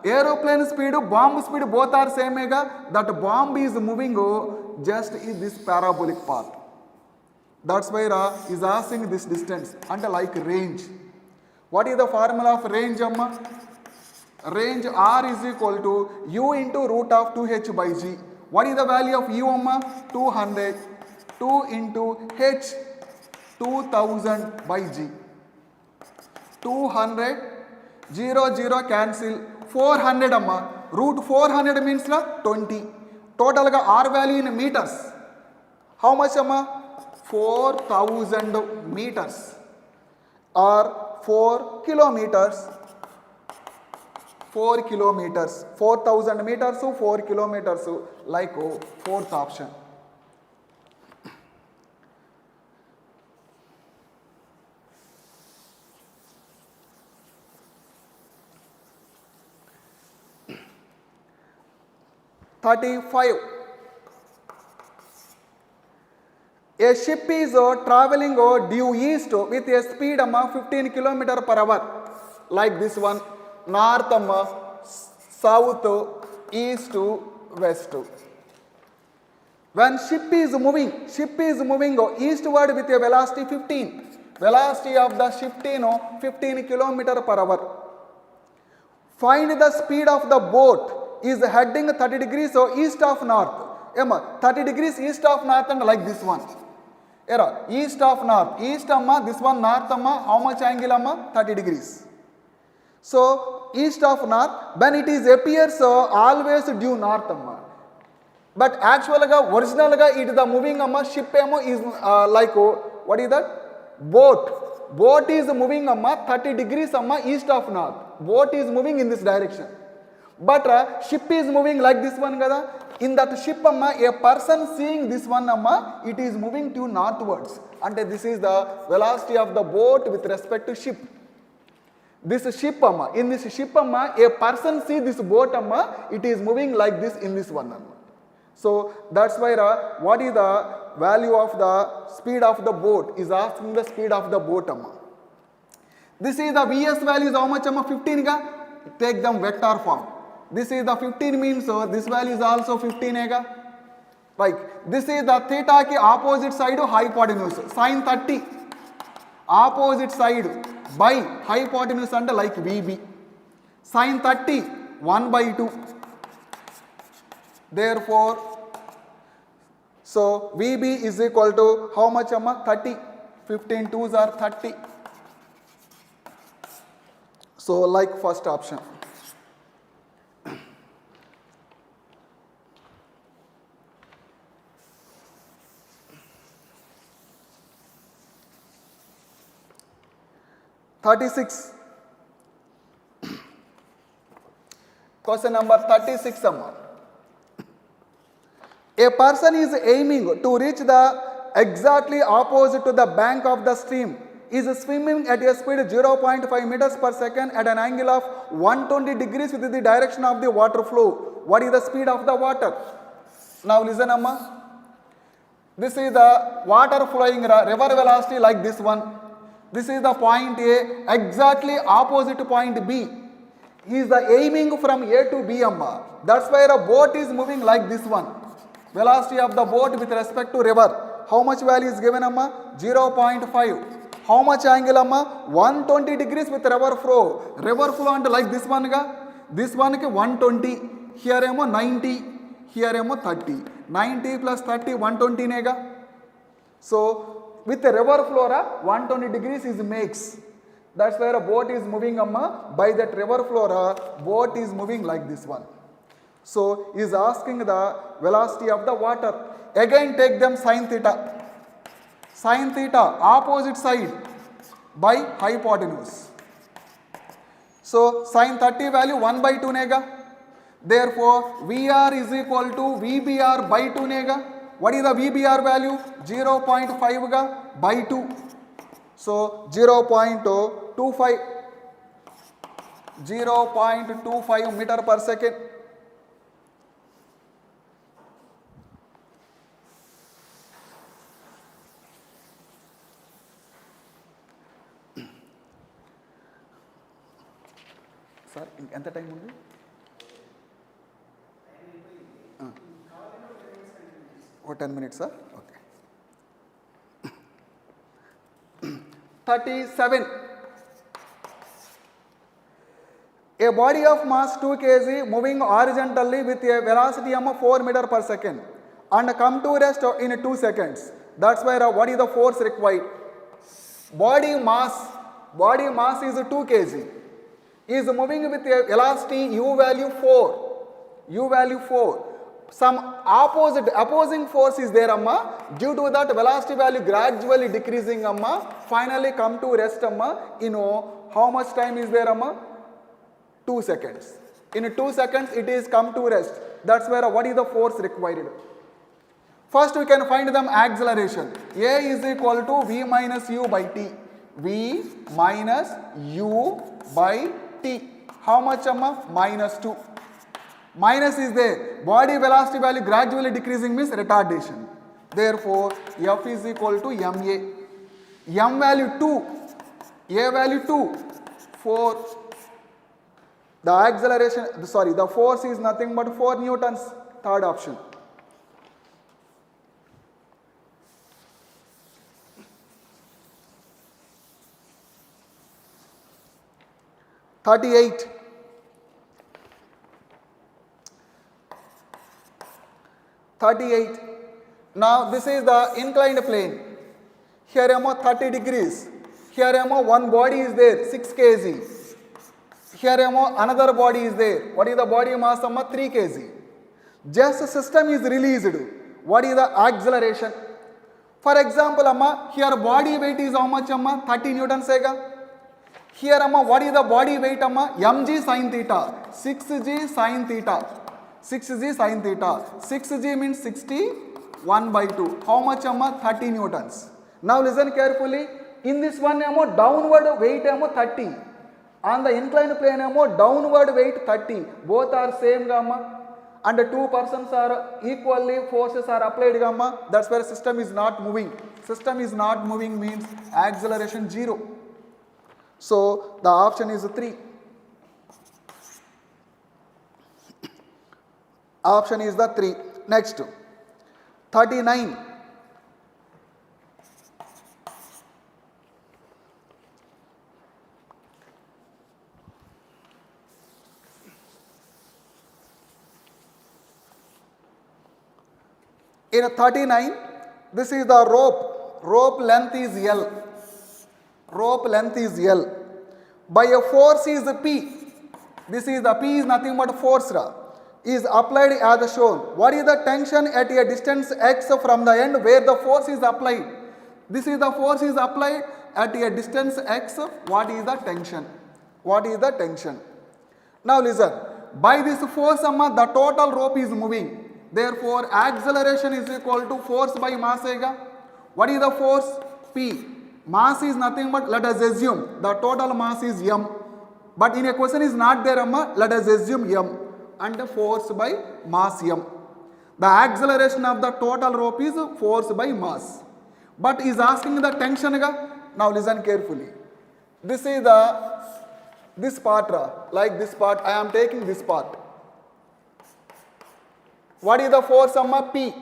aeroplane speed bomb speed both are same ga. That bomb is moving just in this parabolic path. That's why is asking this distance and like range. What is the formula of range Range R is equal to U into root of 2H by G. What is the value of U 200. 2 into H 2000 by G. 200 0 0 cancel. 400 root 400 means 20. Total R value in meters. How much 4000 meters or 4 kilometers. 4 kilometers. 4000 meters 4 kilometers like fourth option. (35) A ship is traveling due east with a speed 15 km per hour like this one. North south east west. When ship is moving eastward with a velocity 15. Velocity of the ship 15 km per hour. Find the speed of the boat is heading 30 degrees east of north. 30 degrees east of north and like this one. East of north. East this one north how much angle 30 degrees. So east of north, when it is appears always due north but actually original it is the moving ship is like what is that boat is moving 30 degrees east of north. Boat is moving in this direction but ship is moving like this one kada. In that ship a person seeing this one it is moving to northwards and this is the velocity of the boat with respect to ship. This ship in this ship a person see this boat it is moving like this in this one So that's why what is the value of the speed of the boat is asking the speed of the boat This is the Vs value is how much 15 ga. Take them vector form. This is the 15 means this value is also 15 ga. Like this is the theta ki opposite side hypotenuse, sin 30 opposite side by hypotenuse and like VB, sin 30 1 by 2. Therefore, so VB is equal to how much amma? 30. 15 2s are 30. So like first option. Question number 36 amma. A person is aiming to reach the exactly opposite to the bank of the stream, is swimming at a speed 0.5 meters per second at an angle of 120 degrees with the direction of the water flow. What is the speed of the water? Now listen amma. This is the water flowing river velocity like this one. This is the point A, exactly opposite to point B. He is the aiming from A to B amma. That's why a boat is moving like this one. Velocity of the boat with respect to river. How much value is given amma? 0.5. How much angle amma? 120 degrees with river flow. River flow and like this one ga. This one ke 120. Here emo 90. Here emo 30. 90 plus 30 120 nega. So with the river flow 120 degrees is makes. That's where a boat is moving amma. By that river flow boat is moving like this one. So he is asking the velocity of the water. Again take them sin theta. Sin theta opposite side by hypotenuse. So sin 30 value 1 by 2 nega. Therefore VR is equal to VBR by 2 nega. What is the VBR value? 0.5 ga by 2. So 0.25 meter per second. Sir, ఎంత time ఉంది? Or 10 minutes, sir? Okay. 37. A body of mass 2 kg moving horizontally with a velocity of 4 meter per second and come to rest in 2 seconds. That's why what is the force required? Body mass is 2 kg. Is moving with a velocity u value 4. Some opposing force is there amma. Due to that velocity value gradually decreasing amma. Finally come to rest amma. You know how much time is there amma? 2 seconds. In 2 seconds it is come to rest. That's where what is the force required? First we can find them acceleration. A is equal to V minus U by T. V minus U by T. How much amma? Minus 2. Minus is there. Body velocity value gradually decreasing means retardation. Therefore, F is equal to MA. M value 2. A value 2. 4. The acceleration, the force is nothing but 4 newtons. Third option. (38) Now this is the inclined plane. Here 30 degrees. Here one body is there, 6 kg. Here another body is there. What is the body mass? 3 kg. Just system is released. What is the acceleration? For example, here body weight is how much? 30 newtons. Here what is the body weight? mg sin theta. 6g sin theta. 6g sin theta. 6g means 60, 1 by 2. How much? 30 newtons. Now listen carefully. In this one, downward weight 30. On the inclined plane, downward weight 30. Both are same gamma. And the 2 persons are equally, forces are applied gamma. That's where system is not moving. System is not moving means acceleration 0. So the option is 3. Option is the 3. Next, 39. In 39, this is the rope. Rope length is L. Rope length is L. By a force is P. This is the P is nothing but force is applied as shown. What is the tension at a distance x from the end where the force is applied? This is the force is applied at a distance x. What is the tension? What is the tension? Now listen. By this force, the total rope is moving. Therefore, acceleration is equal to force by mass. What is the force? P. Mass is nothing but, let us assume, the total mass is m. But in a question is not there, let us assume m. And the force by mass m. The acceleration of the total rope is force by mass. But is asking the tension. Now listen carefully. This is this part, like this part, I am taking this part. What is the force, P?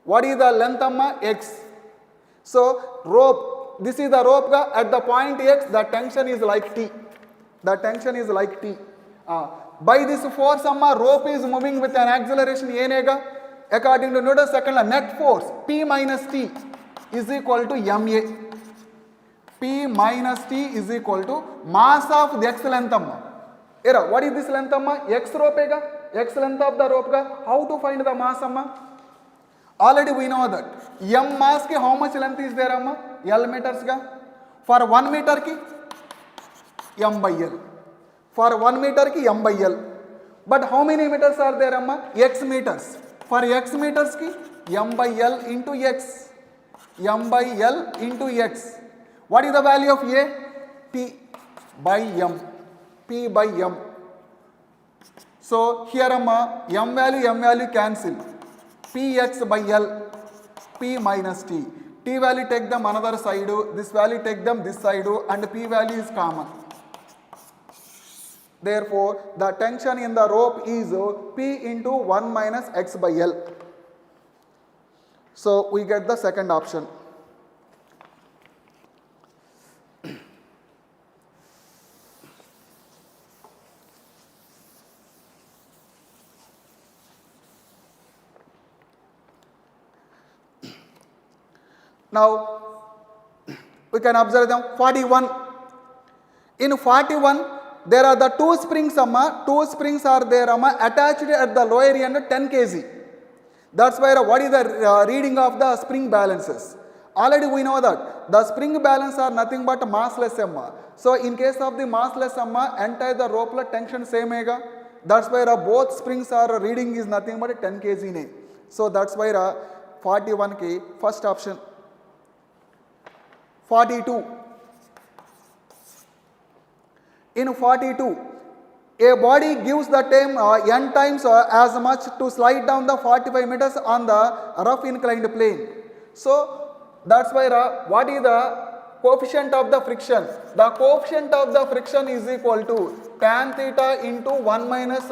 What is the length, x? So rope, this is the rope at the point x, the tension is like T. The tension is like T. By this force, rope is moving with an acceleration a. According to Newton's second law, net force P minus T is equal to ma. P minus T is equal to mass of the x length. What is this length? X rope. X length of the rope. How to find the mass? Already we know that m mass ki how much length is there? L meters. For 1 meter ki m by L. For 1 meter ki m by L. But how many meters are there? X meters. For x meters ki m by L into x. M by L into x. What is the value of A? P by m. P by m. So here m value cancel. Px by L. P minus T. T value take them another side. This value take them this side. And P value is common. Therefore, the tension in the rope is P into 1 minus x by L. So we get the second option. Now, we can observe them 41. In 41, there are the two springs, two springs are there, attached at the lower end 10 kg. That's why what is the reading of the spring balances? Already we know that the spring balance are nothing but massless So in case of the massless entire the rope tension same That's why both springs are reading is nothing but 10 kg. So that's why 41k first option. 42. In 42, a body gives the time n times as much to slide down the 45 meters on the rough inclined plane. So that's why what is the coefficient of the friction? The coefficient of the friction is equal to tan theta into 1 minus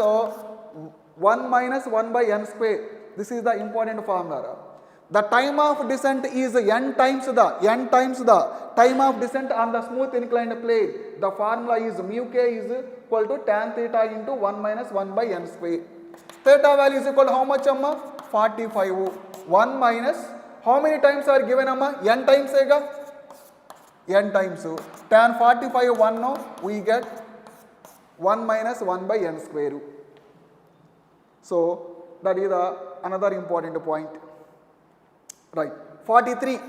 1 by n square. This is the important formula. The time of descent is n times the time of descent on the smooth inclined plane. The formula is mu k is equal to tan theta into 1 minus 1 by n square. Theta value is equal to how much 45. 1 minus how many times are given n times n times. Tan 45 1 no, we get 1 minus 1 by n square. So that is another important point. Right. 43.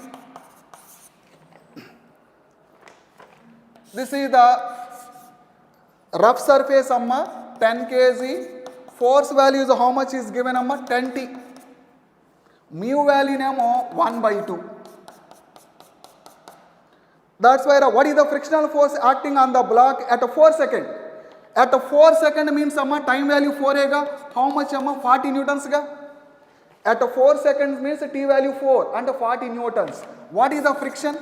This is the rough surface 10 kg. Force value is how much is given 10 T. Mu value 1 by 2. That's why what is the frictional force acting on the block at 4 seconds? At 4 seconds means time value 4 how much 40 newtons At 4 seconds means T value 4 and 40 newtons. What is the friction?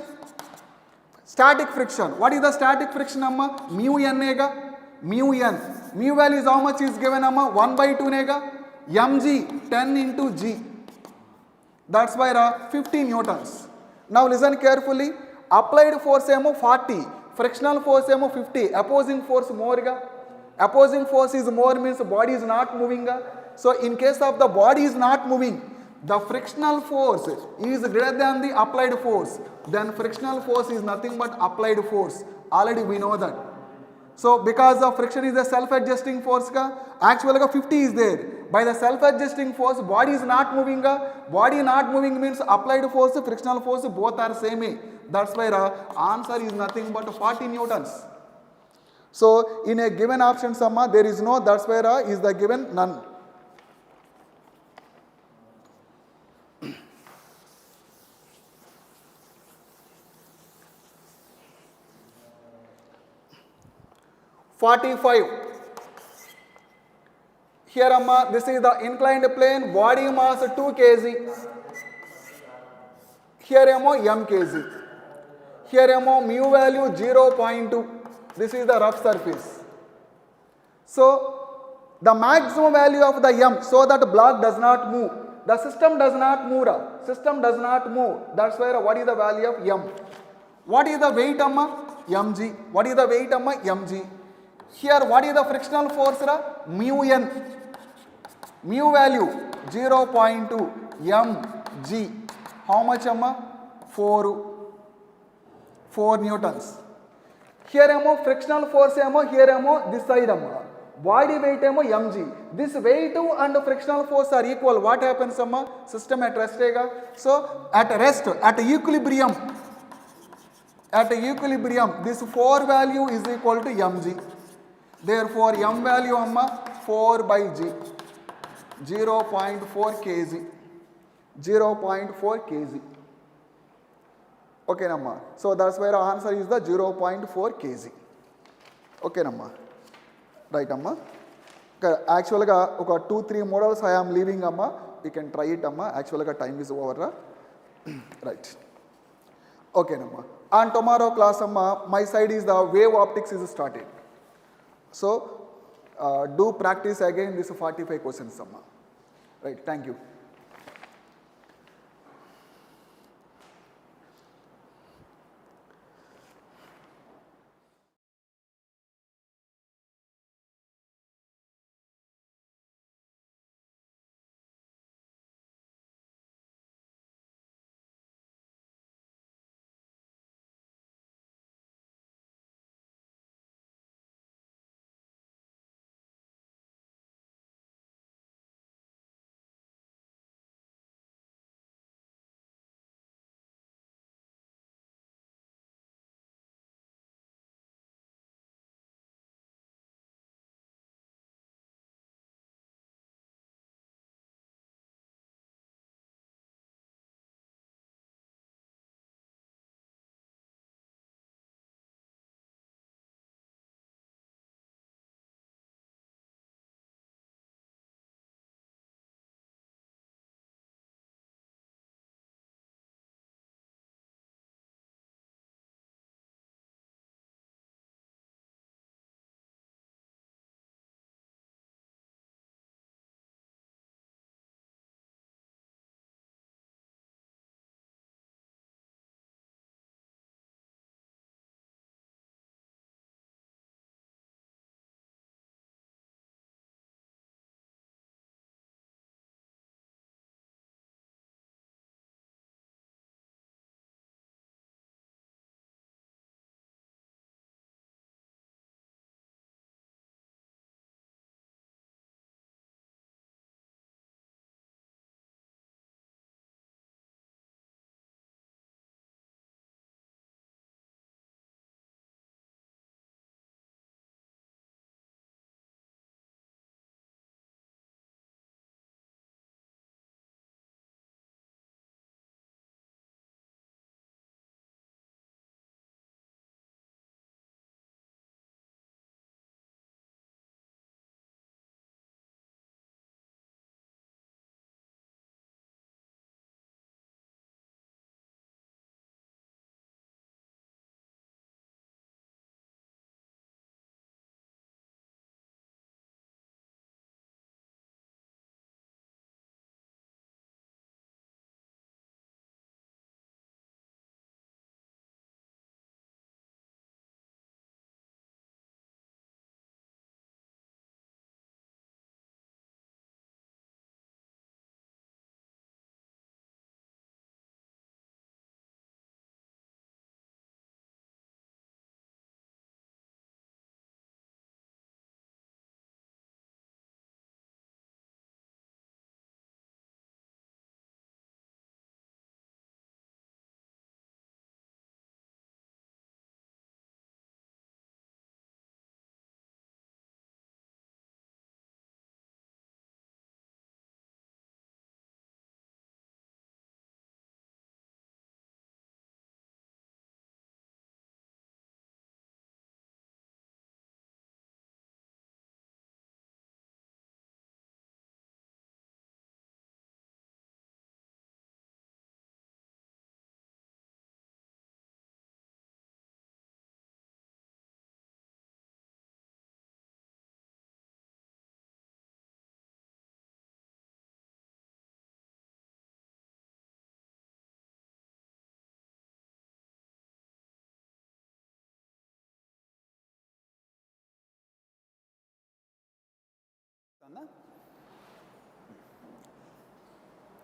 Static friction. What is the static friction? Mu n mu n. Mu value is how much is given 1 by 2 mg 10 into g. That's why 50 newtons. Now listen carefully. Applied force emo 40, frictional force emo 50, opposing force more ga. Opposing force is more means body is not moving ga. So in case of the body is not moving, the frictional force is greater than the applied force. Then frictional force is nothing but applied force. Already we know that. So because of friction is a self-adjusting force ka, actually 50 is there. By the self-adjusting force, body is not moving ka. Body not moving means applied force, frictional force both are same. That's why answer is nothing but 40 newtons. So in a given option summa there is no, that's why is the given none. Here amma, this is the inclined plane, body mass 2 kg. Here ammo m kg. Here ammo mu value 0.2. This is the rough surface. So the maximum value of the m, so that block does not move. The system does not move. System does not move. That's why what is the value of m? What is the weight amma? mg. What is the weight amma? mg. Here what is the frictional force? Mu n. Mu value 0.2 mg. How much amma? 4 newtons. Here ammo frictional force ammo, here ammo this side ammo. Body weight ammo mg. This weight and frictional force are equal. What happens amma? System at rest ega. So at rest, at equilibrium, this 4 value is equal to mg. Therefore m value amma 4 by g. 0.4 kg. 0.4 kg. Okay namma. So that's where our answer is the 0.4 kg. Okay namma. Right amma. Actually ga 2-3 models I am leaving amma. You can try it amma. Actually ga time is over. Right. Okay namma. And tomorrow class amma, my side is the wave optics is started. So do practice again this 45 questions amma. Right. Thank you.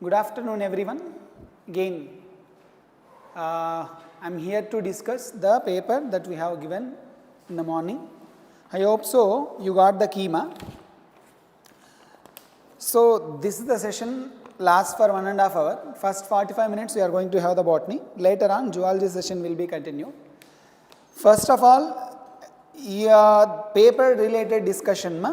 Good afternoon everyone. Again I am here to discuss the paper that we have given in the morning. I hope so you got the key. So this is the session lasts for 1.5 hours. First 45 minutes we are going to have the botany. Later on zoology session will be continued. First of all, paper related discussion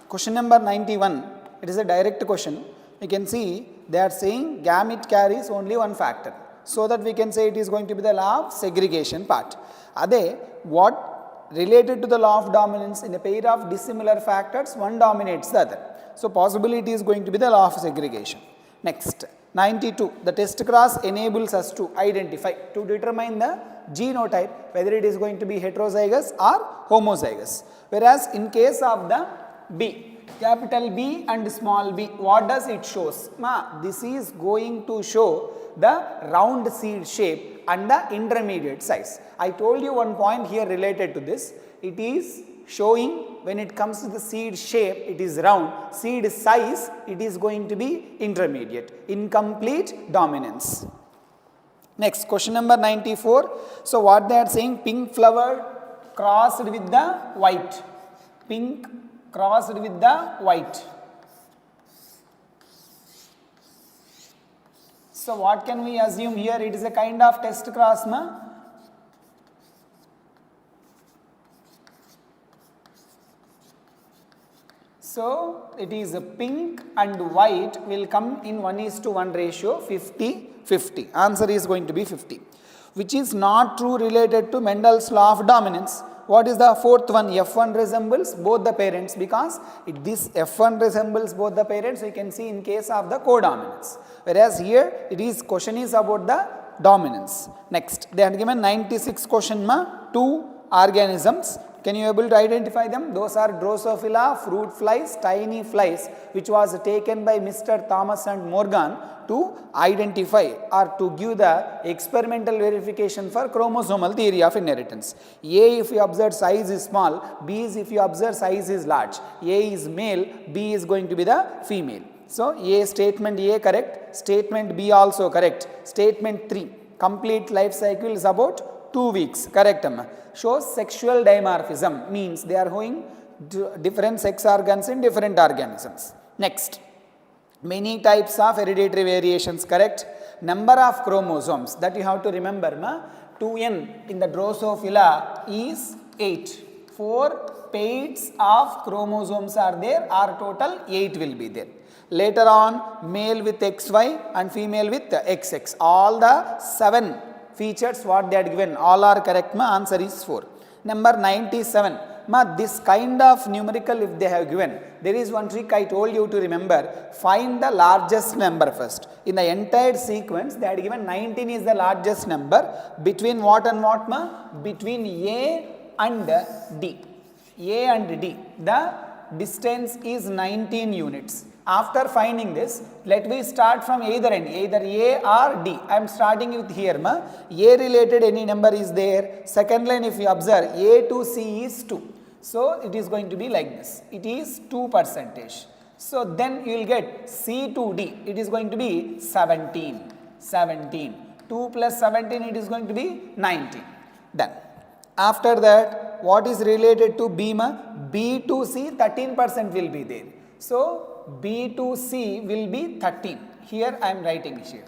question number 91, it is a direct question. You can see they are saying gamete carries only one factor, so that we can say it is going to be the law of segregation part. Ade what related to the law of dominance, in a pair of dissimilar factors one dominates the other, so possibility is going to be the law of segregation. Next 92, the test cross enables us to identify, to determine the genotype whether it is going to be heterozygous or homozygous. Whereas in case of the B, capital B and small b, what does it shows? This is going to show the round seed shape and the intermediate size. I told you one point here related to this. It is showing when it comes to the seed shape it is round, seed size it is going to be intermediate, incomplete dominance. Next question number 94. So what they are saying, pink flower crossed with the white, pink crossed with the white. So what can we assume here? It is a kind of test cross, So it is a pink and white will come in 1:1 ratio, 50-50. Answer is going to be 50, which is not true related to Mendel's law of dominance. What is the fourth one? F1 resembles both the parents, because this F1 resembles both the parents, so you can see in case of the codominance. Whereas here it is question is about the dominance. Next, they had given 96 question, 2 organisms. Can you able to identify them? Those are Drosophila, fruit flies, tiny flies, which was taken by Mr. Thomas and Morgan to identify or to give the experimental verification for chromosomal theory of inheritance. A, if you observe size is small, B is if you observe size is large. A is male, B is going to be the female. So A, statement A correct, statement B also correct, statement 3, complete life cycle is about 2 weeks, correct. Shows sexual dimorphism, means they are having different sex organs in different organisms. Next, many types of hereditary variations, correct. Number of chromosomes that you have to remember, 2n in the Drosophila is 8. 4 pairs of chromosomes are there, or total 8 will be there. Later on, male with XY and female with XX, all the 7 features what they had given, all are correct, answer is 4. Number 97, this kind of numerical if they have given, there is one trick I told you to remember, find the largest number first. In the entire sequence they had given 19 is the largest number, between what and what, between A and D. A and D, the distance is 19 units. After finding this, let me start from either end, either A or D. I am starting with here, A related any number is there. Second line if you observe, A to C is 2. So it is going to be like this, it is 2%. So then you will get C to D, it is going to be 17. 2 plus 17, it is going to be 19. Done. After that, what is related to B? B to C, 13% will be there. So B to C will be 13. Here I am writing here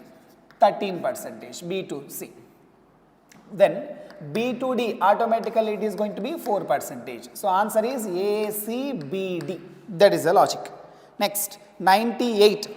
13%, B to C. Then B to D, automatically it is going to be 4%. So answer is A, C, B, D. That is the logic. Next, 98.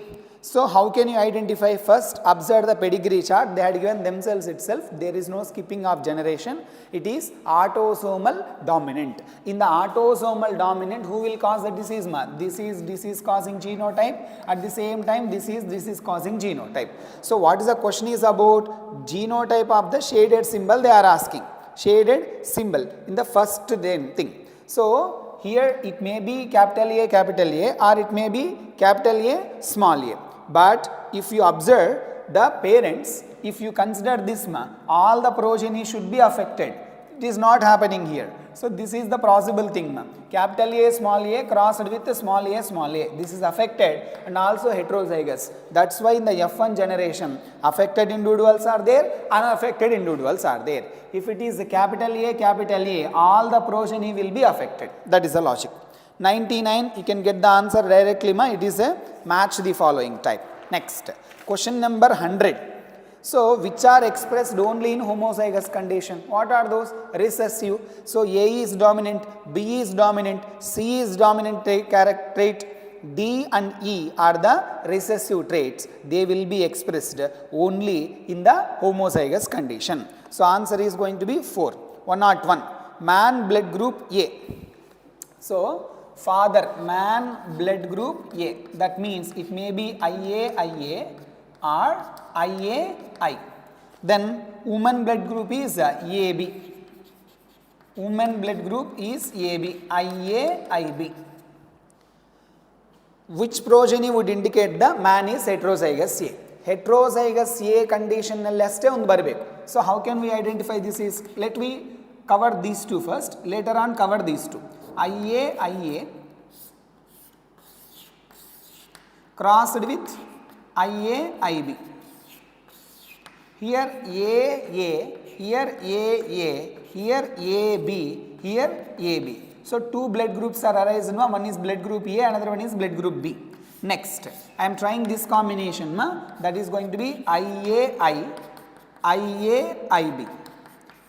So how can you identify? First, observe the pedigree chart. They had given themselves itself. There is no skipping of generation. It is autosomal dominant. In the autosomal dominant, who will cause the disease? This is causing genotype. At the same time, this is causing genotype. So what is the question is about? Genotype of the shaded symbol they are asking. Shaded symbol in the first thing. So here it may be capital A or it may be capital A small a. But if you observe the parents, if you consider this, all the progeny should be affected. It is not happening here. So this is the possible thing, ma'am. Capital A small a crossed with small a small a. This is affected and also heterozygous. That's why in the F1 generation, affected individuals are there, unaffected individuals are there. If it is capital A, all the progeny will be affected. That is the logic. 99, you can get the answer directly, ma. It is a match the following type. Next, question number 100. So, which are expressed only in homozygous condition? What are those? Recessive. So, A is dominant, B is dominant, C is dominant trait, D and E are the recessive traits. They will be expressed only in the homozygous condition. So, answer is going to be 4. 101. Man blood group A. So, father man blood group A. That means it may be IA or IAI. Then woman blood group is AB. Woman blood group is AB, IAIB. Which progeny would indicate the man is heterozygous A? Heterozygous A condition nalleste ಒಂದು ಬರಬೇಕು. So how can we identify this is? Let me cover these two first. Later on cover these two. IA crossed with IAIB. Here AA, here AA, here AB, here AB. So two blood groups are arising. One is blood group A, another one is blood group B. Next, I am trying this combination. That is going to be IAI, IAIB.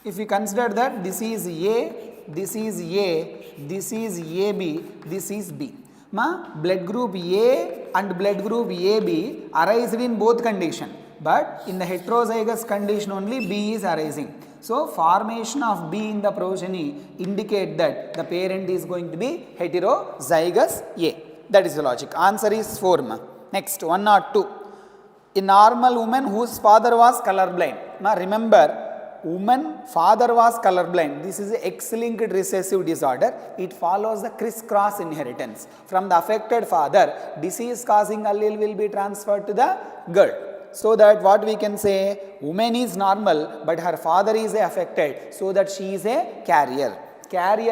If we consider that this is A, this is A, this is AB, this is B. Blood group A and blood group AB arise in both conditions, but in the heterozygous condition only B is arising. So formation of B in the progeny indicate that the parent is going to be heterozygous A. That is the logic. Answer is 4. Next, 102. A normal woman whose father was colorblind. Now remember, woman father was colorblind. This is a X-linked recessive disorder. It follows the crisscross inheritance. From the affected father, disease causing allele will be transferred to the girl. So that what we can say, woman is normal but her father is affected, so that she is a carrier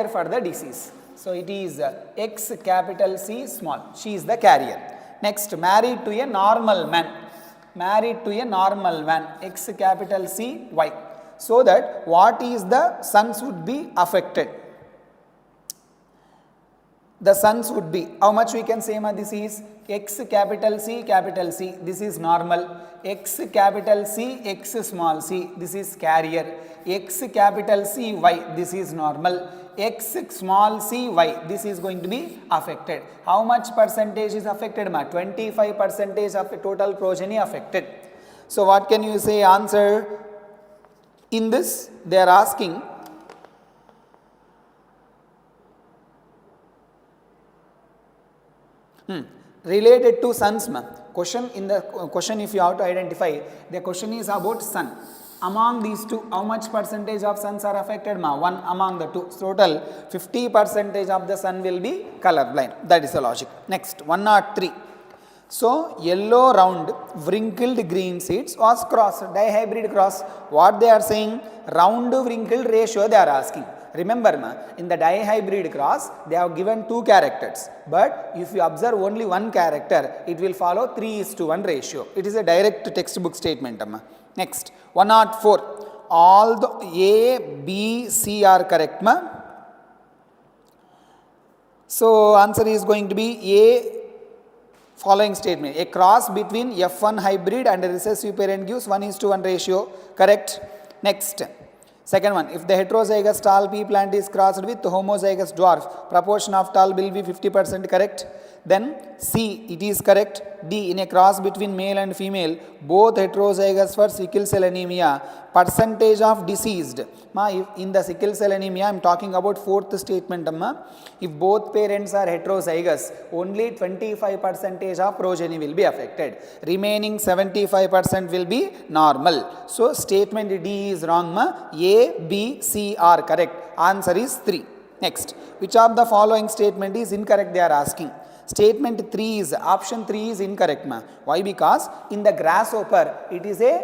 for the disease. So it is X capital C small, she is the carrier. Next, married to a normal man, X capital C Y. So that what is the sons would be affected. The sons would be, how much we can say, this is X capital C, this is normal. X capital C, X small c, this is carrier. X capital C, Y, this is normal. X small c, Y, this is going to be affected. How much percentage is affected? 25% of the total progeny affected. So what can you say answer? In this, they are asking, related to sons. Question in the question, if you have to identify, the question is about son. Among these two, how much percentage of sons are affected? 1 among the two. So total 50% of the son will be colorblind. That is the logic. Next, 103. So yellow round wrinkled green seeds was crossed, dihybrid cross. What they are saying? Round wrinkled ratio they are asking. Remember, in the dihybrid cross, they have given 2 characters. But if you observe only one character, it will follow 3:1 ratio. It is a direct textbook statement. Next, 104. All the A, B, C are correct. So answer is going to be A. Following statement, a cross between F1 hybrid and a recessive parent gives 1:1 ratio. Correct. Next. Second one, if the heterozygous tall pea plant is crossed with homozygous dwarf, proportion of tall will be 50%, correct. Then C, it is correct. D, in a cross between male and female, both heterozygous for sickle cell anemia, percentage of deceased. If in the sickle cell anemia, I am talking about 4th statement. If both parents are heterozygous, only 25% of progeny will be affected. Remaining 75% will be normal. So statement D is wrong. A, B, C are correct. Answer is 3. Next, which of the following statement is incorrect? They are asking. Statement 3 is, option 3 is incorrect. Why? Because in the grasshopper, it is a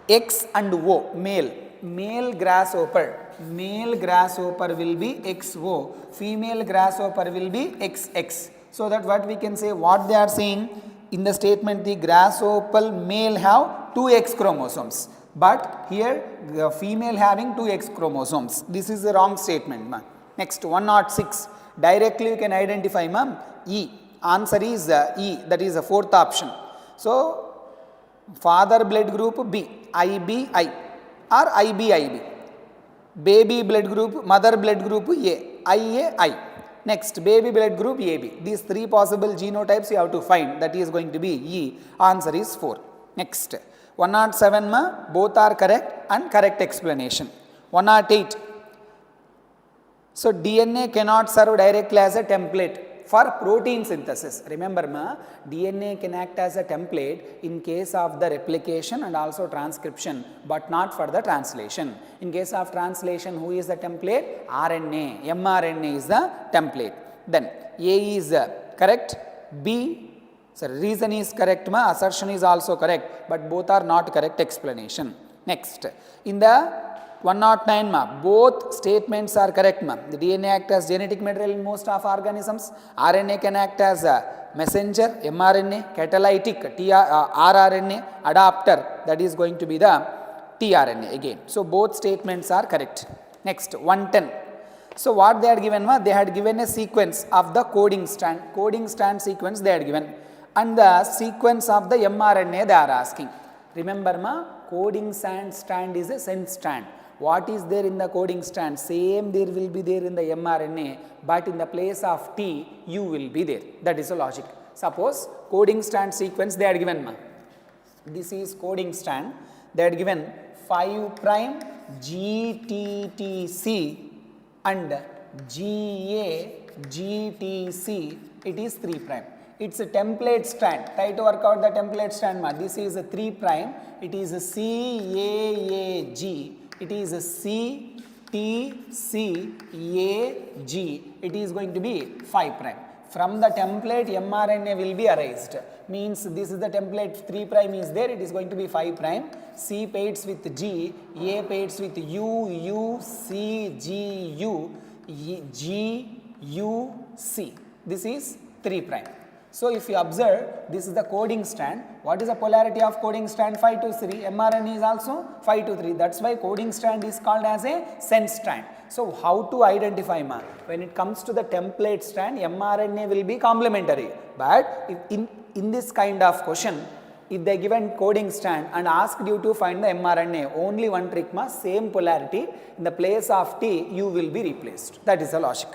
X and O, male grasshopper. male grasshopper will be XO, female grasshopper will be XX. So that what we can say, what they are saying in the statement, the grasshopper male have 2 X chromosomes, but here the female having 2 X chromosomes. This is the wrong statement, ma. Next, 106. Directly you can identify, ma'am, E. Answer is E, that is the fourth option. So, father blood group B, IBI or IBIB. Baby blood group, mother blood group A, IAI. Next, baby blood group AB. These 3 possible genotypes you have to find. That is going to be E. Answer is 4. Next, 107, ma, both are correct and correct explanation. 108. So, DNA cannot serve directly as a template for protein synthesis. Remember, ma, DNA can act as a template in case of the replication and also transcription, but not for the translation. In case of translation, who is the template? RNA, mRNA is the template. Then, A is correct, B, so reason is correct, ma, assertion is also correct, but both are not correct explanation. Next, in the 109, ma, both statements are correct, ma. The DNA acts as genetic material in most of organisms. RNA can act as a messenger, mRNA, catalytic, rRNA, adapter, that is going to be the tRNA again. So, both statements are correct. Next, 110. So, what they had given, ma, they had given a sequence of the coding strand sequence they had given, and the sequence of the mRNA they are asking. Remember, ma, coding strand is a sense strand. What is there in the coding strand? Same there will be there in the mRNA, but in the place of T, U will be there. That is the logic. Suppose coding strand sequence they are given, ma. This is coding strand. They are given 5 prime GTTC and GA GTC. It is 3 prime. It's a template strand. Try to work out the template strand, ma. This is a 3 prime. It is a CAAG. It is a CTCAG. It is going to be 5 prime. From the template, mRNA will be erased. Means this is the template, 3 prime is there. It is going to be 5 prime. C pairs with G, A pairs with U, U, C, G, U, G, U, C. This is 3 prime. So, if you observe, this is the coding strand. What is the polarity of coding strand? 5 to 3. mRNA is also 5 to 3. That's why coding strand is called as a sense strand. So, how to identify, ma? When it comes to the template strand, mRNA will be complementary. But if in this kind of question, if they given coding strand and asked you to find the mRNA, only one trick, ma, same polarity, in the place of T, U will be replaced. That is the logic.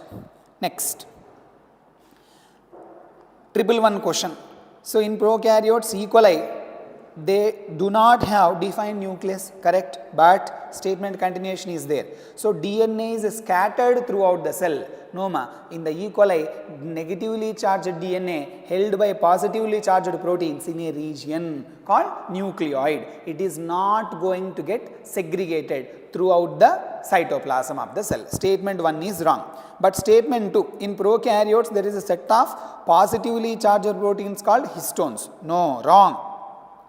Next. 111 question. So, in prokaryotes, E. coli, they do not have defined nucleus, correct, but statement continuation is there. So, DNA is scattered throughout the cell. No, ma, in the E. coli, negatively charged DNA held by positively charged proteins in a region called nucleoid. It is not going to get segregated throughout the cytoplasm of the cell. Statement 1 is wrong. But statement 2, in prokaryotes there is a set of positively charged proteins called histones. No, wrong.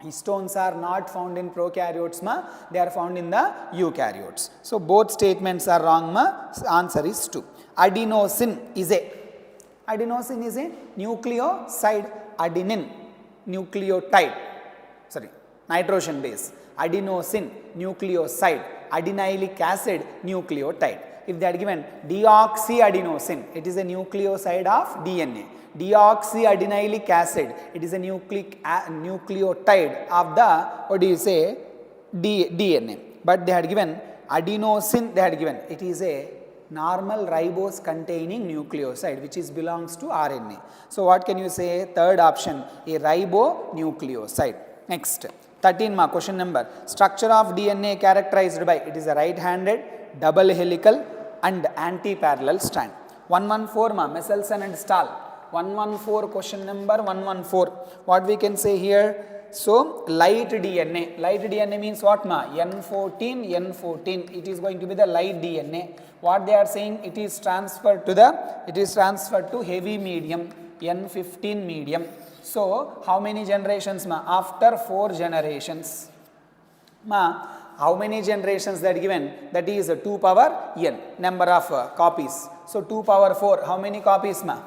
Histones are not found in prokaryotes, ma. They are found in the eukaryotes. So, both statements are wrong, ma. Answer is 2. Adenosine is a nucleoside. Adenine, nucleotide. Sorry, nitrogen base. Adenosine, nucleoside. Adenylic acid, nucleotide. If they are given deoxyadenosine, it is a nucleoside of DNA. Deoxyadenylic acid, it is a nucleotide of the, what do you say, DNA. But they had given adenosine, they had given, it is a normal ribose containing nucleoside which is belongs to RNA. So, what can you say? Third option, a ribonucleoside. Next, 13 ma, question number. Structure of DNA characterized by, it is a right-handed, double helical and anti-parallel strand. 114 ma, Messelson and Stahl. 114, question number 114. What we can say here? So, light DNA. Light DNA means what, ma? N14, N14. It is going to be the light DNA. What they are saying? It is transferred to heavy medium, N15 medium. So, how many generations, ma? After 4 generations. Ma, How many generations that given? That is 2 power n, number of copies. So 2 power 4, how many copies ma?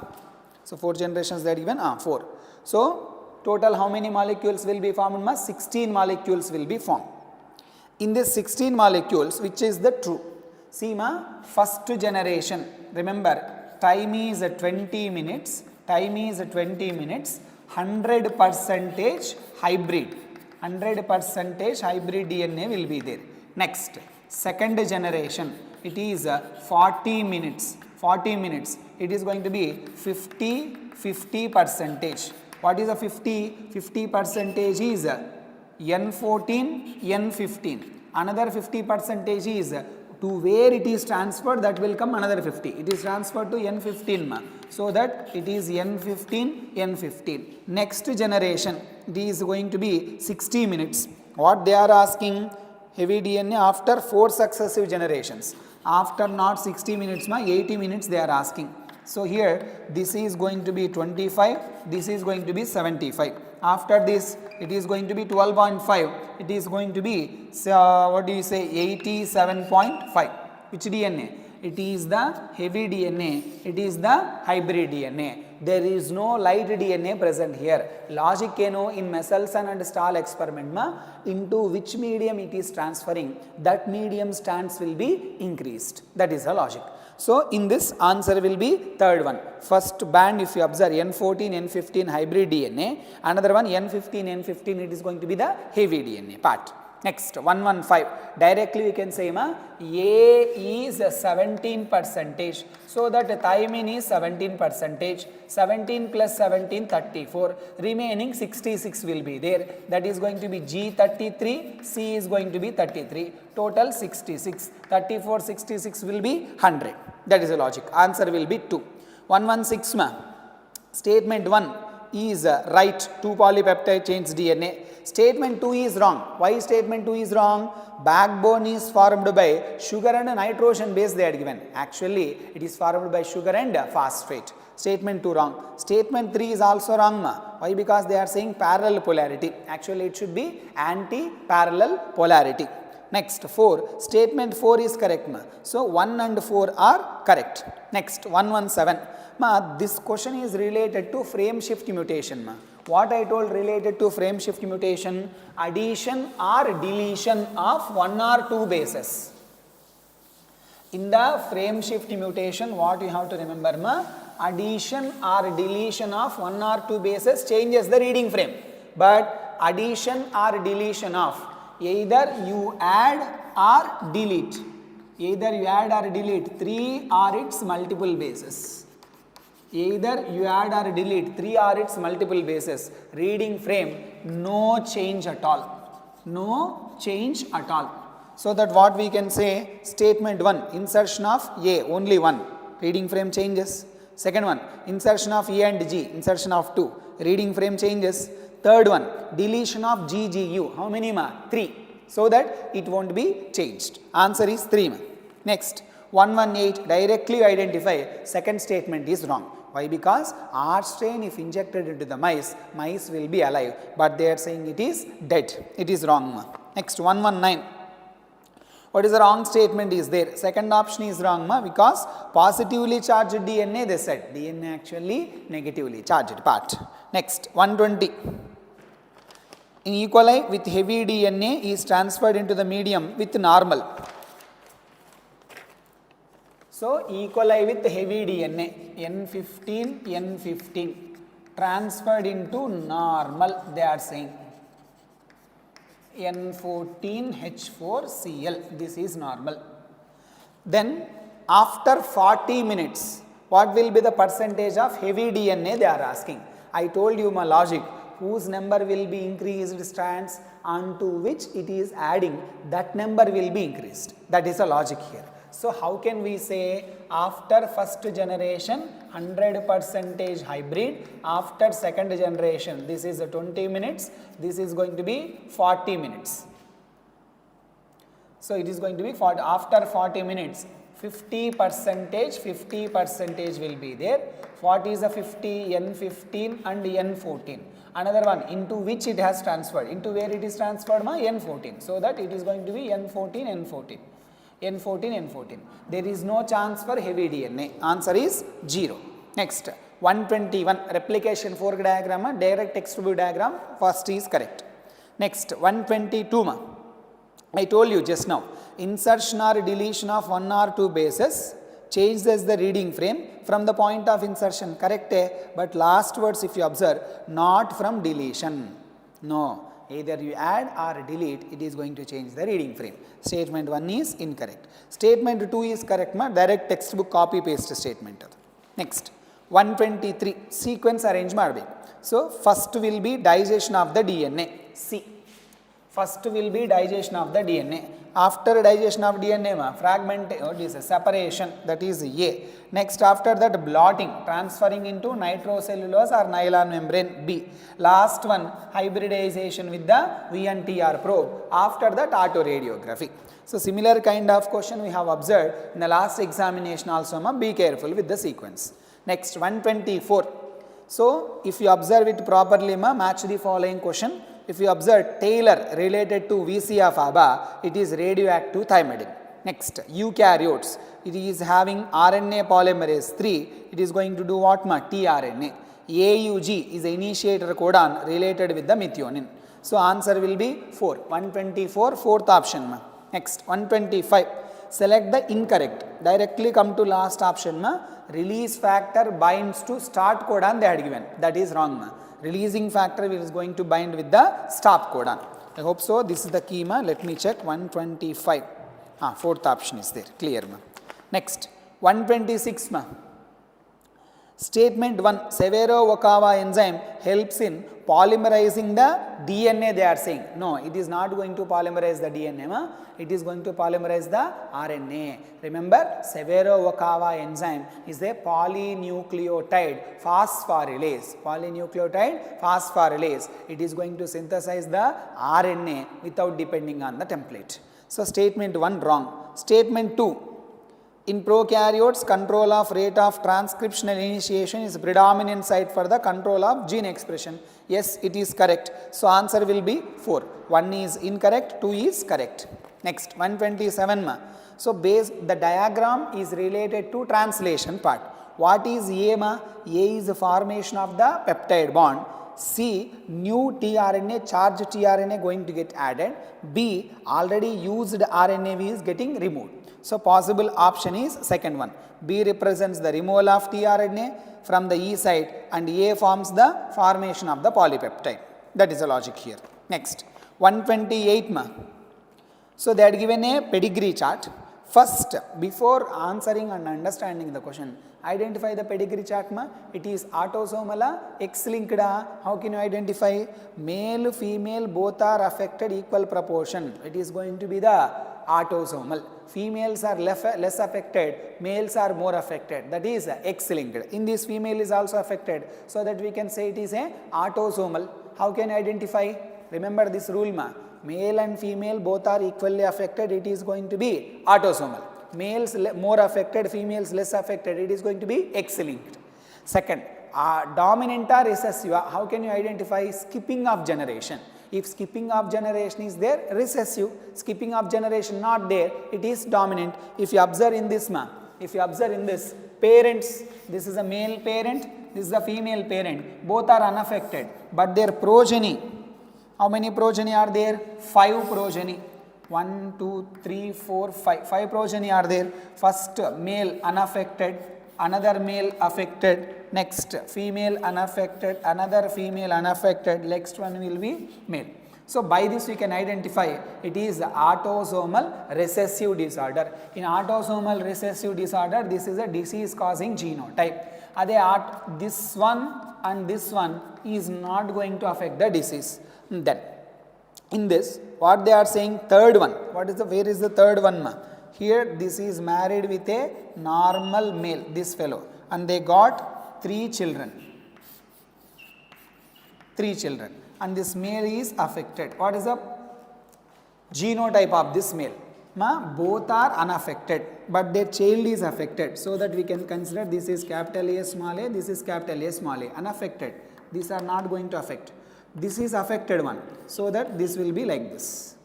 So 4 generations that given, 4. So total how many molecules will be formed ma? 16 molecules will be formed. In this 16 molecules, which is the true? See ma, first generation, remember time is 20 minutes, 100% hybrid. 100% hybrid DNA will be there. Next, second generation, it is 40 minutes. It is going to be 50%. What is a 50% is N14, N15. Another 50% is to where it is transferred, that will come another 50. It is transferred to N15 ma. So that it is N15. Next generation, it is going to be 60 minutes. What they are asking? Heavy DNA after 4 successive generations. After not 60 minutes ma, 80 minutes they are asking. So here this is going to be 25, this is going to be 75. After this it is going to be 12.5, it is going to be 87.5. Which DNA? It is the heavy DNA, it is the hybrid DNA. There is no light DNA present here. Logic in Michelson and Stahl experiment ma, into which medium it is transferring, that medium stance will be increased. That is the logic. So in this answer will be third one. First band, if you observe N14, N15 hybrid DNA, another one N15, it is going to be the heavy DNA part. Next, 115. Directly we can say ma, A is 17%. So that thymine is 17%. 17 plus 17, 34. Remaining 66 will be there. That is going to be G33, C is going to be 33. Total 66. 34, 66 will be 100. That is the logic. Answer will be 2. 116 ma. Statement 1 is right. 2 polypeptide chains DNA. Statement 2 is wrong. Why statement 2 is wrong? Backbone is formed by sugar and nitrogen base they had given. Actually, it is formed by sugar and phosphate. Statement 2 wrong. Statement 3 is also wrong ma. Why? Because they are saying parallel polarity. Actually, it should be anti-parallel polarity. Next, 4. Statement 4 is correct ma. So 1 and 4 are correct. Next, 117. Ma, this question is related to frame shift mutation ma. What I told related to frame shift mutation? Addition or deletion of 1 or 2 bases. In the frame shift mutation, what you have to remember ma? Addition or deletion of 1 or 2 bases changes the reading frame. But addition or deletion of either you add or delete. Either you add or delete 3 or its multiple bases. Either you add or delete 3 or its multiple bases. Reading frame, no change at all. No change at all. So that what we can say, statement 1, insertion of A, only 1. Reading frame changes. Second one, insertion of A and G, insertion of 2. Reading frame changes. Third one, deletion of GGU. How many ma? 3. So that it won't be changed. Answer is 3 ma. Next, 118, directly identify second statement is wrong. Why? Because R strain if injected into the mice will be alive. But they are saying it is dead. It is wrong ma. Next, 119. What is the wrong statement is there? Second option is wrong ma, because positively charged DNA they said. DNA actually negatively charged part. Next, 120. In E. coli with heavy DNA is transferred into the medium with normal. So, E. coli with heavy DNA, N15, transferred into normal, they are saying. N14H4Cl, this is normal. Then, after 40 minutes, what will be the percentage of heavy DNA they are asking? I told you my logic, whose number will be increased strands onto which it is adding, that number will be increased. That is the logic here. So, how can we say after first generation 100% hybrid, after second generation this is 20 minutes, this is going to be 40 minutes. So, it is going to be after 40 minutes 50% will be there. What is a 50? N15 and N14. Another one into which it has transferred, into where it is transferred ma N14, so that it is going to be N14, N14, N14, N14. There is no chance for heavy DNA. Answer is 0. Next, 121 replication fork diagram, direct textbook diagram, first is correct. Next, 122 ma, I told you just now, insertion or deletion of one or two bases changes the reading frame from the point of insertion, correct? But last words if you observe, not from deletion. No, either you add or delete, it is going to change the reading frame. Statement 1 is incorrect. Statement 2 is correct, ma, direct textbook copy paste statement. Next, 123 sequence arrange ಮಾಡಬೇಕು. So first will be digestion of the DNA. C. First will be digestion of the DNA. After digestion of DNA, fragment, separation, that is A. Next, after that blotting, transferring into nitrocellulose or nylon membrane, B. Last one, hybridization with the VNTR probe. After that, autoradiography. So similar kind of question we have observed in the last examination also, be careful with the sequence. Next, 124. So if you observe it properly, match the following question. If you observe Taylor related to VC of ABA, it is radioactive thymidine. Next, eukaryotes, it is having RNA polymerase 3, it is going to do what ma? tRNA. AUG is the initiator codon related with the methionine. So answer will be 4. 124, fourth option ma. Next, 125. Select the incorrect. Directly come to last option ma. Release factor binds to start codon they had given. That is wrong ma. Releasing factor is going to bind with the stop codon. I hope so. This is the key ma. Let me check. 125. Fourth option is there. Clear ma. Next, 126 ma. Statement 1. Severo-Okawa enzyme helps in polymerizing the DNA, they are saying. No, it is not going to polymerize the DNA ma. It is going to polymerize the RNA. Remember, Severo-Okawa enzyme is a polynucleotide phosphorylase. Polynucleotide phosphorylase. It is going to synthesize the RNA without depending on the template. So statement 1 wrong. Statement 2. In prokaryotes, control of rate of transcriptional initiation is predominant site for the control of gene expression. Yes, it is correct. So answer will be 4. 1 is incorrect, 2 is correct. Next, 127 ma. So the diagram is related to translation part. What is A ma? A is the formation of the peptide bond. C, new tRNA, charged tRNA going to get added. B, already used RNA is getting removed. So possible option is second one. B represents the removal of tRNA from the E side and A forms the formation of the polypeptide. That is the logic here. Next, 128 ma. So they had given a pedigree chart. First, before answering and understanding the question, identify the pedigree chart ma. It is autosomal, X-linked. How can you identify? Male, female, both are affected equal proportion. It is going to be the autosomal. Females are less affected, males are more affected. That is X-linked. In this, female is also affected, so that we can say it is a autosomal. How can you identify? Remember this rule ma. Male and female both are equally affected, it is going to be autosomal. Males more affected, females less affected, it is going to be X-linked. Second, dominant or recessive, how can you identify? Skipping of generation. If skipping of generation is there, recessive. Skipping of generation not there, it is dominant. If you observe in this ma, if you observe in this, parents, this is a male parent, this is a female parent, both are unaffected, but their progeny, how many progeny are there? 5 progeny. 1, 2, 3, 4, 5. 5 progeny are there. First male unaffected, another male affected, next female unaffected, another female unaffected, next one will be male. So by this we can identify it is autosomal recessive disorder. In autosomal recessive disorder, this is a disease causing genotype. This one and this one is not going to affect the disease. Then in this, what they are saying, third one, where is the third one ma? Here this is married with a normal male, this fellow, and they got 3 children. 3 children, and this male is affected. What is the genotype of this male? Both are unaffected, but their child is affected, so that we can consider this is capital A small a, this is capital A small a, unaffected. These are not going to affect. this is affected one, so that this will be like this.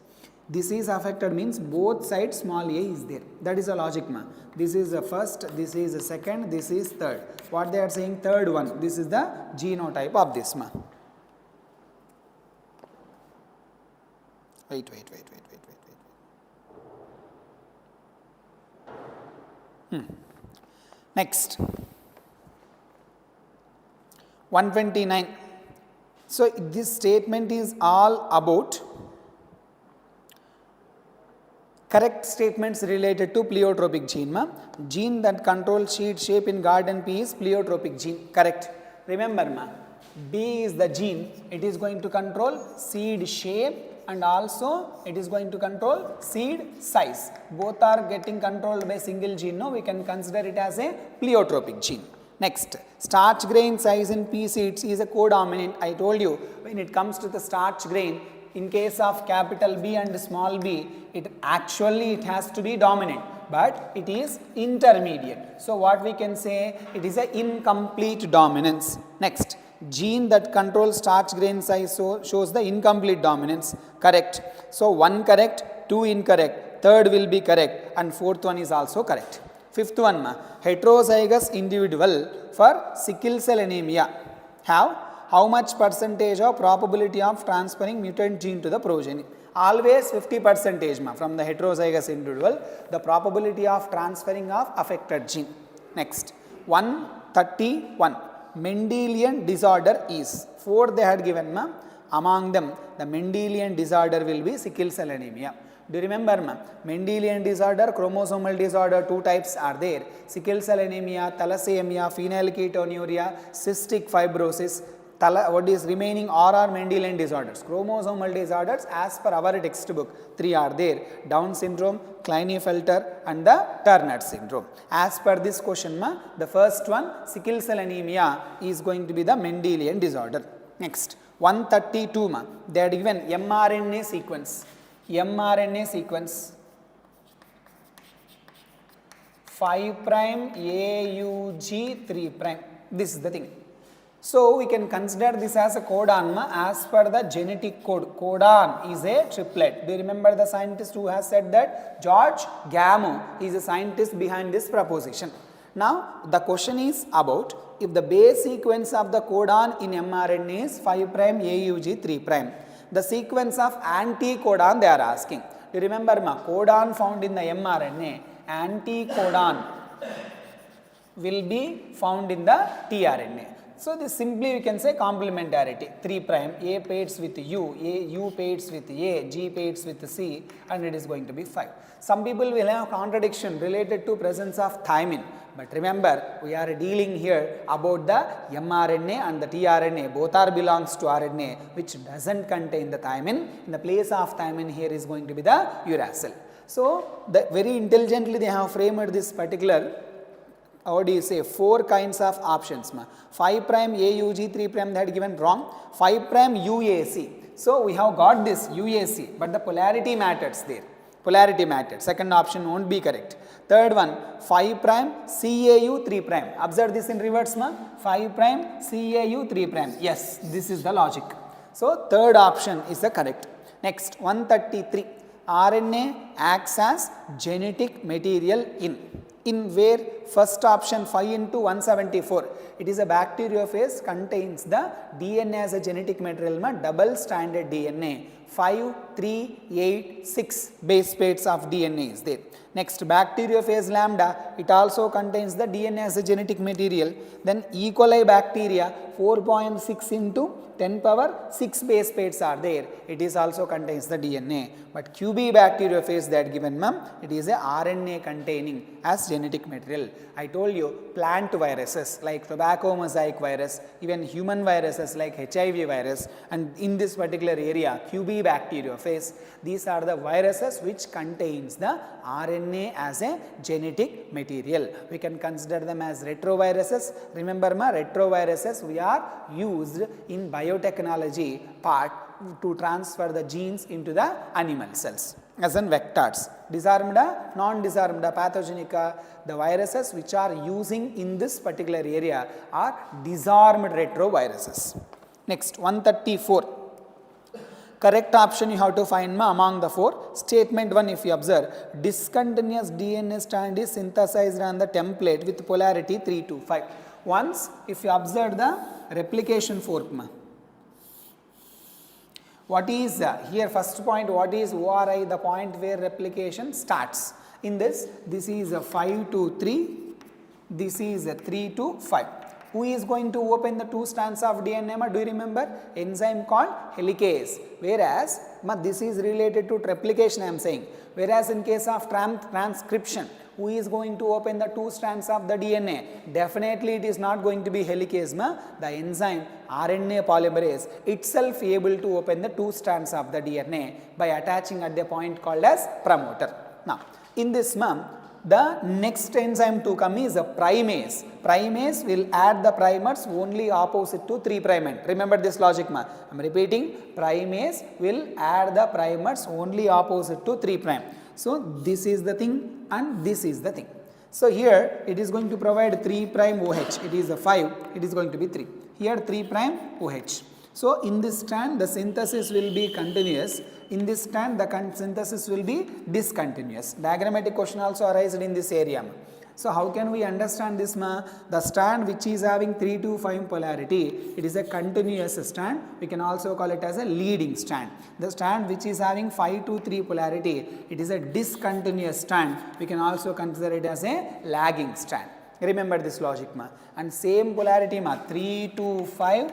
This is affected means both sides small a is there. That is a logic ma. This is the first, this is the second, this is third. What they are saying, third one, this is the genotype of this ma. Wait. Next, 129. So this statement is all about correct statements related to pleiotropic gene ma. Gene that controls seed shape in garden pea is pleiotropic gene. Correct. Remember ma, B is the gene. It is going to control seed shape and also it is going to control seed size. Both are getting controlled by single gene. No, we can consider it as a pleiotropic gene. Next, starch grain size in pea seeds is a codominant. I told you, when it comes to the starch grain, in case of capital B and small b, it has to be dominant, but it is intermediate. So what we can say, it is an incomplete dominance. Next, gene that controls starch grain size shows the incomplete dominance. Correct. So 1 correct, 2 incorrect, third will be correct, and fourth one is also correct. Fifth one ma, heterozygous individual for sickle cell anemia have how much percentage of probability of transferring mutant gene to the progeny? Always 50% ma, from the heterozygous individual, the probability of transferring of affected gene. Next, 131, Mendelian disorder is, 4 they had given ma, among them the Mendelian disorder will be sickle cell anemia. Do you remember ma? Mendelian disorder, chromosomal disorder, 2 types are there. Sickle cell anemia, thalassemia, phenylketonuria, cystic fibrosis. What is remaining are Mendelian disorders. Chromosomal disorders as per our textbook, 3 are there. Down syndrome, Klinefelter and the Turner syndrome. As per this question ma, the first one, sickle cell anemia is going to be the Mendelian disorder. Next, 132 ma, they are given mRNA sequence. mRNA sequence 5' AUG 3'. This is the thing. So we can consider this as a codon as per the genetic code. Codon is a triplet. Do you remember the scientist who has said that? George Gamow is a scientist behind this proposition. Now the question is about if the base sequence of the codon in mRNA is 5' AUG 3'. The sequence of anticodon they are asking. Do you remember ma? Codon found in the mRNA, anticodon will be found in the tRNA. So this simply we can say complementarity. 3', A pairs with U, U pairs with A, G pairs with C, and it is going to be 5. Some people will have contradiction related to presence of thymine. But remember, we are dealing here about the mRNA and the tRNA. Both are belongs to RNA, which doesn't contain the thymine. In the place of thymine here is going to be the uracil. So very intelligently they have framed this particular, how do you say, 4 kinds of options. 5' AUG 3' they had given wrong. 5' UAC. So we have got this UAC, but the polarity matters there. Polarity matters. Second option won't be correct. Third one, 5' CAU 3'. Observe this in reverse ma. 5' CAU 3'. Yes, this is the logic. So third option is the correct. Next, 133. RNA acts as genetic material in where first option 5 into 174. It is a bacteriophage, contains the DNA as a genetic material, double stranded DNA. 5, 3, 8, 6 base pairs of DNA is there. Next, bacteriophage lambda, it also contains the DNA as a genetic material. Then E. coli bacteria, 4.6 into 10 power 6 base pairs are there. It is also contains the DNA. But QB bacteriophage that given ma'am, it is a RNA containing as genetic material. I told you plant viruses like tobacco mosaic virus, even human viruses like HIV virus, and in this particular area QB bacteriophage, these are the viruses which contains the RNA as a genetic material. We can consider them as retroviruses. Remember ma, retroviruses we are used in biotechnology part to transfer the genes into the animal cells as in vectors. Disarmed, non-disarmed, pathogenic, the viruses which are using in this particular area are disarmed retroviruses. Next, 134. Correct option you have to find among the four. Statement 1, if you observe, discontinuous DNA strand is synthesized on the template with polarity 3 to 5. Once if you observe the replication fork, what is here first point, what is ORI, the point where replication starts. In this is a 5 to 3, this is a 3 to 5. Who is going to open the two strands of DNA? Do you remember? Enzyme called helicase. Whereas this is related to replication, I am saying. Whereas in case of transcription, who is going to open the two strands of the DNA? Definitely it is not going to be helicase. The enzyme RNA polymerase itself able to open the two strands of the DNA by attaching at the point called as promoter. Now, in this the next enzyme to come is a primase. Primase will add the primers only opposite to 3' end. Remember this logic, I am repeating, primase will add the primers only opposite to 3'. So this is the thing and this is the thing. So here it is going to provide 3' OH, it is a 5, it is going to be 3. Here 3' OH. So in this strand the synthesis will be continuous, in this strand the synthesis will be discontinuous. Diagrammatic question also arises in this area. So how can we understand this? The strand which is having 3 to 5 polarity, it is a continuous strand. We can also call it as a leading strand. The strand which is having 5 to 3 polarity, it is a discontinuous strand. We can also consider it as a lagging strand. Remember this logic. And same polarity 3 to 5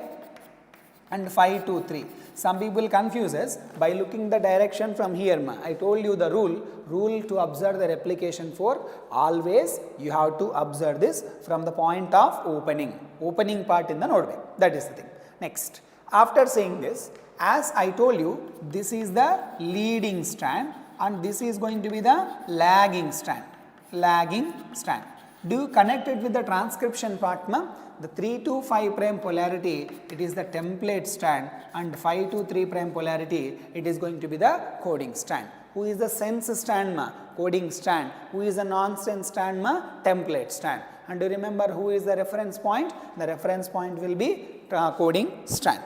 and 5 to 3. Some people confuse us by looking the direction from here. I told you the rule to observe the replication fork, always you have to observe this from the point of opening part in the node. That is the thing. Next, after saying this, as I told you, this is the leading strand and this is going to be the lagging strand. Do you connect it with the transcription part? The 3 to 5' polarity, it is the template strand, and 5 to 3' polarity, it is going to be the coding strand. Who is the sense strand? Coding strand. Who is the non-sense strand? Template strand. And do you remember who is the reference point? The reference point will be coding strand.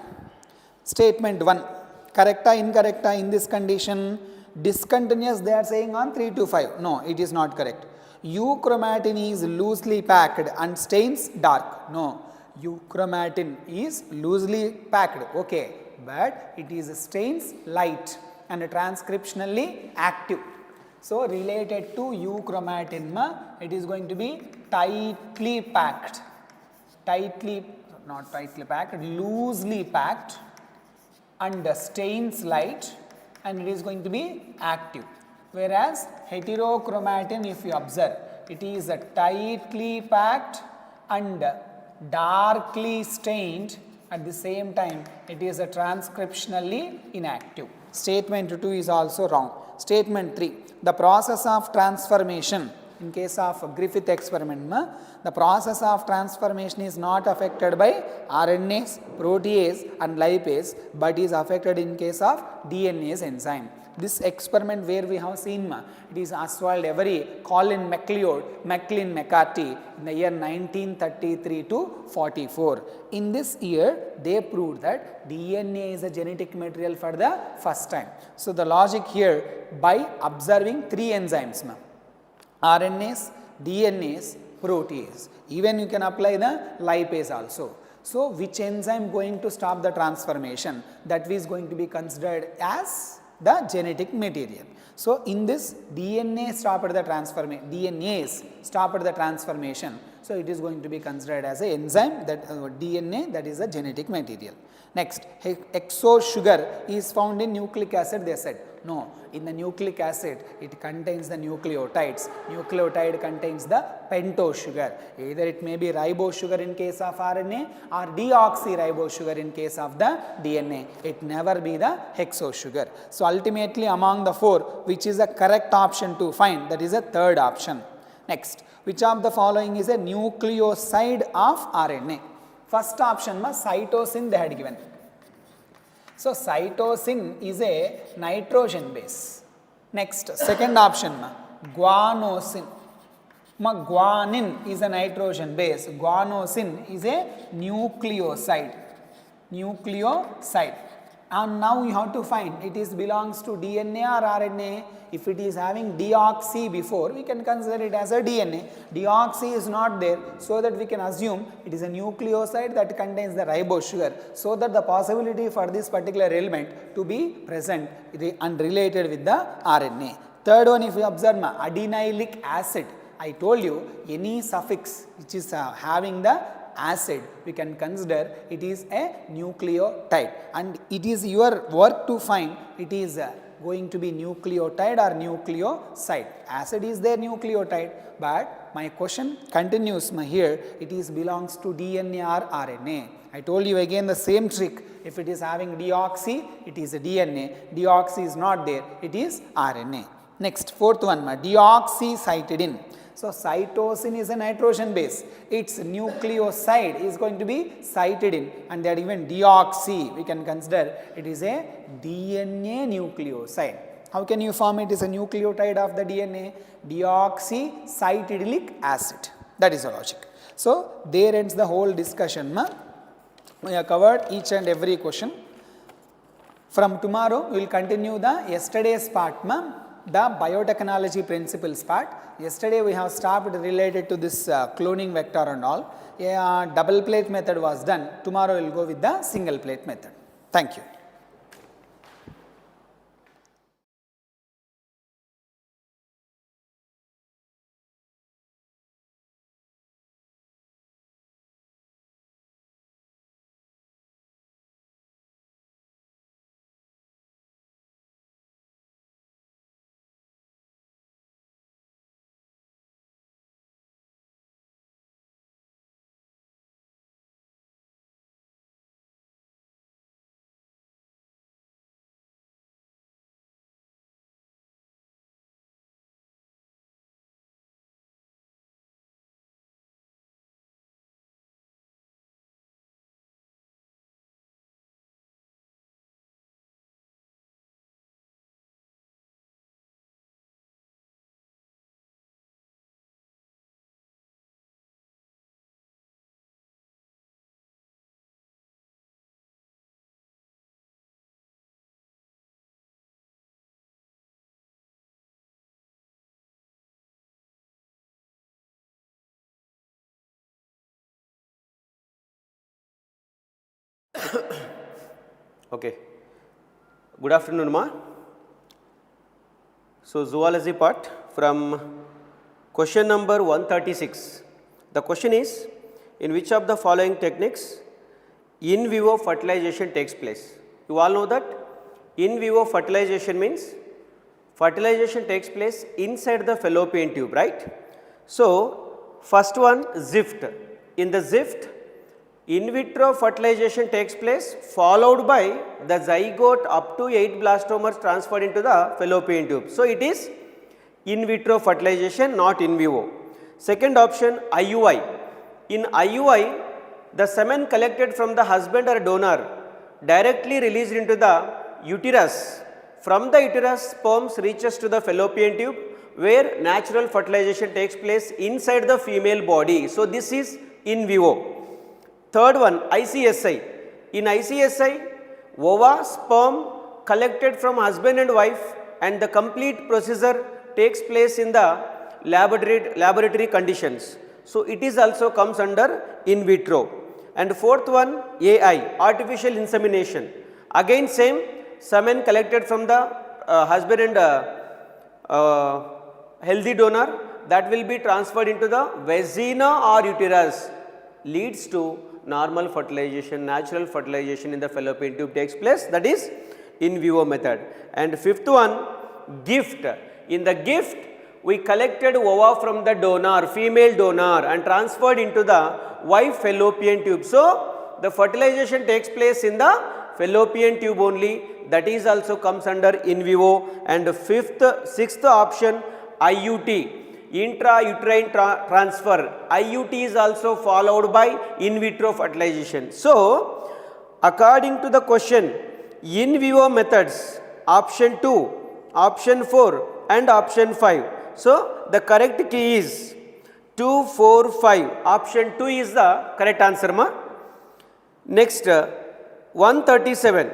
Statement 1, correcta, incorrecta in this condition? Discontinuous they are saying on 3 to 5. No, it is not correct. Euchromatin is loosely packed and stains dark. No, euchromatin is loosely packed, okay, but it is stains light and transcriptionally active. So related to euchromatin, it is going to be tightly packed, loosely packed and stains light, and it is going to be active. Whereas heterochromatin, if you observe, it is a tightly packed and darkly stained, at the same time it is a transcriptionally inactive. Statement 2 is also wrong. Statement 3, the process of transformation, in case of Griffith experiment, the process of transformation is not affected by RNase, protease and lipase, but is affected in case of DNase enzyme. This experiment where we have seen, it is Oswald Avery, Colin MacLeod, Maclean McCarthy in the year 1933 to 44. In this year, they proved that DNA is a genetic material for the first time. So the logic here, by observing 3 enzymes, RNase, DNase, protease. Even you can apply the lipase also. So which enzyme going to stop the transformation? That is going to be considered as the genetic material. So in this DNase stopped the transformation. So it is going to be considered as an enzyme, that DNA, that is a genetic material. Next, hexose sugar is found in nucleic acid, they said. No, in the nucleic acid, it contains the nucleotides. Nucleotide contains the pentose sugar. Either it may be ribose sugar in case of RNA or deoxyribose sugar in case of the DNA. It never be the hexose sugar. So ultimately among the 4, which is the correct option to find? That is a third option. Next, which of the following is a nucleoside of RNA? First option, cytosine they had given. So cytosine is a nitrogen base. Next, second option, guanosine. Guanine is a nitrogen base. Guanosine is a nucleoside. And now you have to find it is belongs to DNA or RNA. If it is having deoxy before, we can consider it as a DNA. Deoxy is not there, so that we can assume it is a nucleoside that contains the ribose sugar, so that the possibility for this particular element to be present and related with the RNA. Third one, if you observe adenylic acid, I told you any suffix which is having the acid, we can consider it is a nucleotide, and it is your work to find it is going to be nucleotide or nucleoside. Acid is their nucleotide, but my question continues here, it is belongs to DNA or RNA. I told you again the same trick. If it is having deoxy, it is a DNA. Deoxy is not there, it is RNA. Next, fourth one, deoxycytidine. So, cytosine is a nitrogen base, its nucleoside is going to be cytidine, and that even deoxy, we can consider it is a DNA nucleoside. How can you form it is a nucleotide of the DNA? Deoxycytidilic acid. That is the logic. So, there ends the whole discussion. We have covered each and every question. From tomorrow, we will continue the yesterday's part, the biotechnology principles part. Yesterday we have stopped related to this cloning vector and all. Double plate method was done. Tomorrow we will go with the single plate method. Thank you. Okay. Good afternoon, ma. So, zoology part from question number 136. The question is, in which of the following techniques in vivo fertilization takes place? You all know that in vivo fertilization means fertilization takes place inside the fallopian tube, right? So, first one, ZIFT. In the ZIFT, in vitro fertilization takes place, followed by the zygote up to 8 blastomers transferred into the fallopian tube. So, it is in vitro fertilization, not in vivo. Second option, IUI. In IUI, the semen collected from the husband or donor directly released into the uterus. From the uterus, sperms reaches to the fallopian tube, where natural fertilization takes place inside the female body. So, this is in vivo. Third one, ICSI. In ICSI, ova, sperm collected from husband and wife, and the complete procedure takes place in the laboratory conditions. So, it is also comes under in vitro. And fourth one, AI, artificial insemination. Again same, semen collected from the husband and healthy donor, that will be transferred into the vagina or uterus, leads to normal fertilization, natural fertilization in the fallopian tube takes place, that is in vivo method. And fifth one, gift. In the gift, we collected ova from the donor, female donor, and transferred into the wife fallopian tube. So, the fertilization takes place in the fallopian tube only, that is also comes under in vivo. And sixth option, IUT. Intrauterine transfer, IUT is also followed by in vitro fertilization. So, according to the question, in vivo methods, option 2, option 4 and option 5. So, the correct key is 2, 4, 5. Option 2 is the correct answer, ma. Next, 137.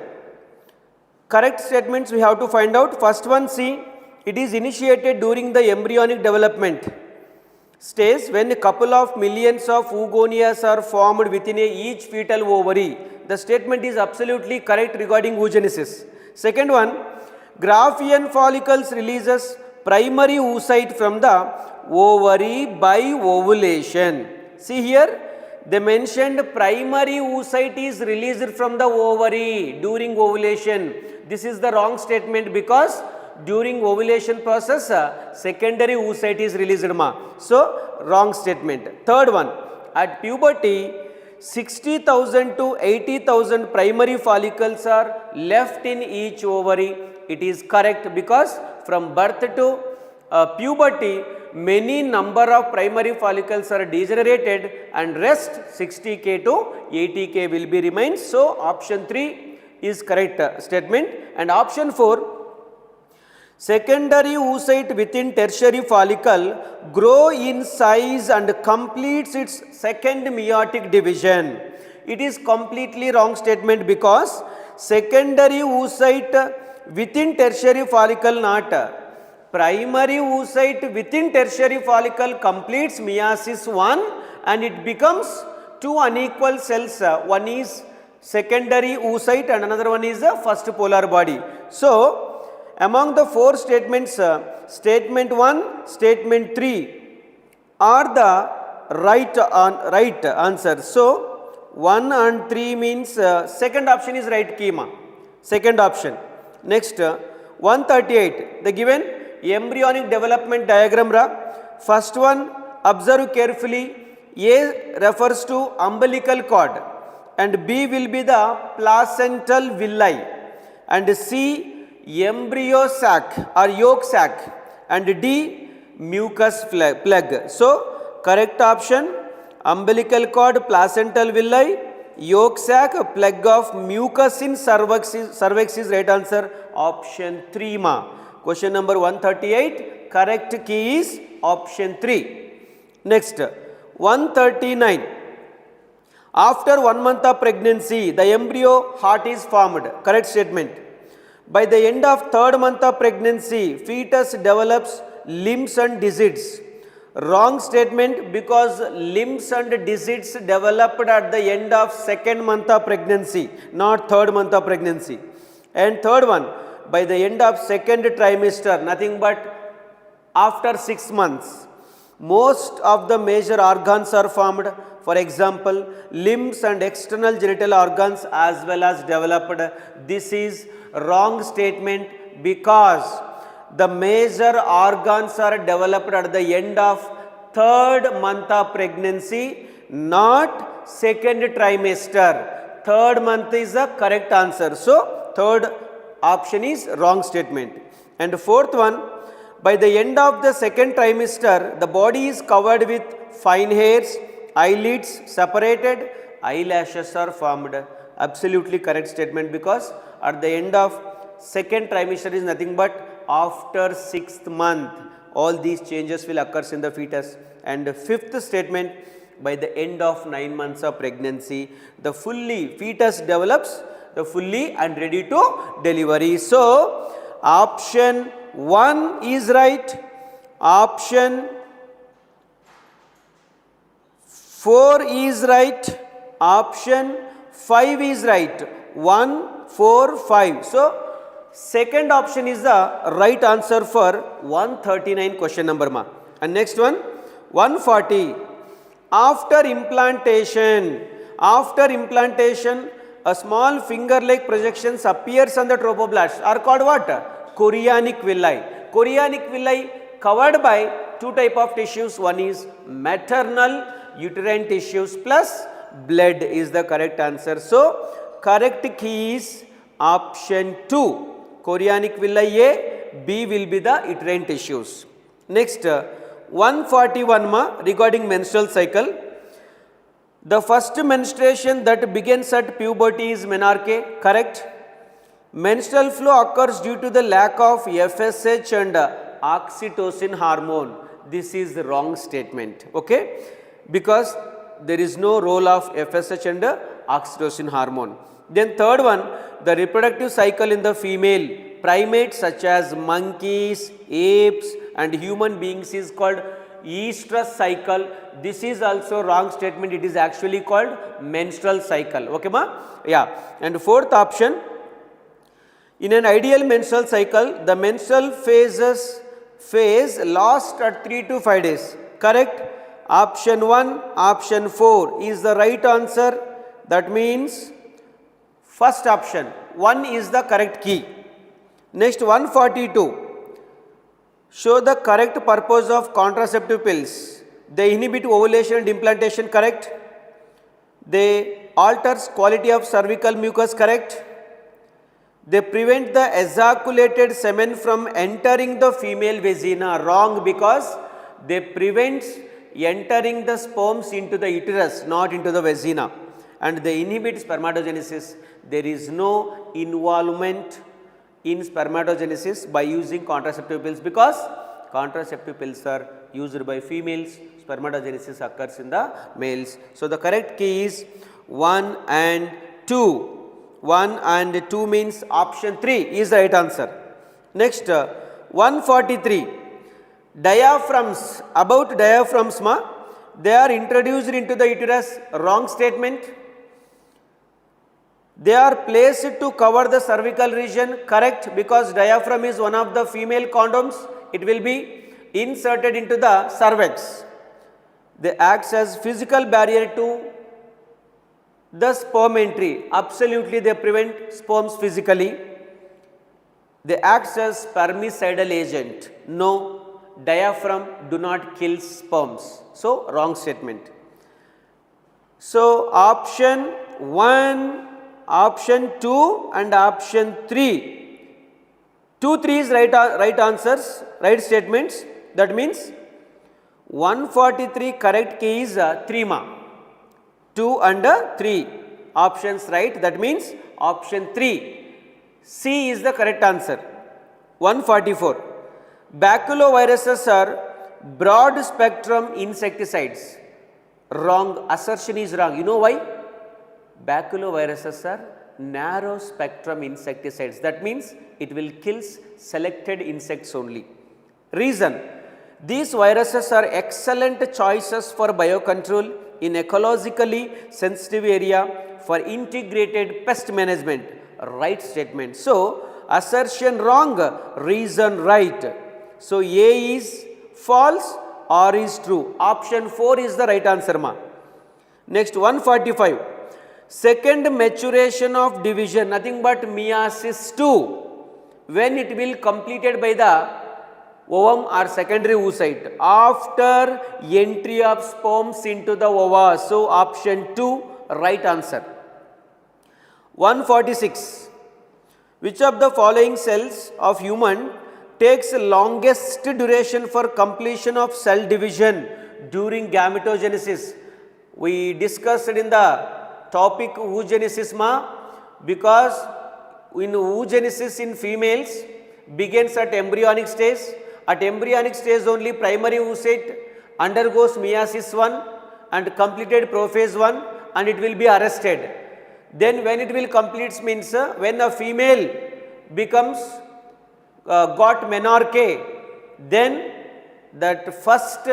Correct statements we have to find out. First one, see, it is initiated during the embryonic development stage when a couple of millions of oogonias are formed within each fetal ovary. The statement is absolutely correct regarding oogenesis. Second one, Graafian follicles releases primary oocyte from the ovary by ovulation. See here, they mentioned primary oocyte is released from the ovary during ovulation. This is the wrong statement because during ovulation process secondary oocyte is released ma. So wrong statement. Third one, at puberty 60,000 to 80,000 primary follicles are left in each ovary. It is correct because from birth to puberty many number of primary follicles are degenerated and rest 60k to 80k will be remains. So option 3 is correct statement. And option 4, secondary oocyte within tertiary follicle grow in size and completes its second meiotic division. It is completely wrong statement because secondary oocyte within tertiary follicle not. Primary oocyte within tertiary follicle completes meiosis 1 and it becomes two unequal cells. One is secondary oocyte and another one is the first polar body. So among the four statements, statement 1, statement 3 are the right answer. So 1 and 3 means second option is right kima. Second option. Next 138, the given embryonic development diagram ra. First one, observe carefully. A refers to umbilical cord and B will be the placental villi and C embryo sac or yolk sac and D mucus plug. So correct option, umbilical cord, placental villi, yolk sac, plug of mucus in cervix is right answer. Option 3 ma. Question number 138, correct key is option 3. Next 139, after 1 month of pregnancy the embryo heart is formed. Correct statement. By the end of 3rd month of pregnancy fetus develops limbs and digits. Wrong statement because limbs and digits developed at the end of 2nd month of pregnancy, not 3rd month of pregnancy. And third one, by the end of 2nd trimester, nothing but after 6 months. Most of the major organs are formed. For example, limbs and external genital organs as well as developed. This is wrong statement because the major organs are developed at the end of 3rd month of pregnancy, not 2nd trimester. 3rd month is the correct answer. So 3rd option is wrong statement. And 4th one, by the end of the 2nd trimester, the body is covered with fine hairs, eyelids separated, eyelashes are formed. Absolutely correct statement because at the end of 2nd trimester is nothing but after 6th month. All these changes will occur in the fetus. And 5th statement, by the end of 9 months of pregnancy, the fetus develops the fully and ready to delivery. So option 1 is right, option 4 is right, option 5 is right. 1, 4, 5. So second option is the right answer for 139 question number ma. And next one, 140. After implantation, a small finger-like projections appears on the trophoblast are called what? Chorionic villi. Chorionic villi covered by two type of tissues. One is maternal uterine tissues plus blood is the correct answer. So correct key is option 2. Chorionic villi A, B will be the uterine tissues. Next 141 ma regarding menstrual cycle. The first menstruation that begins at puberty is menarche. Correct. Menstrual flow occurs due to the lack of FSH and oxytocin hormone. This is the wrong statement. Okay, because there is no role of FSH and oxytocin hormone. Then third one, the reproductive cycle in the female primates such as monkeys, apes and human beings is called estrous cycle. This is also wrong statement. It is actually called menstrual cycle. Okay ma? Yeah. And fourth option, in an ideal menstrual cycle, the menstrual phase lasts at 3 to 5 days. Correct? Option 1, option 4 is the right answer. That means first option, 1 is the correct key. Next 142. Show the correct purpose of contraceptive pills. They inhibit ovulation and implantation, correct? They alters quality of cervical mucus, correct? They prevent the ejaculated semen from entering the female vagina, wrong, because they prevent entering the sperms into the uterus, not into the vagina. And they inhibit spermatogenesis. There is no involvement in spermatogenesis by using contraceptive pills, because contraceptive pills are used by females, spermatogenesis occurs in the males. So, the correct key is 1 and 2. 1 and 2 means option 3 is the right answer. Next 143. Diaphragms, about diaphragms they are introduced into the uterus, wrong statement. They are placed to cover the cervical region, correct, because diaphragm is one of the female condoms. It will be inserted into the cervix. They act as physical barrier to the sperm entry. Absolutely, they prevent sperms physically. They act as spermicidal agent. No, diaphragm do not kill sperms. So, wrong statement. So, option 1, option 2 and option 3. 2, 3 is right answers, right statements. That means 143 correct key is 3 ma. 2 and 3 options right. That means option 3 C is the correct answer. 144. Baculoviruses are broad spectrum insecticides. Wrong, assertion is wrong. You know why? Baculoviruses are narrow spectrum insecticides. That means it will kill selected insects only. Reason, these viruses are excellent choices for biocontrol in ecologically sensitive area for integrated pest management. Right statement. So, assertion wrong, reason right. So, A is false, R is true. Option 4 is the right answer ma. Next 145. Second maturation of division, nothing but meiosis 2. When it will completed by the ovum or secondary oocyte after entry of sperms into the ova. So, option 2 right answer. 146. Which of the following cells of human takes longest duration for completion of cell division during gametogenesis? We discussed in the topic oogenesis ma, because in oogenesis in females begins at embryonic stage. At embryonic stage only primary oocyte undergoes meiosis 1 and completed prophase 1 and it will be arrested. Then when it will complete means when a female becomes got menarche, then that first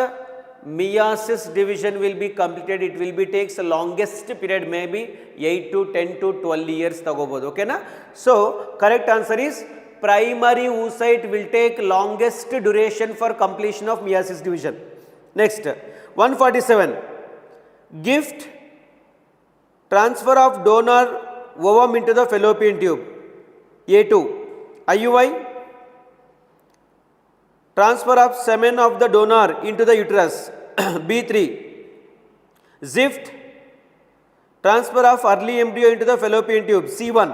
meiosis division will be completed. It will be takes the longest period, maybe 8 to 10 to 12 years tagobodu. Okay na? So, correct answer is primary oocyte will take longest duration for completion of meiosis division. Next 147. Gift, transfer of donor ovum into the fallopian tube. A2. IUI, transfer of semen of the donor into the uterus. B3. Zift, transfer of early embryo into the fallopian tube. C1.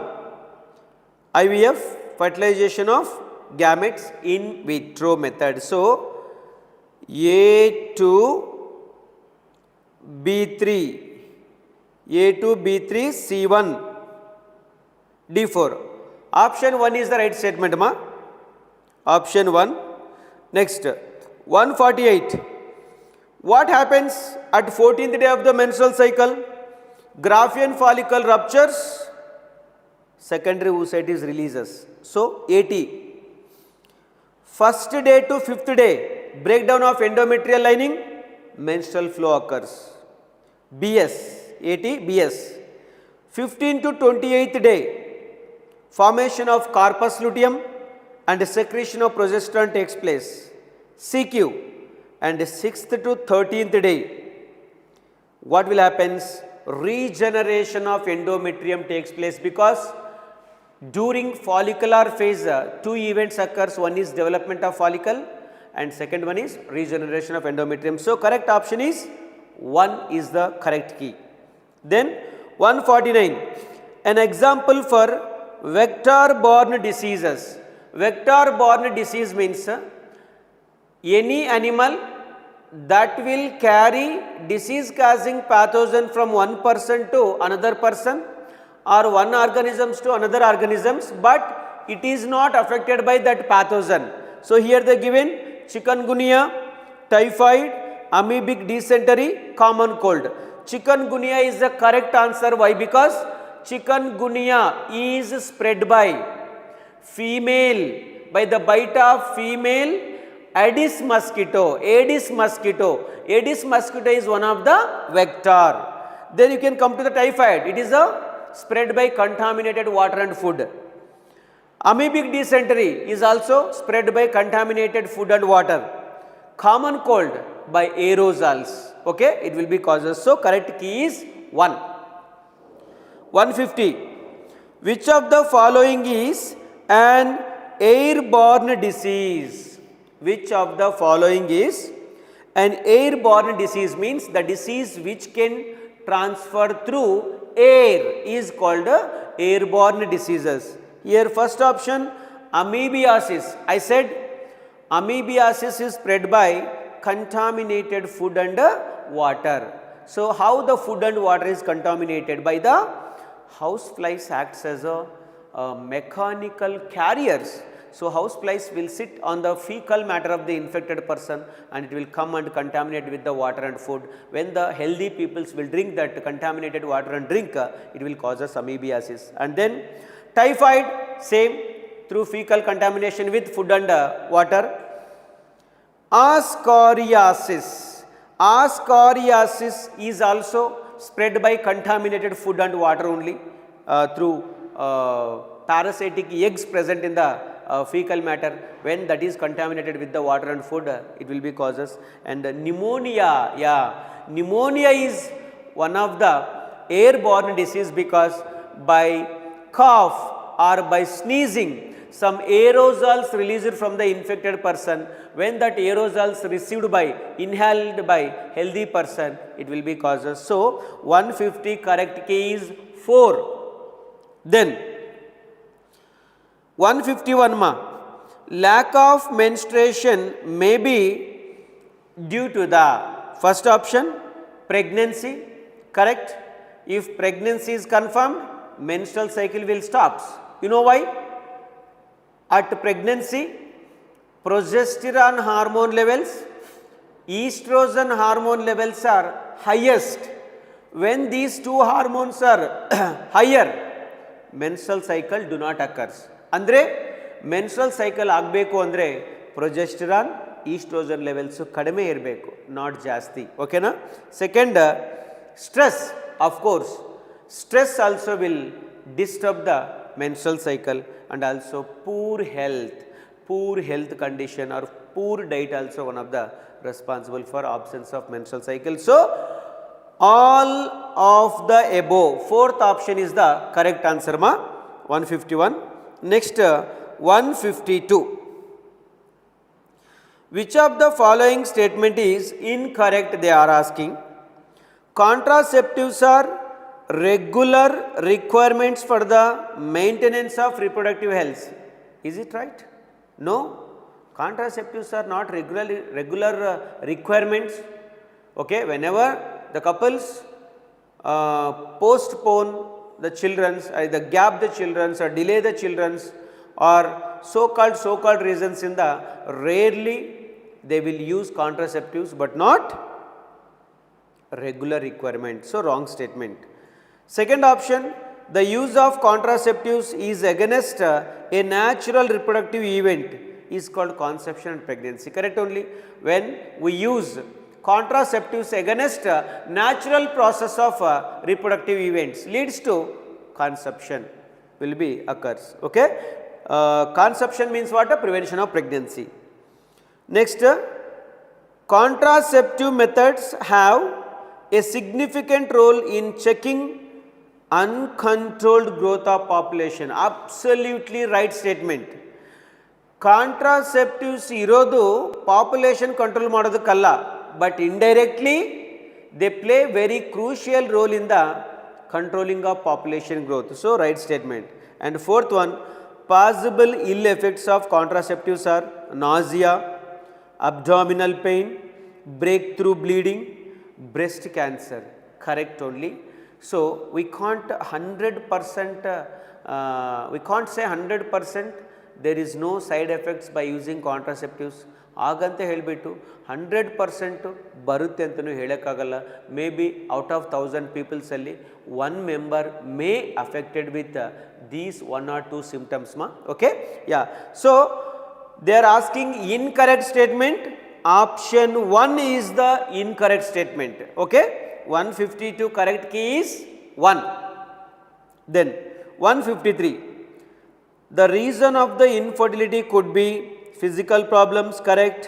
IVF, fertilization of gametes in vitro method. So, A2, B3. A2, B3, C1, D4. Option 1 is the right statement ma. Option 1. Next 148. What happens at 14th day of the menstrual cycle? Graafian follicle ruptures secondary oocytes releases. So 80. First day to fifth day, breakdown of endometrial lining, menstrual flow occurs. BS, 80 BS. 15 to 28th day, formation of corpus luteum and secretion of progesterone takes place. CQ. And 6th to 13th day, what will happen? Regeneration of endometrium takes place, because during follicular phase, two events occurs. One is development of follicle and second one is regeneration of endometrium. So correct option is 1 is the correct key. Then 149, an example for vector borne diseases. Vector borne disease means any animal that will carry disease causing pathogen from one person to another person, or one organisms to another organisms, but it is not affected by that pathogen. So here they given chikungunya, typhoid, amoebic dysentery, common cold. Chikungunya is the correct answer. Why? Because chikungunya is spread by female, by the bite of female Aedes mosquito. Aedes mosquito. Aedes mosquito is one of the vector. Then you can come to the typhoid. It is a spread by contaminated water and food. Amoebic dysentery is also spread by contaminated food and water. Common cold by aerosols. Okay, it will be causes. So correct key is 1. 150. Which of the following is an airborne disease? Which of the following is an airborne disease? Means the disease which can transfer through air is called airborne diseases. Here first option, amoebiasis. I said amoebiasis is spread by contaminated food and water. So how the food and water is contaminated? By the houseflies acts as a mechanical carriers. So houseflies will sit on the fecal matter of the infected person and it will come and contaminate with the water and food. When the healthy peoples will drink that contaminated water and drink, it will cause us amoebiasis. And then typhoid, same, through fecal contamination with food and water. Ascariasis. Ascariasis is also spread by contaminated food and water only, through parasitic eggs present in the fecal matter. When that is contaminated with the water and food, it will be causes. And pneumonia, pneumonia is one of the airborne disease, because by cough or by sneezing, some aerosols released from the infected person. When that aerosols received by, inhaled by healthy person, it will be causes. So 150 correct key is 4. Then 151 lack of menstruation may be due to the first option, pregnancy. Correct. If pregnancy is confirmed, menstrual cycle will stop. You know why? At pregnancy, progesterone hormone levels, estrogen hormone levels are highest. When these two hormones are higher, menstrual cycle do not occur. Andre menstrual cycle ಆಗಬೇಕು ಅಂದರೆ progesterone oestrogen levels ಕಡಿಮೆ ಇರಬೇಕು, not ಜಾಸ್ತಿ. ಓಕೆನಾ? Second, stress. Of course stress also will disturb the menstrual cycle, and also poor health condition or poor diet also one of the responsible for absence of menstrual cycle. So all of the above, fourth option is the correct answer 151. Next 152. Which of the following statement is incorrect? They are asking. Contraceptives are regular requirements for the maintenance of reproductive health. Is it right? No. Contraceptives are not regular requirements. Okay, whenever the couples postpone the children's, either gap the children's or delay the children's, or so-called reasons in the, rarely they will use contraceptives, but not regular requirement. So wrong statement. Second option, the use of contraceptives is against a natural reproductive event is called conception and pregnancy. Correct only. When we use contraceptives against natural process of reproductive events leads to conception will be occurs. Okay. Conception means what? Prevention of pregnancy. Next, contraceptive methods have a significant role in checking uncontrolled growth of population. Absolutely right statement. Contraceptives irodu population control ಮಾಡೋದಕ್ಕಲ್ಲ, but indirectly they play very crucial role in the controlling of population growth. So right statement. And fourth one, possible ill effects of contraceptives are nausea, abdominal pain, breakthrough bleeding, breast cancer. Correct only. So we can't 100% we can't say 100% there is no side effects by using contraceptives. ಆಗಂತ ಹೇಳಿಬಿಟ್ಟು 100% ಬರುತ್ತೆ ಅಂತಲೂ ಹೇಳೋಕ್ಕಾಗಲ್ಲ. May be out of 1000 ಪೀಪಲ್ಸಲ್ಲಿ 1 member may affected with these 1 or 2 symptoms ma'am. Okay, yeah. So they are asking incorrect statement. Option 1 is the incorrect statement. Okay, 152 correct key is 1. Then 153, the reason of the infertility could be physical problems, correct,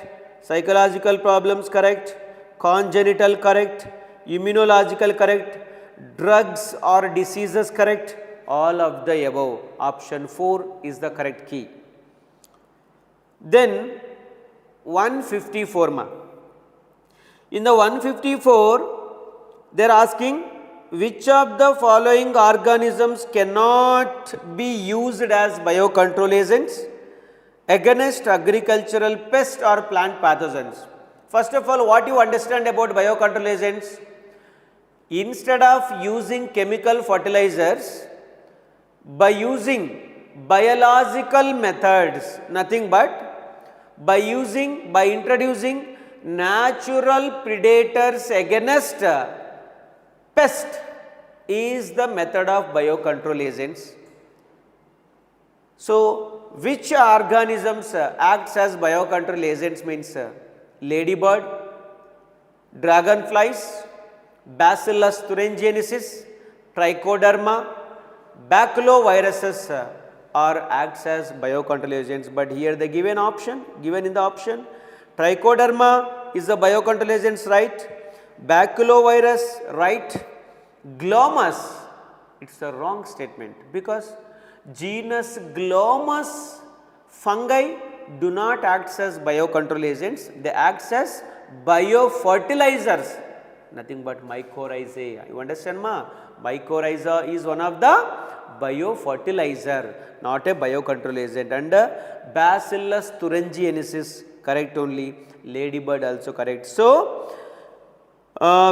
psychological problems, correct, congenital, correct, immunological, correct, drugs or diseases, correct, all of the above. Option 4 is the correct key. Then 154 ma. In the 154 they are asking which of the following organisms cannot be used as biocontrol agents against agricultural pest or plant pathogens. First of all, what you understand about biocontrol agents? Instead of using chemical fertilizers, by using biological methods, nothing but by introducing natural predators against pest is the method of biocontrol agents. So which organisms acts as biocontrol agents means ladybird, dragonflies, Bacillus thuringiensis, trichoderma, baculoviruses are acts as biocontrol agents. But here the given in the option, trichoderma is the biocontrol agents, right? Baculovirus, right? Glomus, it's a wrong statement because genus Glomus fungi do not act as biocontrol agents, they act as biofertilizers, nothing but mycorrhizae. You understand ma? Mycorrhiza is one of the biofertilizer, not a biocontrol agent. And Bacillus thuringiensis, correct only. Ladybird also correct. So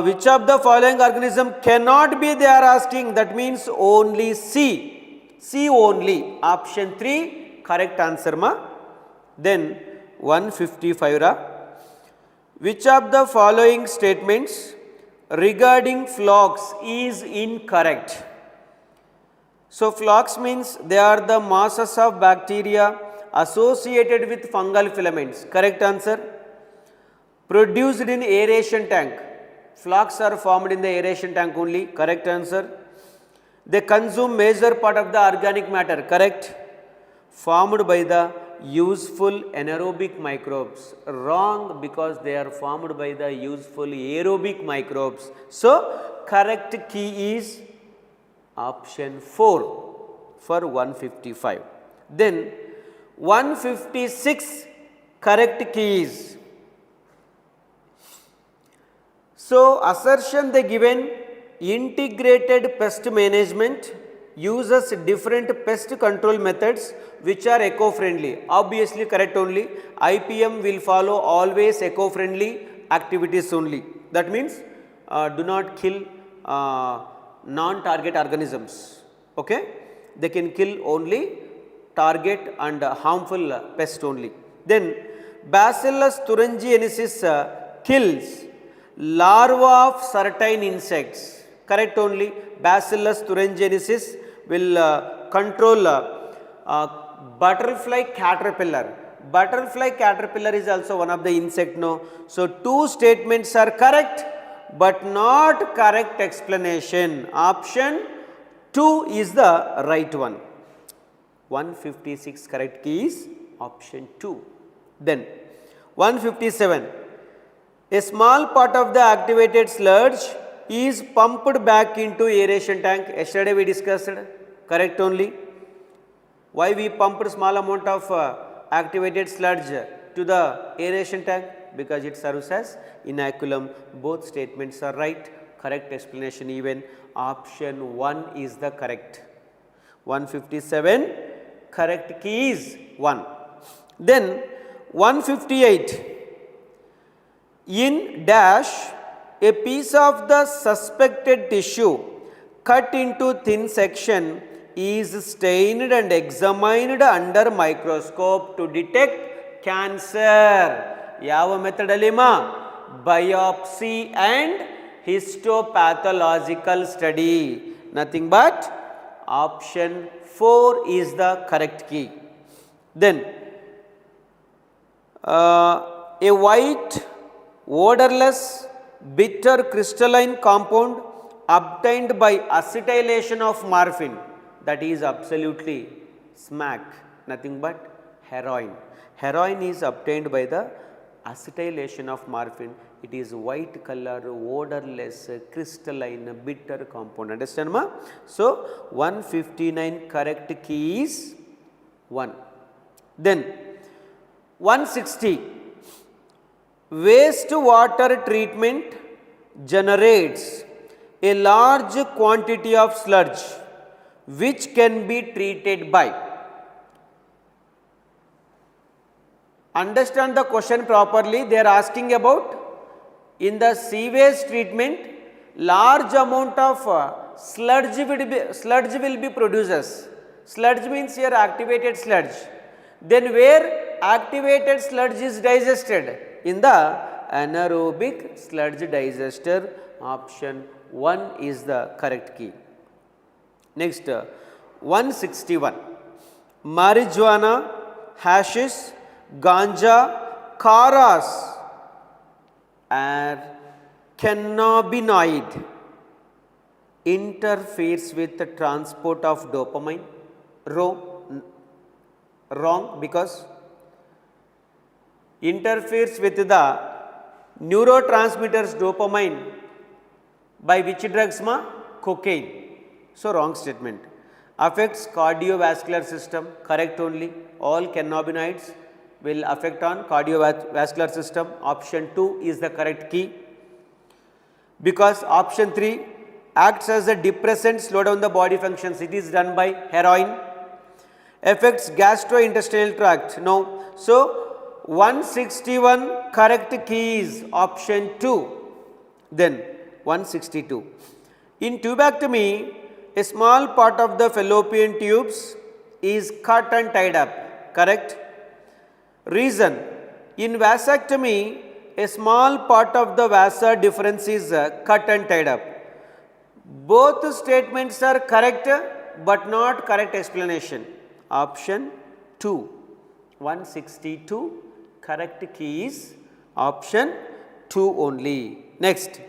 which of the following organism cannot be, they are asking, that means only C only. Option 3 correct answer ma. Then 155 ra, which of the following statements regarding flocks is incorrect? So flocks means they are the masses of bacteria associated with fungal filaments. Correct answer. Produced in aeration tank. Flocks are formed in the aeration tank only. Correct answer. They consume major part of the organic matter. Correct. Formed by the useful anaerobic microbes. Wrong, because they are formed by the useful aerobic microbes. So correct key is option 4 for 155. Then 156 correct key is, so assertion they given integrated pest management uses different pest control methods which are eco-friendly. Obviously correct only. IPM will follow always eco-friendly activities only. That means do not kill non-target organisms. Okay, they can kill only target and harmful pest only. Then Bacillus thuringiensis kills larvae of certain insects. Correct only. Bacillus thuringiensis will control butterfly caterpillar. Butterfly caterpillar is also one of the insect, no. So, two statements are correct, but not correct explanation. Option 2 is the right one. 156 correct key is option 2. Then 157, a small part of the activated sludge is pumped back into aeration tank. Yesterday we discussed, correct only. Why we pumped small amount of activated sludge to the aeration tank? Because it serves as inoculum. Both statements are right. Correct explanation even. Option 1 is the correct. 157 correct key is 1. Then 158, in dash, a piece of the suspected tissue cut into thin section is stained and examined under microscope to detect cancer. Yava method alima? Biopsy and histopathological study. Nothing but option 4 is the correct key. Then a white, odorless, bitter crystalline compound obtained by acetylation of morphine, that is absolutely smack, nothing but heroin. Heroin is obtained by the acetylation of morphine. It is white color, odorless, crystalline, bitter compound. Understand ma? So 159 correct key is 1. Then 160, wastewater treatment generates a large quantity of sludge which can be treated by. Understand the question properly. They are asking about in the sewage treatment large amount of sludge will be produced. Sludge means here activated sludge. Then where activated sludge is digested? In the anaerobic sludge digester. Option 1 is the correct key. Next 161, marijuana, hashish, ganja, karas are cannabinoid interferes with the transport of dopamine. Wrong, because interferes with the neurotransmitters dopamine by which drugs ma? Cocaine. So wrong statement. Affects cardiovascular system, correct only. All cannabinoids will affect on cardiovascular system. Option 2 is the correct key. Because option 3 acts as a depressant, slow down the body functions. It is done by heroin. Affects gastrointestinal tract. No. So 161 correct key is option 2. Then 162. In tubectomy, a small part of the fallopian tubes is cut and tied up. Correct? Reason. In vasectomy, a small part of the vasa deferens is cut and tied up. Both statements are correct but not correct explanation. Option 2. 162 correct key is option 2 only. Next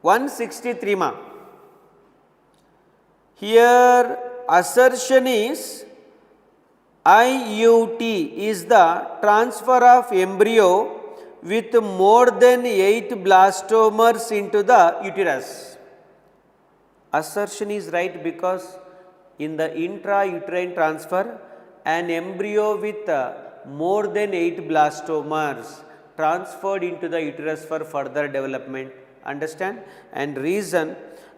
163 ma. Here assertion is IUT is the transfer of embryo with more than 8 blastomers into the uterus. Assertion is right because in the intrauterine transfer, an embryo with more than 8 blastomers transferred into the uterus for further development. Understand? And reason,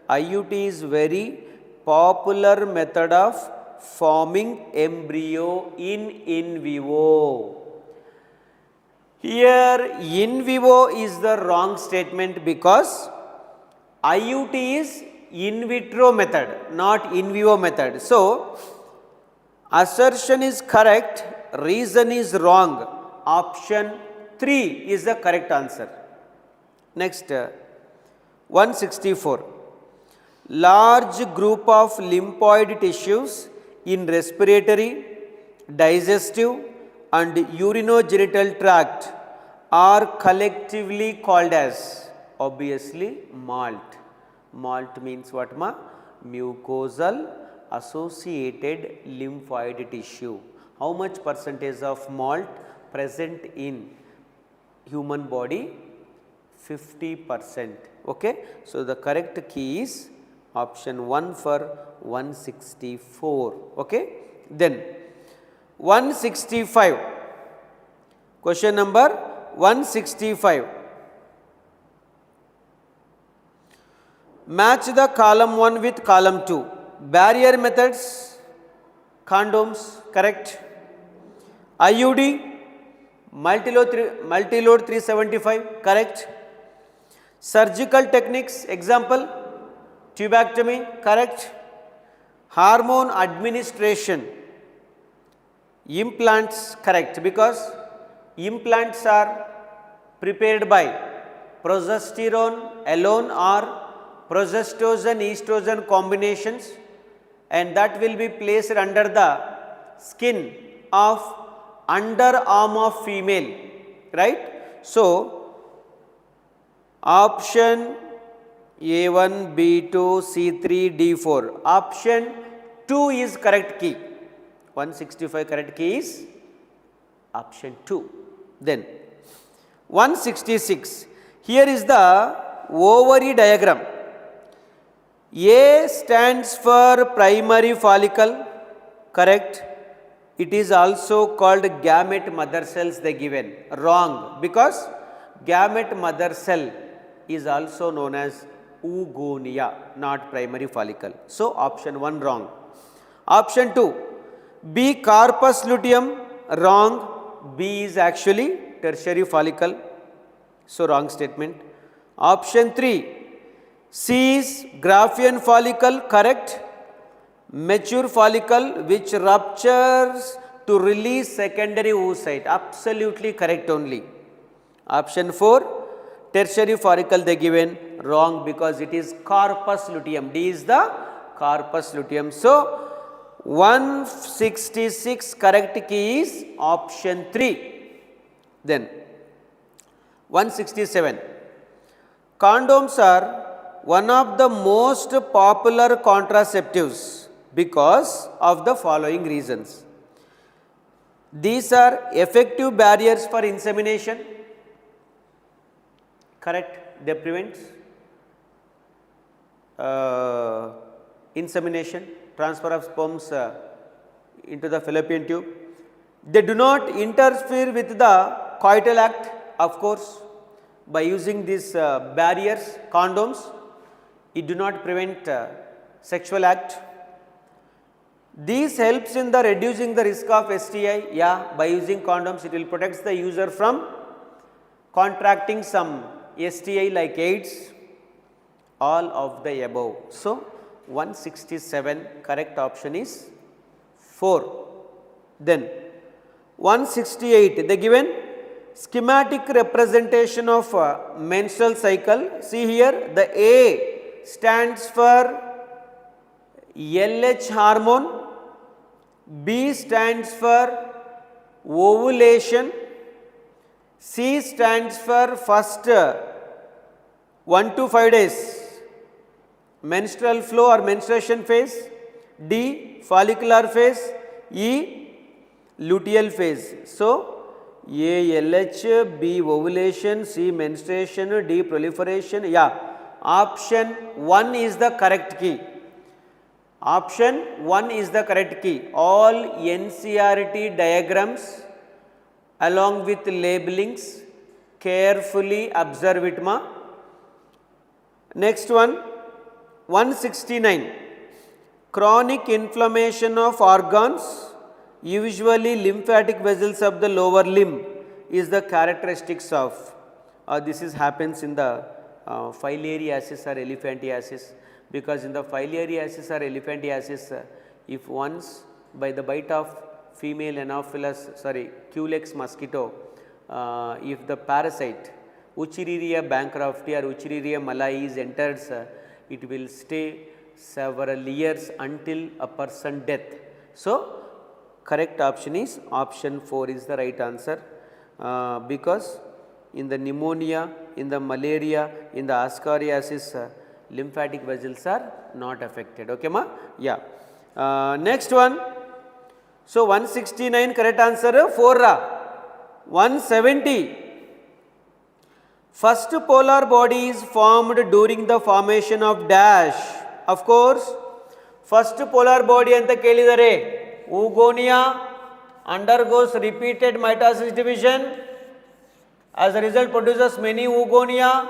IUT is very popular method of forming embryo in vivo. Here in vivo is the wrong statement because IUT is in vitro method, not in vivo method. So assertion is correct, reason is wrong. Option 3 is the correct answer. Next 164. large group of lymphoid tissues in respiratory, digestive and urinogenital tract are collectively called as, obviously, malt. Malt means what ma? Mucosal associated lymphoid tissue. How much percentage of malt present in human body? 50%. Okay. So, the correct key is option 1 for 164. Okay. Then 165, question number 165. Match the column 1 with column 2. Barrier methods, condoms, correct. IUD, multiload 375, correct. Surgical techniques, example, tubectomy, correct. Hormone administration, implants, correct, because implants are prepared by progesterone alone or progestogen estrogen combinations, and that will be placed under the skin of underarm of female, right. So, option A1, B2, C3, D4, option 2 is correct key. 165 correct key is option 2. Then 166, here is the ovary diagram. A stands for primary follicle, correct. It is also called gamete mother cells, they given. Wrong, because gamete mother cell is also known as oogonia, not primary follicle. So, option 1 wrong. Option 2, B corpus luteum, wrong. B is actually tertiary follicle. So, wrong statement. Option 3, C is Graafian follicle, correct. Mature follicle which ruptures to release secondary oocyte, absolutely correct only. Option 4, tertiary follicle they given, wrong, because it is corpus luteum. D is the corpus luteum. So, 166 correct key is option 3. Then 167, condoms are one of the most popular contraceptives because of the following reasons. These are effective barriers for insemination, correct, they prevent insemination, transfer of sperms into the fallopian tube. They do not interfere with the coital act, of course, by using these barriers, condoms, it do not prevent sexual act. This helps in the reducing the risk of STI, yeah, by using condoms it will protect the user from contracting some STI like AIDS, all of the above. So, 167 correct option is 4. Then 168, they given schematic representation of menstrual cycle. See here, the A stands for LH hormone, B stands for ovulation, C stands for first 1 to 5 days menstrual flow or menstruation phase, D follicular phase, E luteal phase. So, A LH, B ovulation, C menstruation, D proliferation. Yeah, option 1 is the correct key. Option 1 is the correct key. All NCERT diagrams along with labelings, carefully observe it ma. Next one, 169, chronic inflammation of organs, usually lymphatic vessels of the lower limb is the characteristics of, this is happens in the filariasis or elephantiasis, because in the filariasis or elephantiasis, if once by the bite of female Anopheles, Culex mosquito, if the parasite Uchiriria bancrofti or Uchiriria malais enters, it will stay several years until a person death. So, correct option is option 4 is the right answer, because in the pneumonia, in the malaria, in the ascariasis, lymphatic vessels are not affected. Okay ma? Yeah. Next one. So 169 correct answer 4 ra. 170. First polar body is formed during the formation of dash. Of course, first polar body anta kelidare. Oogonia undergoes repeated mitosis division. As a result produces many oogonia.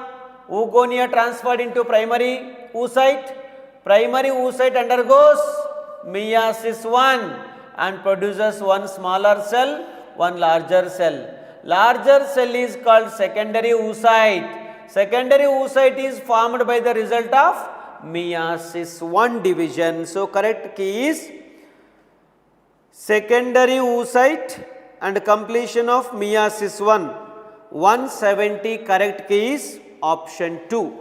Oogonia transferred into primary oocyte. Primary oocyte undergoes meiosis 1 and produces one smaller cell, one larger cell. Larger cell is called secondary oocyte. Secondary oocyte is formed by the result of meiosis 1 division. So, correct key is secondary oocyte and completion of meiosis 1. 170 correct key is option 2.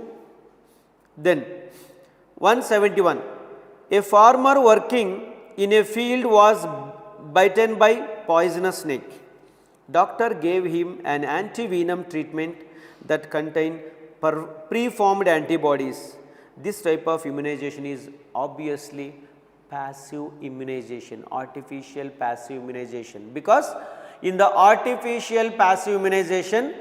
Then 171. A farmer working in a field was bitten by poisonous snake. Doctor gave him an anti-venom treatment that contained preformed antibodies. This type of immunization is obviously passive immunization, artificial passive immunization, because in the artificial passive immunization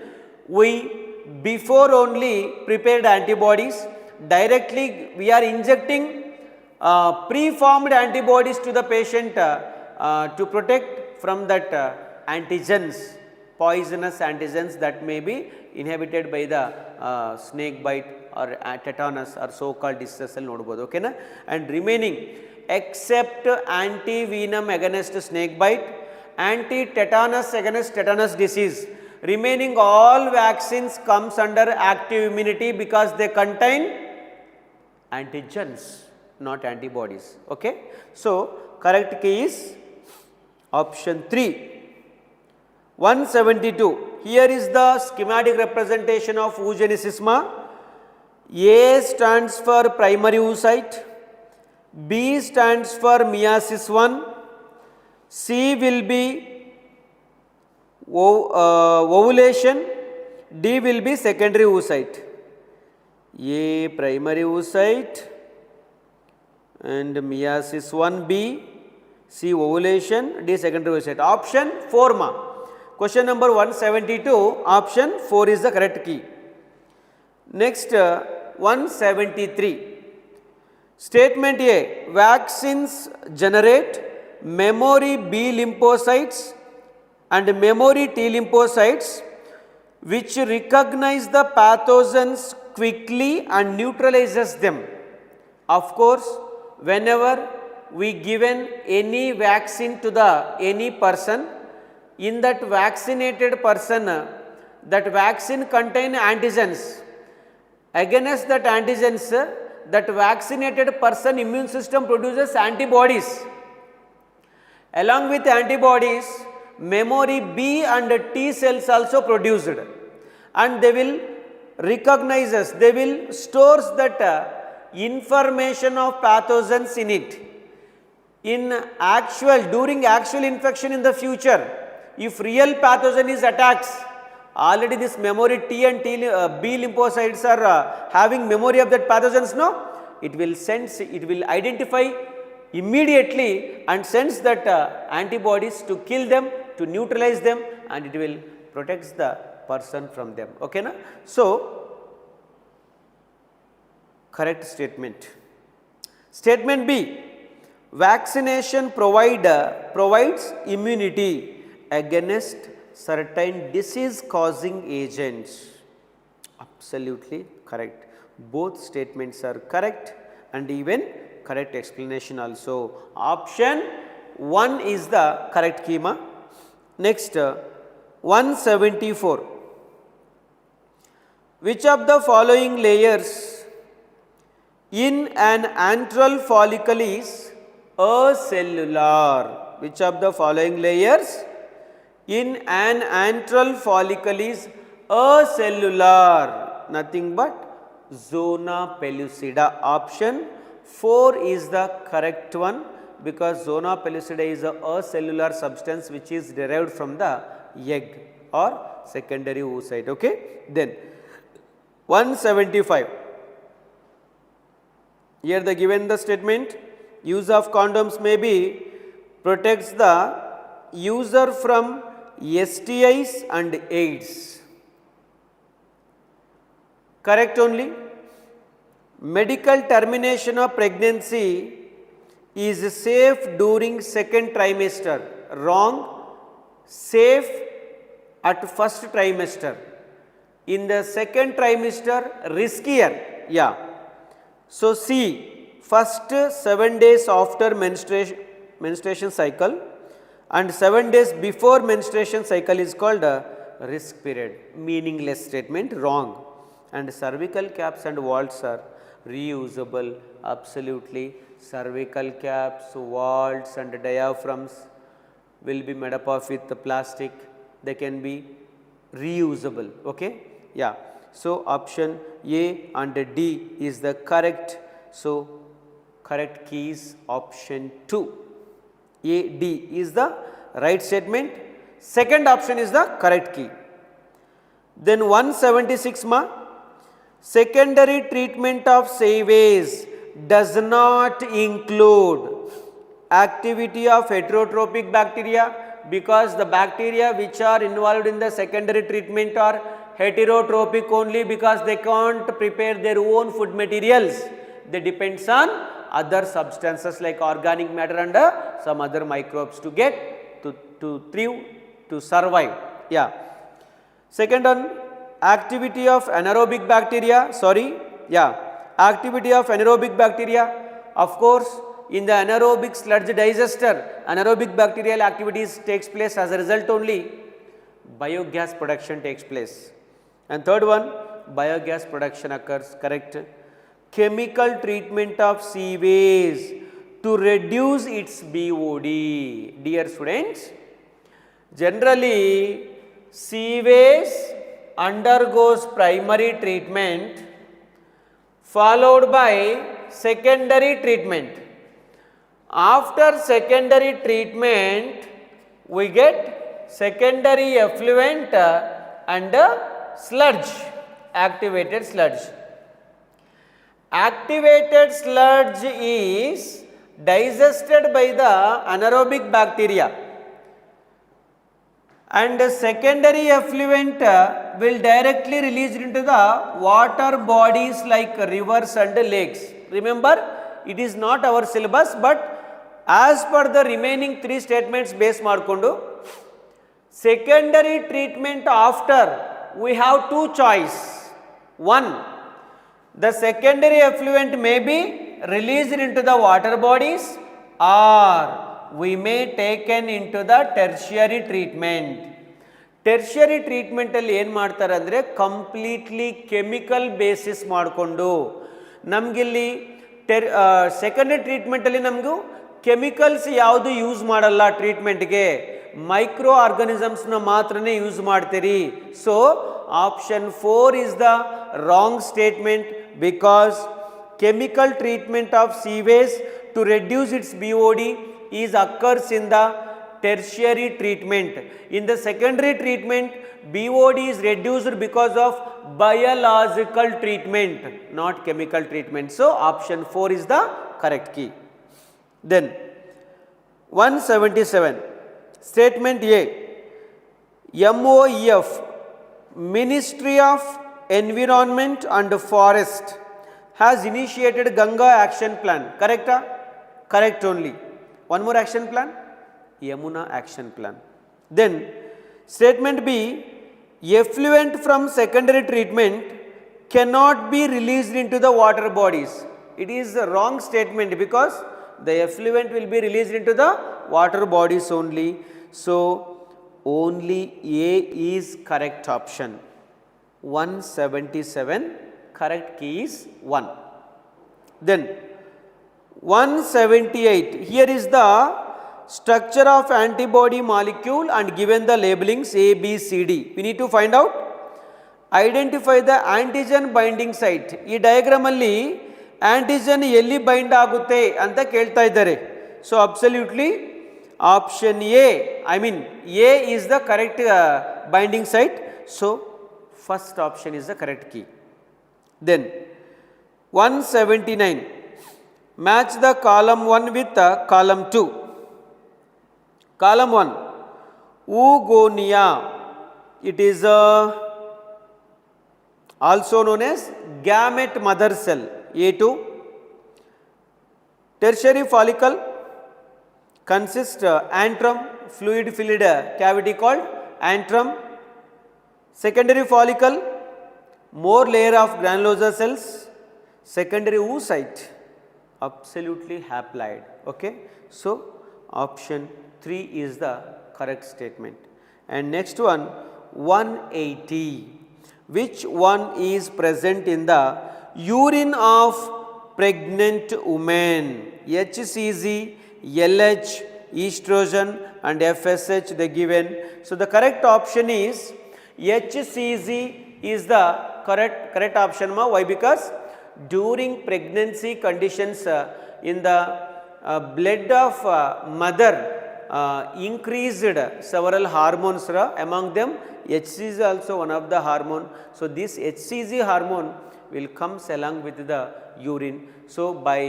we before only prepared antibodies, directly we are injecting preformed antibodies to the patient to protect from that antigens, poisonous antigens that may be inhibited by the snake bite or tetanus or so called distress cell nodabodu. Okay na? And remaining except anti-venom against snake bite, anti-tetanus against tetanus disease, remaining all vaccines comes under active immunity because they contain antigens, not antibodies. Okay. So, correct key is option 3. 172. Here is the schematic representation of oogenesis. A stands for primary oocyte, B stands for meiosis 1, C will be ovulation, D will be secondary oocyte. A primary oocyte and meiosis 1B, C ovulation, D secondary oocyte. Option 4 ma. Question number 172, option 4 is the correct key. Next 173. Statement A, vaccines generate memory B lymphocytes and memory T lymphocytes which recognize the pathogens quickly and neutralizes them. Of course, whenever we given any vaccine to the any person, in that vaccinated person, that vaccine contain antigens. Against that antigens, that vaccinated person immune system produces antibodies. Along with antibodies, memory B and T cells also produced, and they will recognize us, they will stores that information of pathogens in it. During actual infection in the future, if real pathogen is attacked, already this memory T and B lymphocytes are having memory of that pathogens, no? It will sense, it will identify immediately and sends that antibodies to kill them, to neutralize them, and it will protect the person from them. Okay na? So, correct statement. Statement B, vaccination provides immunity against certain disease causing agents. Absolutely correct. Both statements are correct and even correct explanation also. Option 1 is the correct key. Next 174. Which of the following layers in an antral follicle is acellular? Which of the following layers in an antral follicle is acellular? Nothing but zona pellucida. Option 4 is the correct one because zona pellucidea is a cellular substance which is derived from the egg or secondary oocyte. Okay. Then 175. Here the given the statement, use of condoms may be protects the user from STIs and AIDS. Correct only. Medical termination of pregnancy is safe during second trimester. Wrong. Safe at first trimester. In the second trimester, riskier. Yeah. So C, first 7 days after menstruation cycle and 7 days before menstruation cycle is called a risk period. Meaningless statement, wrong. And cervical caps and vaults are reusable, absolutely. Cervical caps, vaults and diaphragms will be made up of with the plastic. They can be reusable. Okay. Yeah. So option A and D is the correct. So correct key is option 2. A, D is the right statement. Second option is the correct key. Then 176 ma, secondary treatment of sewage does not include activity of heterotrophic bacteria because the bacteria which are involved in the secondary treatment are heterotrophic only because they can't prepare their own food materials. They depends on other substances like organic matter and some other microbes to get to thrive, to survive. Yeah. Second one, activity of anaerobic bacteria. Activity of anaerobic bacteria. Of course, in the anaerobic sludge digester, anaerobic bacterial activities takes place, as a result only biogas production takes place. And third one, biogas production occurs, correct. Chemical treatment of sewage to reduce its BOD. Dear students, generally sewage undergoes primary treatment followed by secondary treatment. After secondary treatment, we get secondary effluent and sludge, activated sludge. Activated sludge is digested by the anaerobic bacteria and secondary effluent will directly released into the water bodies like rivers and lakes. Remember, it is not our syllabus, but as per the remaining 3 statements base markondo, secondary treatment after we have 2 choice. One, the secondary effluent may be released into the water bodies or we may taken into the tertiary treatment. Tertiary treatment alli ಏನು ಮಾಡ್ತಾರೆ ಅಂದರೆ completely chemical basis ಮಾಡಿಕೊಂಡು ನಮಗಿಲ್ಲಿ secondary ಟ್ರೀಟ್ಮೆಂಟಲ್ಲಿ ನಮಗೂ chemicals ಯಾವುದು use ಮಾಡಲ್ಲ ಟ್ರೀಟ್ಮೆಂಟ್ಗೆ, micro ಆರ್ಗನಿಸಮ್ಸ್ನ ಮಾತ್ರನೇ use ಮಾಡ್ತೀರಿ. So option 4 is the wrong statement because chemical treatment of sewage to reduce its BOD is occurs in the tertiary treatment. In the secondary treatment, BOD is reduced because of biological treatment, not chemical treatment. So option 4 is the correct key. Then 177, statement A, MOEF, Ministry of Environment and Forest has initiated Ganga action plan. Correct? Correct only. One more action plan, Yamuna action plan. Then statement B, effluent from secondary treatment cannot be released into the water bodies. It is a wrong statement because the effluent will be released into the water bodies only. So only A is correct option. 177, correct key is 1. Then 178, here is the structure of antibody molecule and given the labelings A, B, C, D. We need to find out, identify the antigen binding site. ಈ diagram ಅಲ್ಲಿ antigen ಎಲ್ಲಿ bind ಆಗುತ್ತೆ ಅಂತ ಕೇಳ್ತಾ ಇದ್ದಾರೆ. So absolutely option A, I mean A is the correct binding site. So first option is the correct key. Then 179, match the column 1 with column 2. Column 1, oogonia, it is also known as gamete mother cell, A2. Tertiary follicle consists antrum, fluid filled cavity called antrum. Secondary follicle, more layer of granulosa cells. Secondary oocyte, absolutely haploid. Okay, so option 3 is the correct statement. And next one, 180, which one is present in the urine of pregnant women? HCG, LH, estrogen and FSH they given. So the correct option is HCG is the correct option ma. Why? Because during pregnancy conditions in the blood of mother increased several hormones, among them HCG is also one of the hormone. So this HCG hormone will comes along with the urine. So by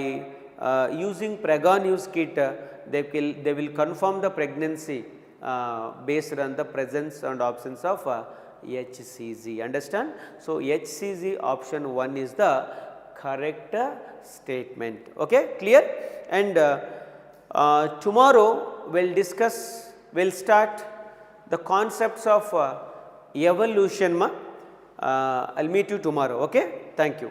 using Pregon use kit they will confirm the pregnancy based on the presence and absence of HCG. Understand? So HCG option 1 is the correct statement. Okay, clear? And tomorrow we'll start the concepts of evolution. I'll meet you tomorrow. Okay, thank you.